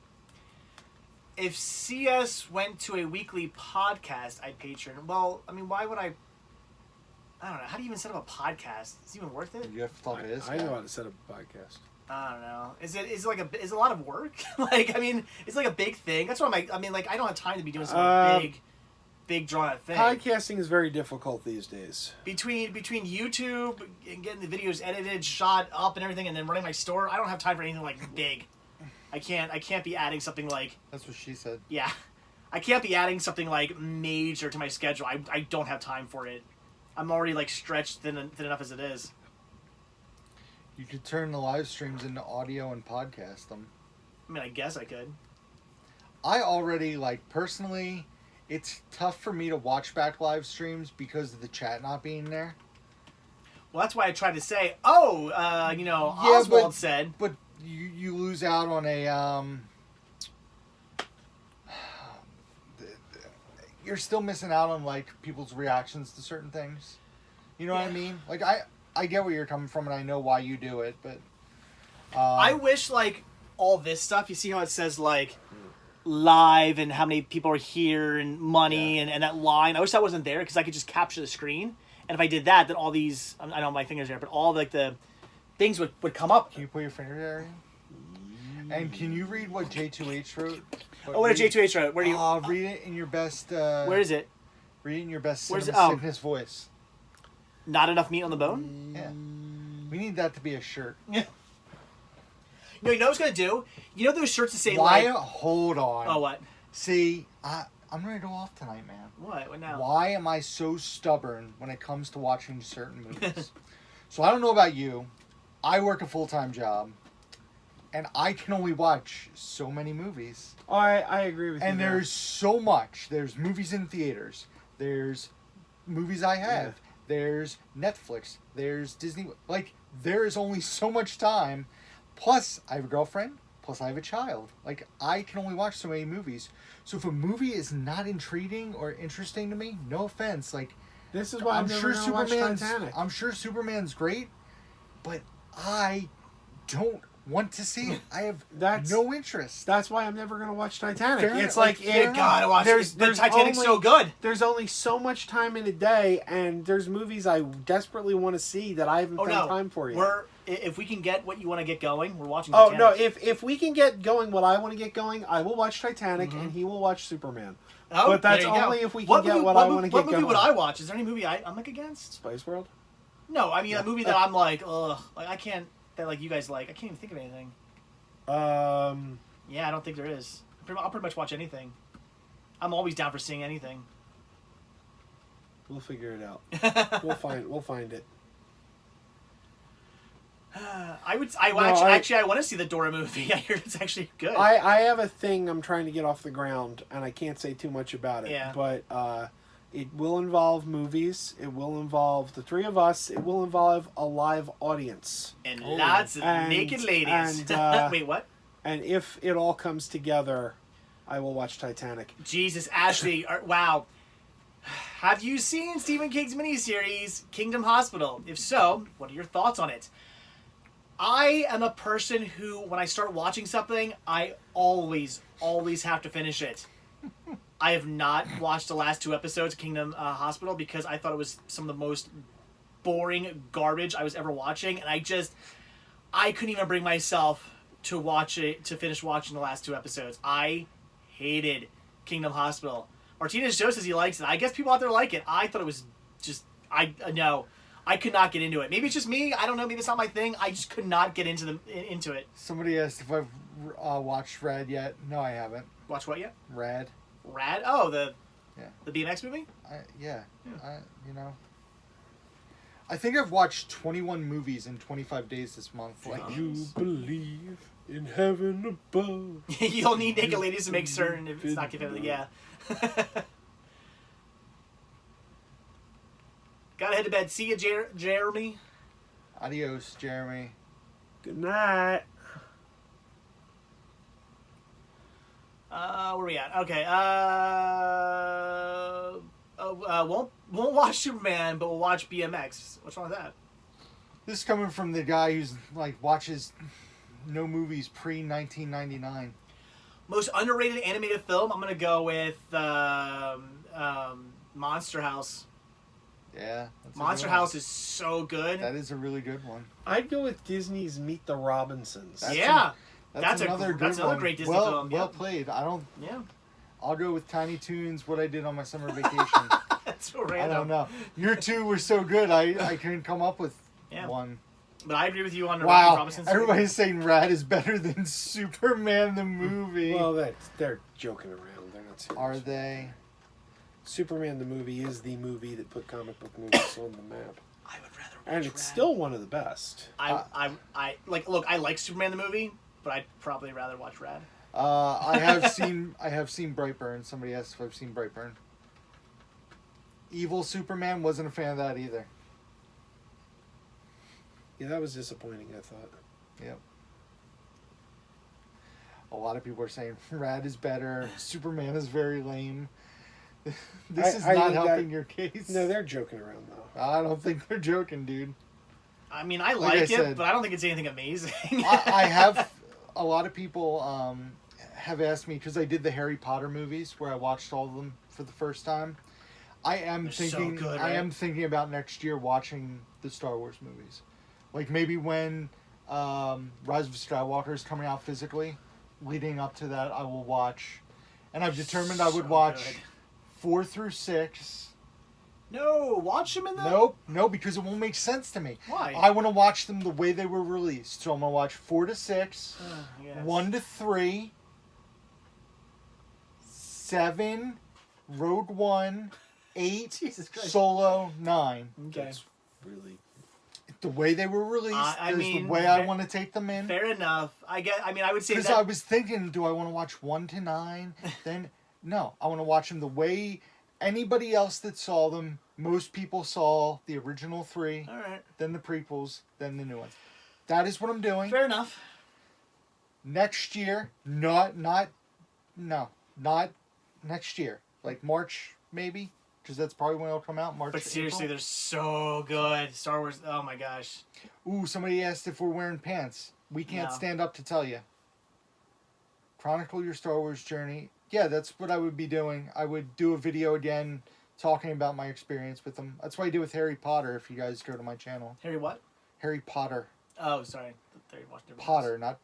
If CS went to a weekly podcast, I'd patron. Well, I mean, why would I don't know. How do you even set up a podcast? Is it even worth it? You have to talk to this I guy. know how to set up a podcast. I don't know. Is it a lot of work? Like, I mean, it's like a big thing. That's what I mean, like, I don't have time to be doing some big drawn out thing. Podcasting is very difficult these days. Between YouTube and getting the videos edited, shot up, and everything, and then running my store, I don't have time for anything like big. I can't be adding something like That's what she said. yeah. I can't be adding something like major to my schedule. I don't have time for it. I'm already like stretched thin enough as it is. You could turn the live streams into audio and podcast them. I mean, I guess I could. I already, like, personally, it's tough for me to watch back live streams because of the chat not being there. Well, that's why I tried to say, Oswald said. But you lose out on a, you're still missing out on, like, people's reactions to certain things. You know what I mean? Like, I get where you're coming from, and I know why you do it, but... I wish, like, all this stuff, you see how it says, like, live and how many people are here and money and that line. I wish that wasn't there because I could just capture the screen. And if I did that, then all these, I know my fingers there, but all, like, the things would come up. Can you put your finger there? And can you read what J2H wrote? What did J2H write? Where do you... read it in your best... where is it? Read it in your best Where's cinema it? sickness voice. Not enough meat on the bone? Yeah. We need that to be a shirt. Yeah. You know what I was going to do? You know those shirts that say, Why? like... Hold on. Oh, what? See, I'm ready to go off tonight, man. What now? Why am I so stubborn when it comes to watching certain movies? So I don't know about you. I work a full-time job. And I can only watch so many movies. I agree with you. And there's so much. There's movies in theaters. There's movies I have. Yeah. There's Netflix. There's Disney. Like, there is only so much time. Plus, I have a girlfriend. Plus, I have a child. Like, I can only watch so many movies. So if a movie is not intriguing or interesting to me, no offense. Like, This is why I'm sure watch Titanic. I'm sure Superman's great, but I don't want to see it. I have That's- no interest. That's why I'm never gonna watch Titanic. Fair It's enough. like Fair it, enough. Gotta watch there's it. The there's Titanic's only, so good. There's only so much time in a day, and there's movies I desperately want to see that I haven't Oh found no, time for yet. if we can get what you want to get going, we're watching. Oh Titanic. no! If we can get going, what I want to get going, I will watch Titanic, and he will watch Superman. Oh, but that's there you go. only if we can get what I want to get What movie going. would I watch? Is there any movie I'm like against? Spice World. No, I mean a movie that I'm like, ugh, like I can't. That like you guys like. I can't even think of anything. Yeah, I don't think there is. I'll pretty much watch anything. I'm always down for seeing anything. We'll figure it out. We'll find it. I want to see the Dora movie. I heard it's actually good. I have a thing I'm trying to get off the ground, and I can't say too much about it. Yeah. But it will involve movies. It will involve the three of us. It will involve a live audience. and lots of naked ladies. And, Wait, what? And if it all comes together, I will watch Titanic. Jesus, Ashley, wow. Have you seen Stephen King's miniseries, Kingdom Hospital? If so, what are your thoughts on it? I am a person who, when I start watching something, I always have to finish it. I have not watched the last 2 episodes of Kingdom Hospital because I thought it was some of the most boring garbage I was ever watching, and I couldn't even bring myself to finish watching the last 2 episodes. I hated Kingdom Hospital. Martinez Joe says he likes it. I guess people out there like it. I thought it was just no. I could not get into it. Maybe it's just me. I don't know. Maybe it's not my thing. I just could not get into it. Somebody asked if I've watched Rad yet. No, I haven't. Watch what yet? Rad. Rad? Oh, the Yeah. the BMX movie? Yeah. I think I've watched 21 movies in 25 days this month. Like, You believe in heaven above. You'll need naked ladies to make certain if it's not competitive. Yeah. Gotta head to bed. See you, Jeremy. adios, Jeremy. Good night. Where are we at? Okay. Won't watch Superman, but we'll watch BMX. What's wrong with that? This is coming from the guy who's like watches no movies pre 1999. Most underrated animated film. I'm gonna go with Monster House. Yeah. That's a Monster good one. House is so good. That is a really good one. I'd go with Disney's Meet the Robinsons. That's another another great Disney well, film. Well Yeah. played. Yeah. I'll go with Tiny Toons. What I did on my summer vacation. That's so I random. don't know. Your 2 were so good. I couldn't come up with one. But I agree with you on the Wow. Robinsons. Everybody's saying Rad is better than Superman the movie. Well, they're joking around. They're not serious. Are they? Superman the movie is the movie that put comic book movies on the map. I would rather watch And it's Rad. still one of the best. I like Superman the movie, but I'd probably rather watch Rad. I have seen Brightburn. Somebody asked if I've seen Brightburn. Evil Superman, wasn't a fan of that either. Yeah, that was disappointing, I thought. Yep. A lot of people are saying Rad is better. Superman is very lame. This is I not think helping that- your case. No, they're joking around, though. I don't think they're joking, dude. I mean, I Like I like it, said- but I don't think it's anything amazing. I have a lot of people have asked me because I did the Harry Potter movies where I watched all of them for the first time. I am They're so thinking good, I right? am thinking about next year watching the Star Wars movies, like maybe when Rise of Skywalker is coming out physically. Leading up to that, I will watch, and I've determined I would So watch good. 4 through 6. No, watch them in the. No, because it won't make sense to me. Why? I want to watch them the way they were released. So I'm gonna watch 4 to 6. Yes. 1 to 3, 7, Rogue One, 8, Jesus Christ. Solo, 9. Okay. That's really... The way they were released I is mean, the way I fa- want to take them in. Fair enough. I would say Because that. I was thinking, do I want to watch 1 to 9? Then, no. I want to watch them the way anybody else that saw them, most people saw the original 3, All right. then the prequels, then the new ones. That is what I'm doing. Fair enough. Next year, not next year. Like March, maybe, because that's probably when it'll come out. March. But seriously, April. they're so good. Star Wars. Oh my gosh. Ooh, somebody asked if we're wearing pants. We can't No. stand up to tell you. Chronicle your Star Wars journey. Yeah, that's what I would be doing. I would do a video again talking about my experience with them. That's what I do with Harry Potter if you guys go to my channel. Harry what? Harry Potter. Oh, sorry. There you watched different Potter, not...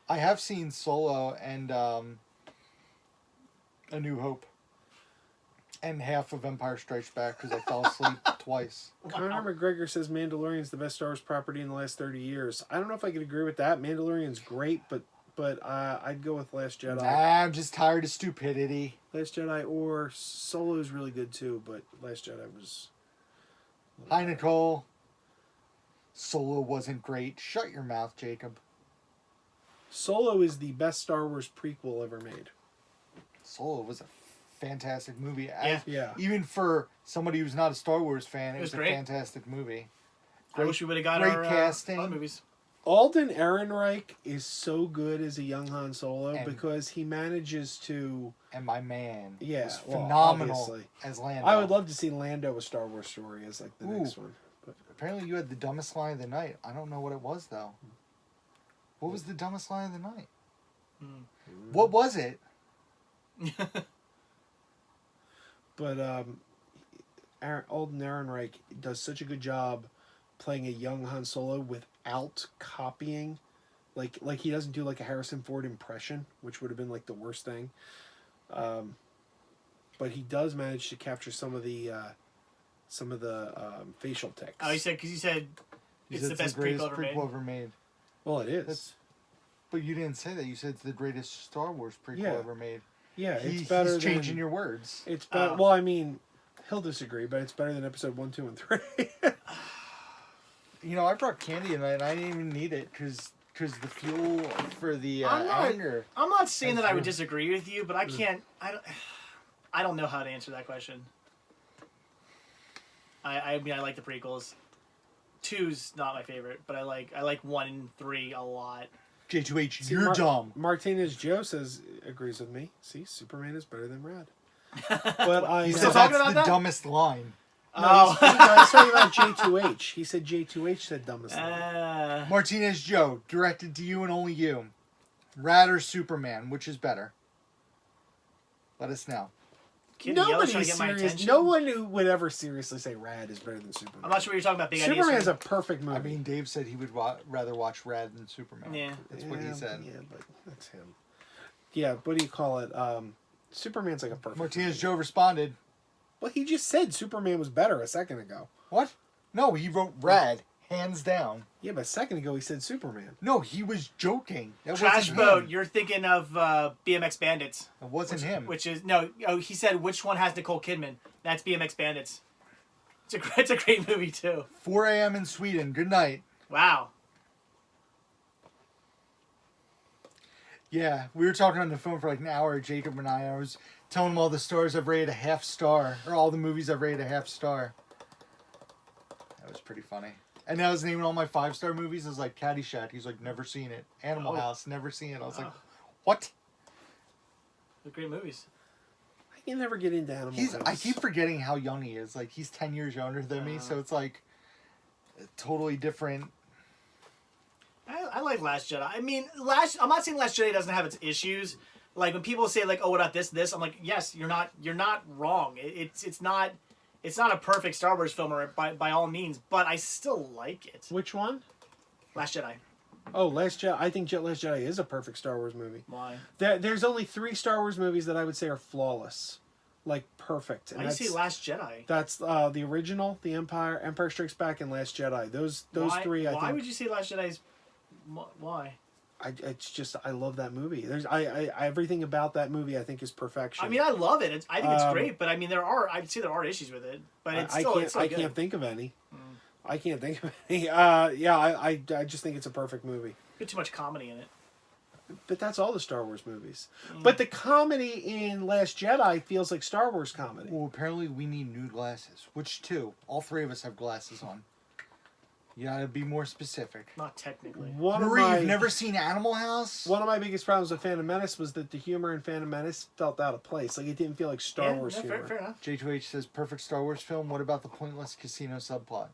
I have seen Solo and A New Hope. And half of Empire Strikes Back because I fell asleep twice. Conor McGregor says Mandalorian's the best Star Wars property in the last 30 years. I don't know if I could agree with that. Mandalorian's great, but I'd go with Last Jedi. Nah, I'm just tired of stupidity. Last Jedi or Solo is really good too, but Last Jedi was... Hi, Nicole. Solo wasn't great. Shut your mouth, Jacob. Solo is the best Star Wars prequel ever made. Solo was a fantastic movie. Yeah. Even for somebody who's not a Star Wars fan, it was a great. fantastic movie. I wish we would have got great our casting. other movies. Alden Ehrenreich is so good as a young Han Solo And- because he manages to... And my man Yeah, was well, phenomenal obviously. as Lando. I would love to see Lando a Star Wars story as like the next one. But Apparently you had the dumbest line of the night. I don't know what it was, though. What was the dumbest line of the night? What was it? But Alden Ehrenreich does such a good job playing a young Han Solo without copying, like he doesn't do like a Harrison Ford impression, which would have been like the worst thing. But he does manage to capture some of the facial tics. Oh, you said because you said You it's said the best greatest prequel ever made. Well, it is. That's- But you didn't say that. You said it's the greatest Star Wars prequel Yeah. ever made. Yeah, it's He's better. changing than, your words. It's better. Well, I mean, he'll disagree, but it's better than episode 1, 2, and 3. You know, I brought candy tonight, and I didn't even need it because the fuel for the I'm not- anger. I'm not saying That's that I would true. disagree with you, but I can't. I don't know how to answer that question. I mean, I like the prequels. 2's not my favorite, but I like 1 and 3 a lot. J2H, See, you're dumb. Martinez Joe agrees with me. See, Superman is better than Rad. But I You still said talking that's about the that? dumbest line. no, he's talking about J2H. He said J2H said dumbest line. Martinez Joe, directed to you and only you. Rad or Superman, which is better? Let us know. Kid in Yellow's trying Nobody's to get my serious. attention. No one who would ever seriously say Rad is better than Superman. I'm not sure what you're talking about. Big Superman's ideas. a perfect movie. I mean, Dave said he would rather watch Rad than Superman. Yeah. That's what he said. Yeah, but that's him. Yeah, what do you call it? Superman's like a perfect Martinez movie. Joe responded, Well, he just said Superman was better a second ago. what? No, he wrote Rad, hands down. Yeah, but a second ago he said Superman. No, he was joking. That Trash wasn't Boat. him. You're thinking of BMX Bandits. It wasn't him. Which is no. Oh, he said which one has Nicole Kidman? That's BMX Bandits. It's a great movie too. 4 a.m. in Sweden. Good night. Wow. Yeah, we were talking on the phone for like an hour, Jacob and I. I was telling him all the stars I've rated a half star, or all the movies I've rated a half star. That was pretty funny. And I was naming all my 5-star movies. I was like, Caddyshack. He's like, never seen it. Animal Oh. House, never seen it. I was like, what? They're great movies. I can never get into Animal House. I keep forgetting how young he is. Like, he's 10 years younger than me, so it's like totally different. I like Last Jedi. I mean, I'm not saying Last Jedi doesn't have its issues. Like when people say like, "Oh, what about this?" I'm like, yes, you're not wrong. It's not a perfect Star Wars film by all means, but I still like it. Which one? Last Jedi. Oh, Last Jedi. I think Last Jedi is a perfect Star Wars movie. Why? There's only 3 Star Wars movies that I would say are flawless, like perfect. And Why do you say Last Jedi? That's the original, the Empire Strikes Back, and Last Jedi. Those Why, 3. Why I think. would you say Last Jedi's? Why? It's just I love that movie. There's everything about that movie I think is perfection. I mean, I love it. I think it's great, but I mean, I'd say there are issues with it, but it's still it's still I good. can't think of any. I can't think of any. I just think it's a perfect movie. Bit too much comedy in it. But that's all the Star Wars movies. But the comedy in Last Jedi feels like Star Wars comedy. Well, apparently we need new glasses. Which 2? All 3 of us have glasses on. You gotta be more specific. Not technically. Marie, you've never seen Animal House? One of my biggest problems with Phantom Menace was that the humor in Phantom Menace felt out of place. Like, it didn't feel like Star Wars humor. Fair enough. J2H says, perfect Star Wars film. What about the pointless casino subplot?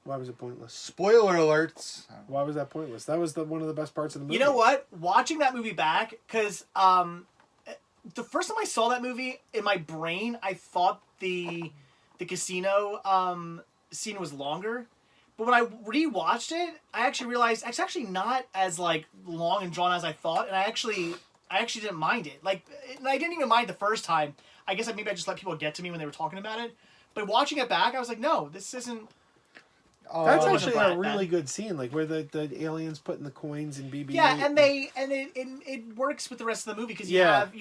Why was it pointless? Spoiler alerts. Why was that pointless? That was one of the best parts of the movie. You know what? Watching that movie back, because the first time I saw that movie, in my brain, I thought the casino scene was longer. But when I rewatched it, I actually realized it's actually not as like long and drawn as I thought, and I actually didn't mind it. Like, and I didn't even mind the first time. I guess maybe I just let people get to me when they were talking about it. But watching it back, I was like, no, this isn't. That's it actually wasn't a really bad. good scene, like where the aliens putting the coins in BB-8. Yeah, and it works with the rest of the movie because you have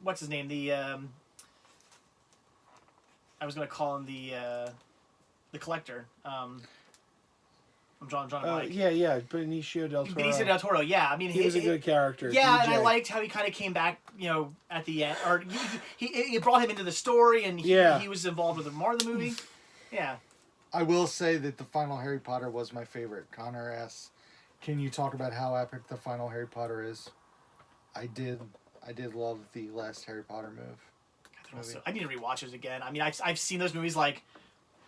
what's his name, the I was gonna call him the collector. I'm drawing a blank. Yeah, Benicio del Toro. Benicio del Toro. Yeah, I mean He was a good character. Yeah, DJ. and I liked how he kind of came back, at the end, or he brought him into the story, and he was involved with more of the movie. Yeah. I will say that the final Harry Potter was my favorite. Connor asks, can you talk about how epic the final Harry Potter is? I did love the last Harry Potter movie. I need to rewatch it again. I mean, I've seen those movies like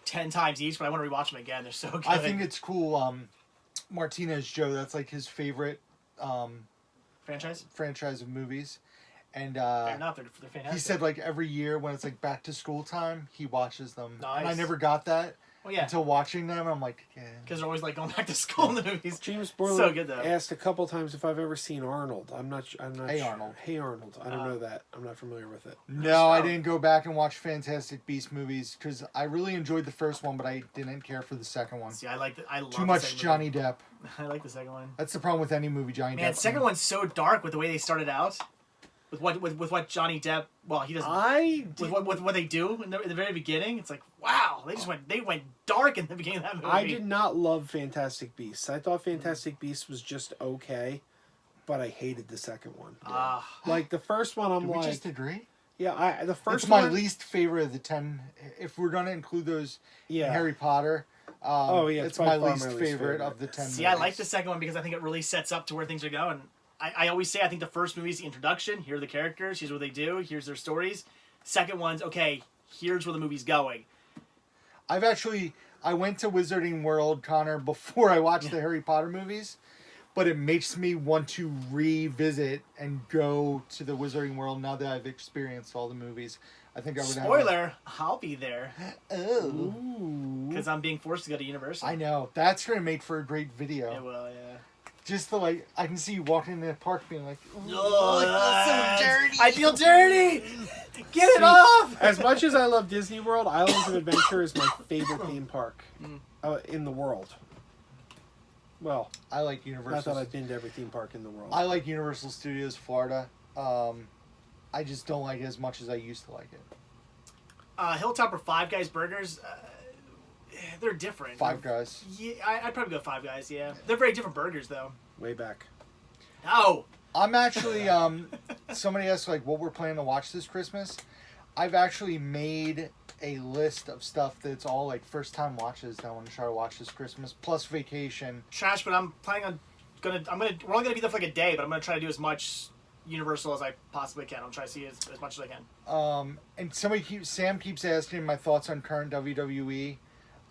10 times each, but I want to rewatch them again. They're so good. I think it's cool. Martinez Joe, that's like his favorite franchise of movies. And fair enough, they're fantastic. he said like every year when it's like back to school time, he watches them. Nice. And I never got that. Well, yeah. Until watching them, I'm like, yeah. Because they're always like going back to school in the movies. James Borland so good, though. asked a couple times if I've ever seen Arnold. I'm not Hey sure. Arnold. Hey Arnold. I don't know that. I'm not familiar with it. No, I didn't go back and watch Fantastic Beasts movies because I really enjoyed the first one, but I didn't care for the second one. See, I love Too much Johnny Depp. I like the second one. That's the problem with any movie, Johnny Depp. Man, the second one's so dark with the way they started out. With what Johnny Depp, well, he doesn't. With what they do in the very beginning, it's like, wow, they went dark in the beginning of that movie. I did not love Fantastic Beasts. I thought Fantastic Beasts was just okay, but I hated the second one. Like the first one, Did we just agree? Yeah, the first It's my one, least favorite of the 10. If we're gonna include those in Yeah. Harry Potter, it's it's by my far least favorite of the 10. See, movies. I like the second one because I think it really sets up to where things are going. I always say I think the first movie's the introduction. Here are the characters. Here's what they do. Here's their stories. Second one's, okay, here's where the movie's going. I went to Wizarding World, Connor, before I watched the Harry Potter movies, but it makes me want to revisit and go to the Wizarding World now that I've experienced all the movies. I think I would Spoiler, I'll be there. Oh. Because I'm being forced to go to Universal. I know. That's going to make for a great video. It will, yeah. Just the, like, I can see you walking in the park being like, Oh, I feel so dirty. I feel dirty! Get it off! as much as I love Disney World, Islands of Adventure is my favorite theme park in the world. Well, I like Universal. not that I've been to every theme park in the world. I like Universal Studios Florida. I just don't like it as much as I used to like it. Hilltop or Five Guys Burgers, they're different. Five Guys. Yeah, I'd probably go Five Guys, yeah. They're very different burgers, though. Way back. No! I'm actually, somebody asked, like, what we're planning to watch this Christmas. I've actually made a list of stuff that's all, like, first-time watches that I want to try to watch this Christmas, plus vacation. Trash, but I'm planning on we're only gonna be there for like a day, but I'm gonna try to do as much Universal as I possibly can. I'll try to see as much as I can. And Sam keeps asking my thoughts on current WWE.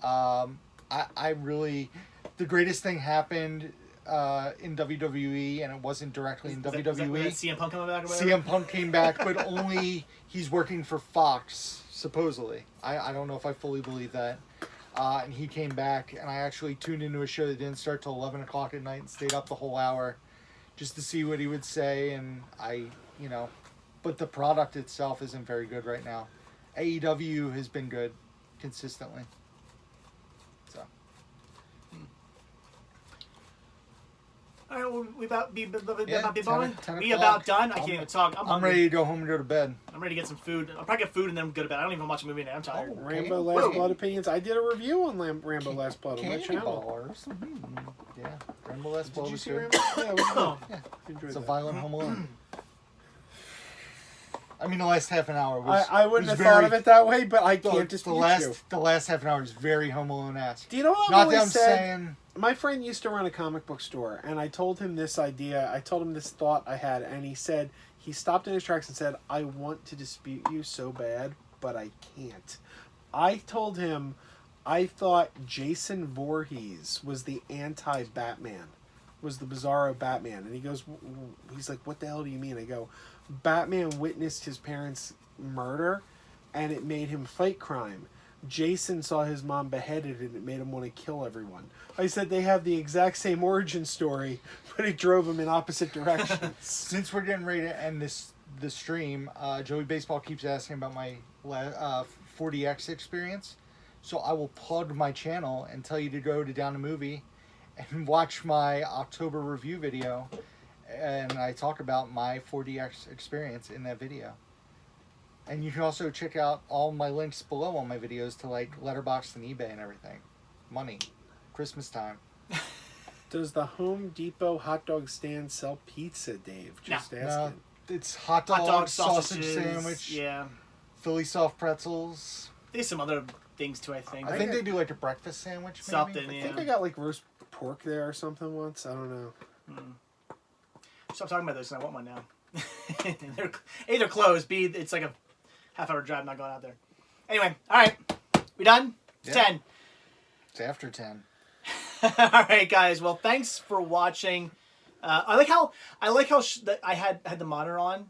I really, the greatest thing happened in WWE, and it wasn't directly in WWE. Is that CM Punk coming back or whatever? CM Punk came back, but only he's working for Fox, supposedly. I don't know if I fully believe that. And he came back, and I actually tuned into a show that didn't start till 11 o'clock at night and stayed up the whole hour just to see what he would say. And but the product itself isn't very good right now. AEW has been good consistently. So. All right, well, we about be 10 We o'clock. about done. I can't even talk. I'm I'm hungry. ready to go home and go to bed. I'm ready to get some food. I'll probably get food and then go to bed. I don't even watch a movie now. I'm tired. Oh, Rambo okay. Last Whoa. Blood Opinions. I did a review on Rambo Last Blood on my Candy channel. bars. Yeah. Rambo Last Blood Did you was see good. Rambo? Yeah, it was good. Oh. Yeah. Enjoyed It's a that. violent Home Alone. I mean, the last half an hour was. I wouldn't was have thought very- of it that way, but I The, can't the dispute last you. the last half an hour is very Home Alone-esque. Do you know what I've Not that I'm always said? saying. My friend used to run a comic book store, and I told him this idea. I told him this thought I had, and he said, he stopped in his tracks and said, I want to dispute you so bad, but I can't. I told him I thought Jason Voorhees was the anti-Batman, was the Bizarro Batman. And he goes, he's like, what the hell do you mean? I go, Batman witnessed his parents' murder, and it made him fight crime. Jason saw his mom beheaded and it made him want to kill everyone. I said they have the exact same origin story, but it drove them in opposite directions. Since we're getting ready to end the stream, Joey Baseball keeps asking about my 4DX experience. So I will plug my channel and tell you to go to Down the Movie and watch my October review video. And I talk about my 4DX experience in that video. And you can also check out all my links below on my videos to like Letterboxd and eBay and everything. Money. Christmas time. Does the Home Depot hot dog stand sell pizza, Dave? Just asking. No, it's hot dog, sausage sausages, sandwich, Yeah. Philly soft pretzels. There's some other things too, I think. I think they do like a breakfast sandwich. Maybe? Something, I yeah. think I got like roast pork there or something once. I don't know. Stop talking about this, and I want one now. they're A, they're closed. B, it's like a half-hour drive, not going out there. Anyway, all right. We done? It's Yeah. 10. It's after 10. All right, guys. Well, thanks for watching. I like how I had the monitor on,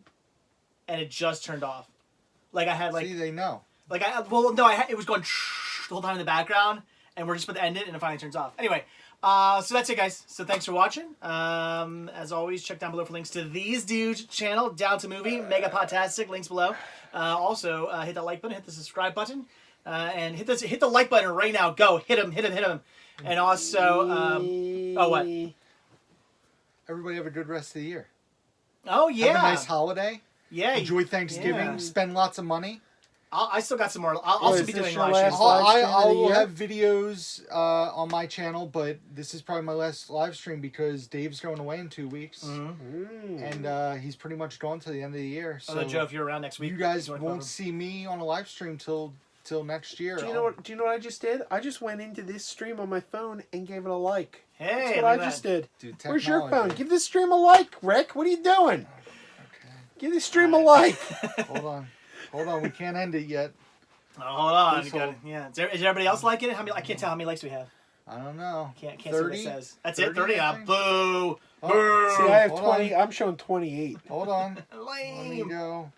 and it just turned off. Like I had like See, they know. like I it was going the whole time in the background, and we're just about to end it, and it finally turns off. Anyway, so that's it, guys. So thanks for watching. As always, check down below for links to these dudes' channel, Down to Movie, Mega Podtastic, links below. Also, hit that like button, hit the subscribe button, and hit the like button right now. Go, hit him. And also, oh what? Everybody have a good rest of the year. Oh yeah. Have a nice holiday. Yeah. Enjoy Thanksgiving. Yeah. Spend lots of money. I still got some more. I'll also is be this doing your live last streams. live stream of I the will year? have videos on my channel, but this is probably my last live stream because Dave's going away in 2 weeks, and he's pretty much gone to the end of the year. So Although, Joe, if you're around next week, you guys you wanna won't come over? see me on a live stream till next year. Do you know what I just did? I just went into this stream on my phone and gave it a like. Hey, That's look what at I just that. did. Dude, Where's your technology. phone? Give this stream a like, Rick. What are you doing? Okay. Give this stream a like. Hold on. We can't end it yet. Oh, hold on. Please You hold. gotta, yeah. Is everybody else liking it? How many? I can't tell how many likes we have. I don't know. Can't see what 30? it says. That's 30, it. 30. I think? Boo. Oh, Boo. See, I have Hold 20. on. I'm showing 28. Hold on. Let me Lame. go.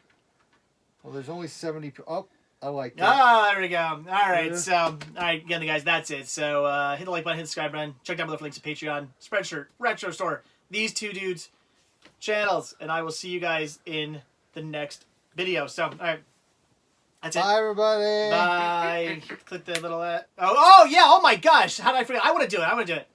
Well, there's only 70. Oh, I like that. Ah, there we go. All right. Yeah. So, all right, again, guys, that's it. So, hit the like button, hit the subscribe button. Check down below for links to Patreon, Spreadshirt, Retro Store, these two dudes' channels, and I will see you guys in the next video. So, all right. That's it. Bye, everybody. Bye. Click the little. Oh, yeah. Oh, my gosh. How did I forget? I want to do it.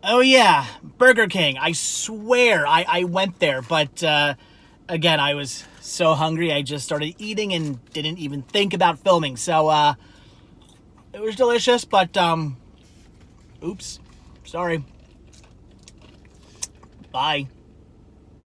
Oh, yeah. Burger King. I swear I went there, but again, I was so hungry I just started eating and didn't even think about filming. So it was delicious, but oops. Sorry. Bye.